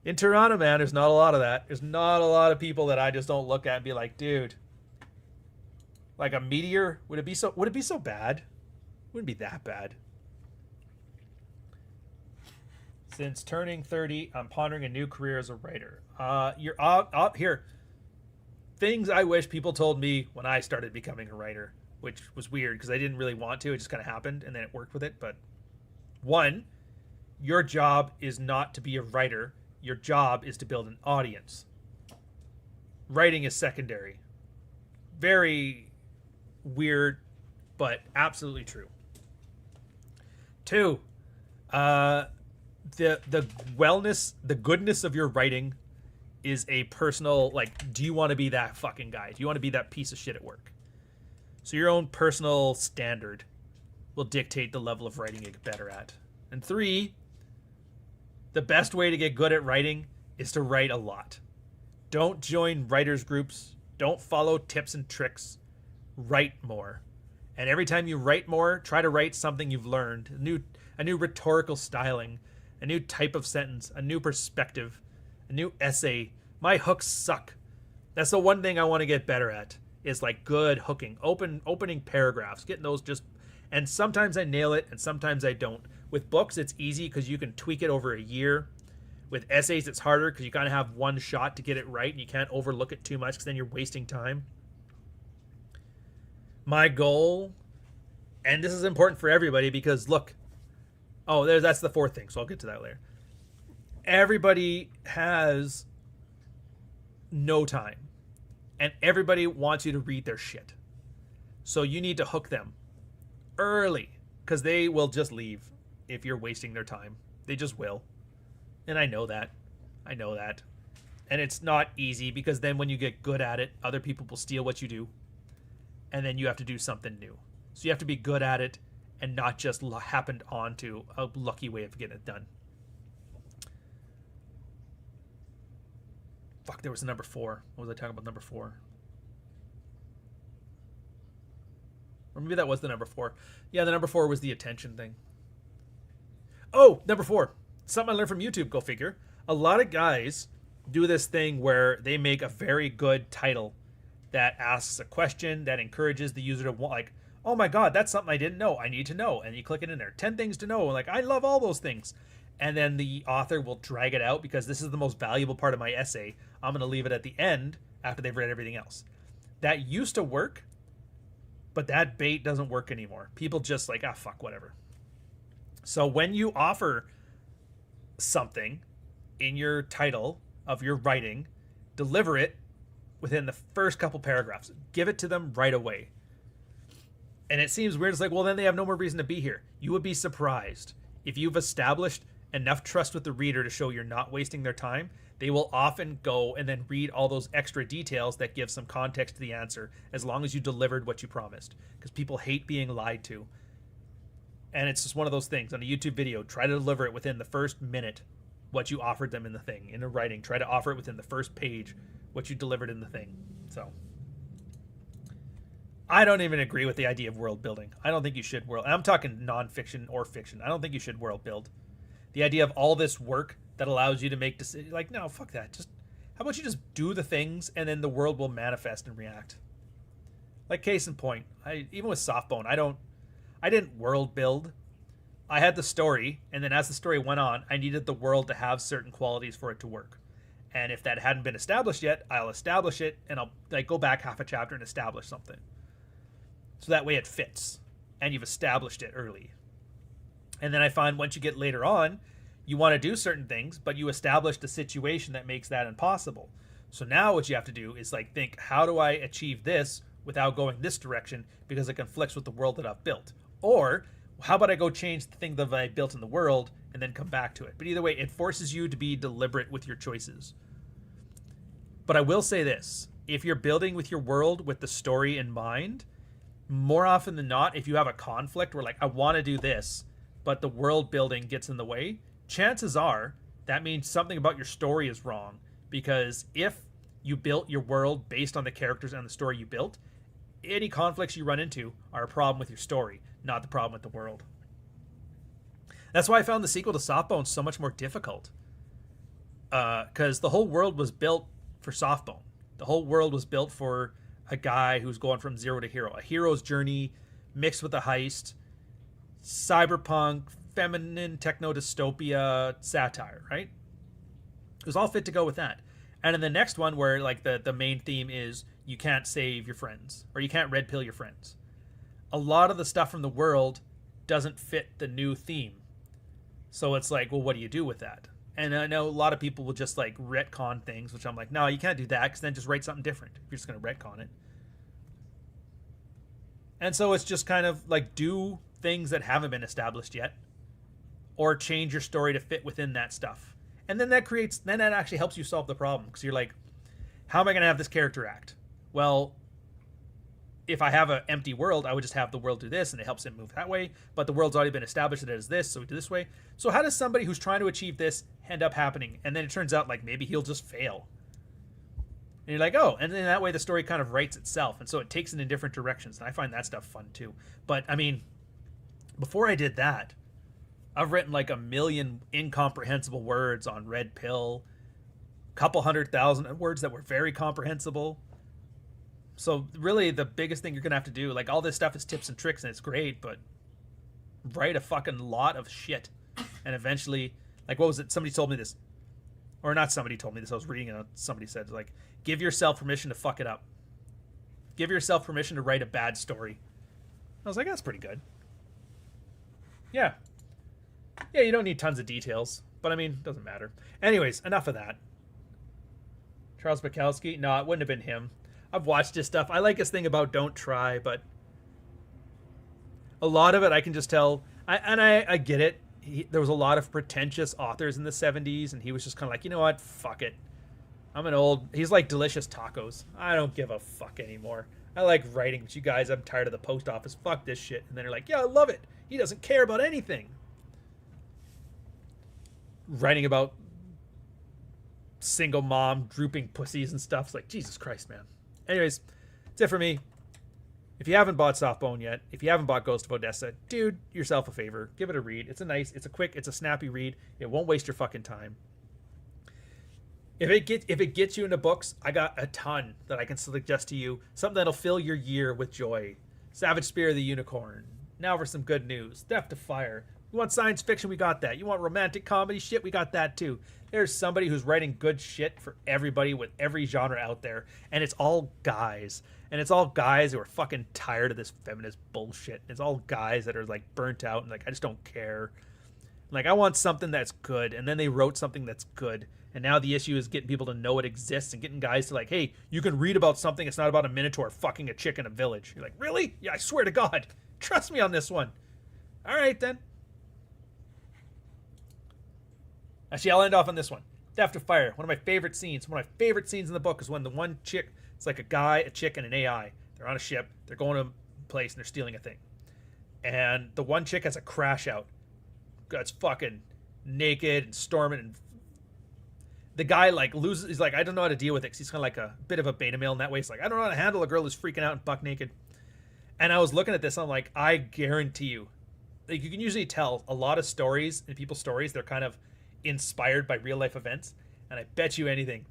In Toronto, man, there's not a lot of that. There's not a lot of people that I just don't look at and be like, dude, like a meteor, would it be so bad? Wouldn't be that bad. Since turning 30, I'm pondering a new career as a writer. You're up here. Things I wish people told me when I started becoming a writer, which was weird because I didn't really want to. It just kind of happened, and then it worked with it. But one, your job is not to be a writer. Your job is to build an audience. Writing is secondary. Very weird, but absolutely true. Two, the wellness, the goodness of your writing is a personal, like, do you want to be that fucking guy? Do you want to be that piece of shit at work? So your own personal standard will dictate the level of writing you get better at. And three, the best way to get good at writing is to write a lot. Don't join writers groups. Don't follow tips and tricks. Write more. And every time you write more, try to write something you've learned. A new rhetorical styling, a new type of sentence, a new perspective, a new essay. My hooks suck. That's the one thing I want to get better at, is like good hooking, opening paragraphs, getting those just, and sometimes I nail it and sometimes I don't. With books, it's easy because you can tweak it over a year. With essays, it's harder because you kind of have one shot to get it right and you can't overlook it too much because then you're wasting time. My goal, and this is important for everybody because look, that's the fourth thing, so I'll get to that later. Everybody has no time, and everybody wants you to read their shit. So you need to hook them early because they will just leave if you're wasting their time. They just will. And I know that. And it's not easy because then when you get good at it, other people will steal what you do. And then you have to do something new. So you have to be good at it and not just happened onto a lucky way of getting it done. Fuck, there was a number 4. What was I talking about number 4? Or maybe that was the number 4. Yeah, the number 4 was the attention thing. Oh, number 4. Something I learned from YouTube, go figure. A lot of guys do this thing where they make a very good title that asks a question that encourages the user to want, like, oh my god, that's something I didn't know. I need to know. And you click it in there. 10 things to know. Like, I love all those things. And then the author will drag it out because this is the most valuable part of my essay. I'm going to leave it at the end after they've read everything else. That used to work, but that bait doesn't work anymore. People just like, fuck, whatever. So when you offer something in your title of your writing, deliver it within the first couple paragraphs. Give it to them right away. And it seems weird. It's like, well, then they have no more reason to be here. You would be surprised. If you've established enough trust with the reader to show you're not wasting their time, they will often go and then read all those extra details that give some context to the answer, as long as you delivered what you promised. Because people hate being lied to. And it's just one of those things. On a YouTube video, try to deliver it within the first minute what you offered them in the thing. In a writing, try to offer it within the first page what you delivered in the thing. So I don't even agree with the idea of world building. I don't think you should world. And I'm talking nonfiction or fiction. I don't think you should world build. The idea of all this work that allows you to make decisions, like, no, fuck that. Just how about you just do the things and then the world will manifest and react. Like, case in point, even with Softbone, I didn't world build. I had the story, and then as the story went on, I needed the world to have certain qualities for it to work. And if that hadn't been established yet, I'll establish it, and I'll go back half a chapter and establish something. So that way it fits, and you've established it early. And then I find once you get later on, you want to do certain things, but you established a situation that makes that impossible. So now what you have to do is think, how do I achieve this without going this direction because it conflicts with the world that I've built? Or how about I go change the thing that I built in the world and then come back to it? But either way, it forces you to be deliberate with your choices. But I will say this. If you're building with your world with the story in mind, more often than not, if you have a conflict where I want to do this, but the world building gets in the way, chances are that means something about your story is wrong. Because if you built your world based on the characters and the story you built, any conflicts you run into are a problem with your story, not the problem with the world. That's why I found the sequel to Softbone so much more difficult. because the whole world was built for Softbone. The whole world was built for a guy who's going from zero to hero, a hero's journey mixed with a heist, cyberpunk, feminine techno dystopia satire, right? It was all fit to go with that. And in the next one, where like the main theme is you can't save your friends or you can't red pill your friends, a lot of the stuff from the world doesn't fit the new theme. So it's like, well, what do you do with that? And I know a lot of people will just like retcon things, which I'm like, no, you can't do that, because then just write something different if you're just going to retcon it. And so it's just kind of like, do things that haven't been established yet, or change your story to fit within that stuff. And then that actually helps you solve the problem, because you're like, how am I going to have this character act? Well, if I have an empty world, I would just have the world do this, and it helps him move that way. But the world's already been established that it is this, so we do this way. So how does somebody who's trying to achieve this end up happening? And then it turns out like maybe he'll just fail. And you're like, oh, and then that way the story kind of writes itself. And so it takes it in different directions. And I find that stuff fun too. But I mean, before I did that, I've written like 1 million incomprehensible words on Red Pill, a couple 100,000 words that were very comprehensible. So really the biggest thing you're going to have to do, like all this stuff is tips and tricks and it's great, but write a fucking lot of shit. And eventually, like what was it? Somebody told me this, or not somebody told me this, I was reading it, somebody said like, give yourself permission to fuck it up. Give yourself permission to write a bad story. I was like, that's pretty good. Yeah. Yeah, you don't need tons of details, but I mean, it doesn't matter. Anyways, enough of that. Charles Bukowski? No, it wouldn't have been him. I've watched his stuff. I like his thing about don't try, but a lot of it I can just tell. I get it. There was a lot of pretentious authors in the 70s, and he was just kind of like, you know what? Fuck it. He's like Delicious Tacos. I don't give a fuck anymore. I like writing, but you guys, I'm tired of the post office. Fuck this shit. And then they're like, yeah, I love it. He doesn't care about anything. Writing about single mom drooping pussies and stuff. It's like, Jesus Christ, man. Anyways, that's it for me. If you haven't bought Softbone yet, if you haven't bought Ghost of Odessa, do yourself a favor. Give it a read. It's a quick, it's a snappy read. It won't waste your fucking time. If it gets you into books, I got a ton that I can suggest to you. Something that'll fill your year with joy. Savage Spear of the Unicorn. Now for some good news. Death to Fire. You want science fiction? We got that. You want romantic comedy shit? We got that too. There's somebody who's writing good shit for everybody with every genre out there. And it's all guys. And it's all guys who are fucking tired of this feminist bullshit. It's all guys that are like burnt out and like, I just don't care. Like, I want something that's good. And then they wrote something that's good. And now the issue is getting people to know it exists and getting guys to like, hey, you can read about something. It's not about a minotaur fucking a chick in a village. You're like, really? Yeah, I swear to God. Trust me on this one. All right, then. Actually, I'll end off on this one. Death to Fire. One of my favorite scenes. One of my favorite scenes in the book is when the one chick, it's like a guy, a chick, and an AI. They're on a ship. They're going to a place and they're stealing a thing. And the one chick has a crash out. It's fucking naked and storming. And the guy like loses. He's like, I don't know how to deal with it. 'Cause he's kind of like a bit of a beta male in that way. He's like, I don't know how to handle a girl who's freaking out and buck naked. And I was looking at this. I'm like, I guarantee you. Like, you can usually tell a lot of stories in people's stories. They're kind of inspired by real life events, and I bet you anything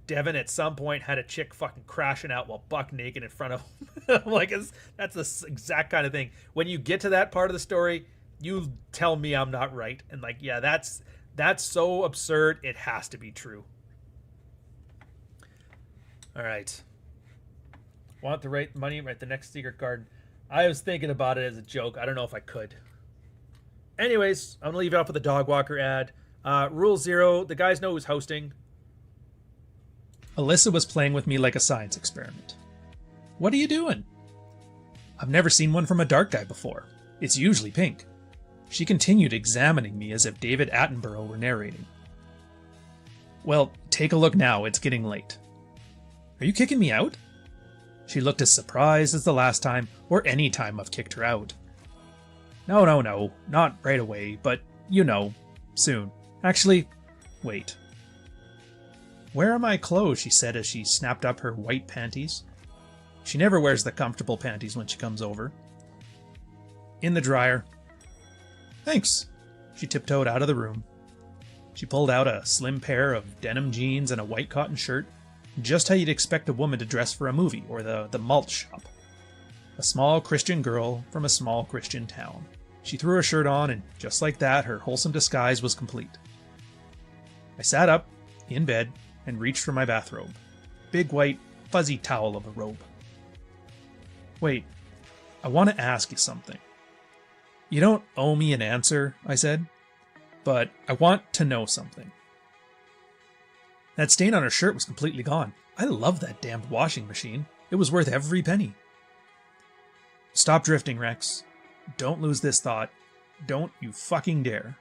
Devin at some point had a chick fucking crashing out while buck naked in front of him. Like, that's the exact kind of thing. When you get to that part of the story, you tell me I'm not right, and like, yeah, that's so absurd it has to be true. All right, want the right money, write the next secret garden. I was thinking about it as a joke. I don't know if I could. Anyways, I'm gonna leave it up with the dog walker ad. Rule 0, the guys know who's hosting. Alyssa was playing with me like a science experiment. What are you doing? I've never seen one from a dark guy before. It's usually pink. She continued examining me as if David Attenborough were narrating. Well, take a look now, it's getting late. Are you kicking me out? She looked as surprised as the last time, or any time I've kicked her out. No, not right away, but, you know, soon. Actually, wait. Where are my clothes? She said as she snapped up her white panties. She never wears the comfortable panties when she comes over. In the dryer. Thanks. She tiptoed out of the room. She pulled out a slim pair of denim jeans and a white cotton shirt, just how you'd expect a woman to dress for a movie or the malt shop. A small Christian girl from a small Christian town. She threw her shirt on, and just like that, her wholesome disguise was complete. I sat up, in bed, and reached for my bathrobe. Big white, fuzzy towel of a robe. Wait, I want to ask you something. You don't owe me an answer, I said, but I want to know something. That stain on her shirt was completely gone. I love that damned washing machine. It was worth every penny. Stop drifting, Rex. Don't lose this thought. Don't you fucking dare.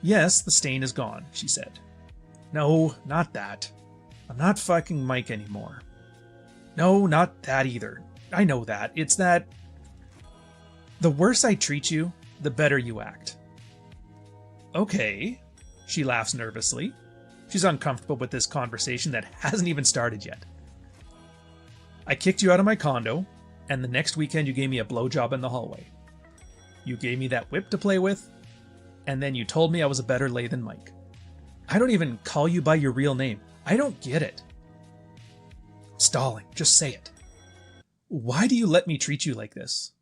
Yes, the stain is gone, she said. No, not that. I'm not fucking Mike anymore. No, not that either. I know that. It's that... The worse I treat you, the better you act. Okay, she laughs nervously. She's uncomfortable with this conversation that hasn't even started yet. I kicked you out of my condo, and the next weekend you gave me a blowjob in the hallway. You gave me that whip to play with, and then you told me I was a better lay than Mike. I don't even call you by your real name. I don't get it. Stalling, just say it. Why do you let me treat you like this?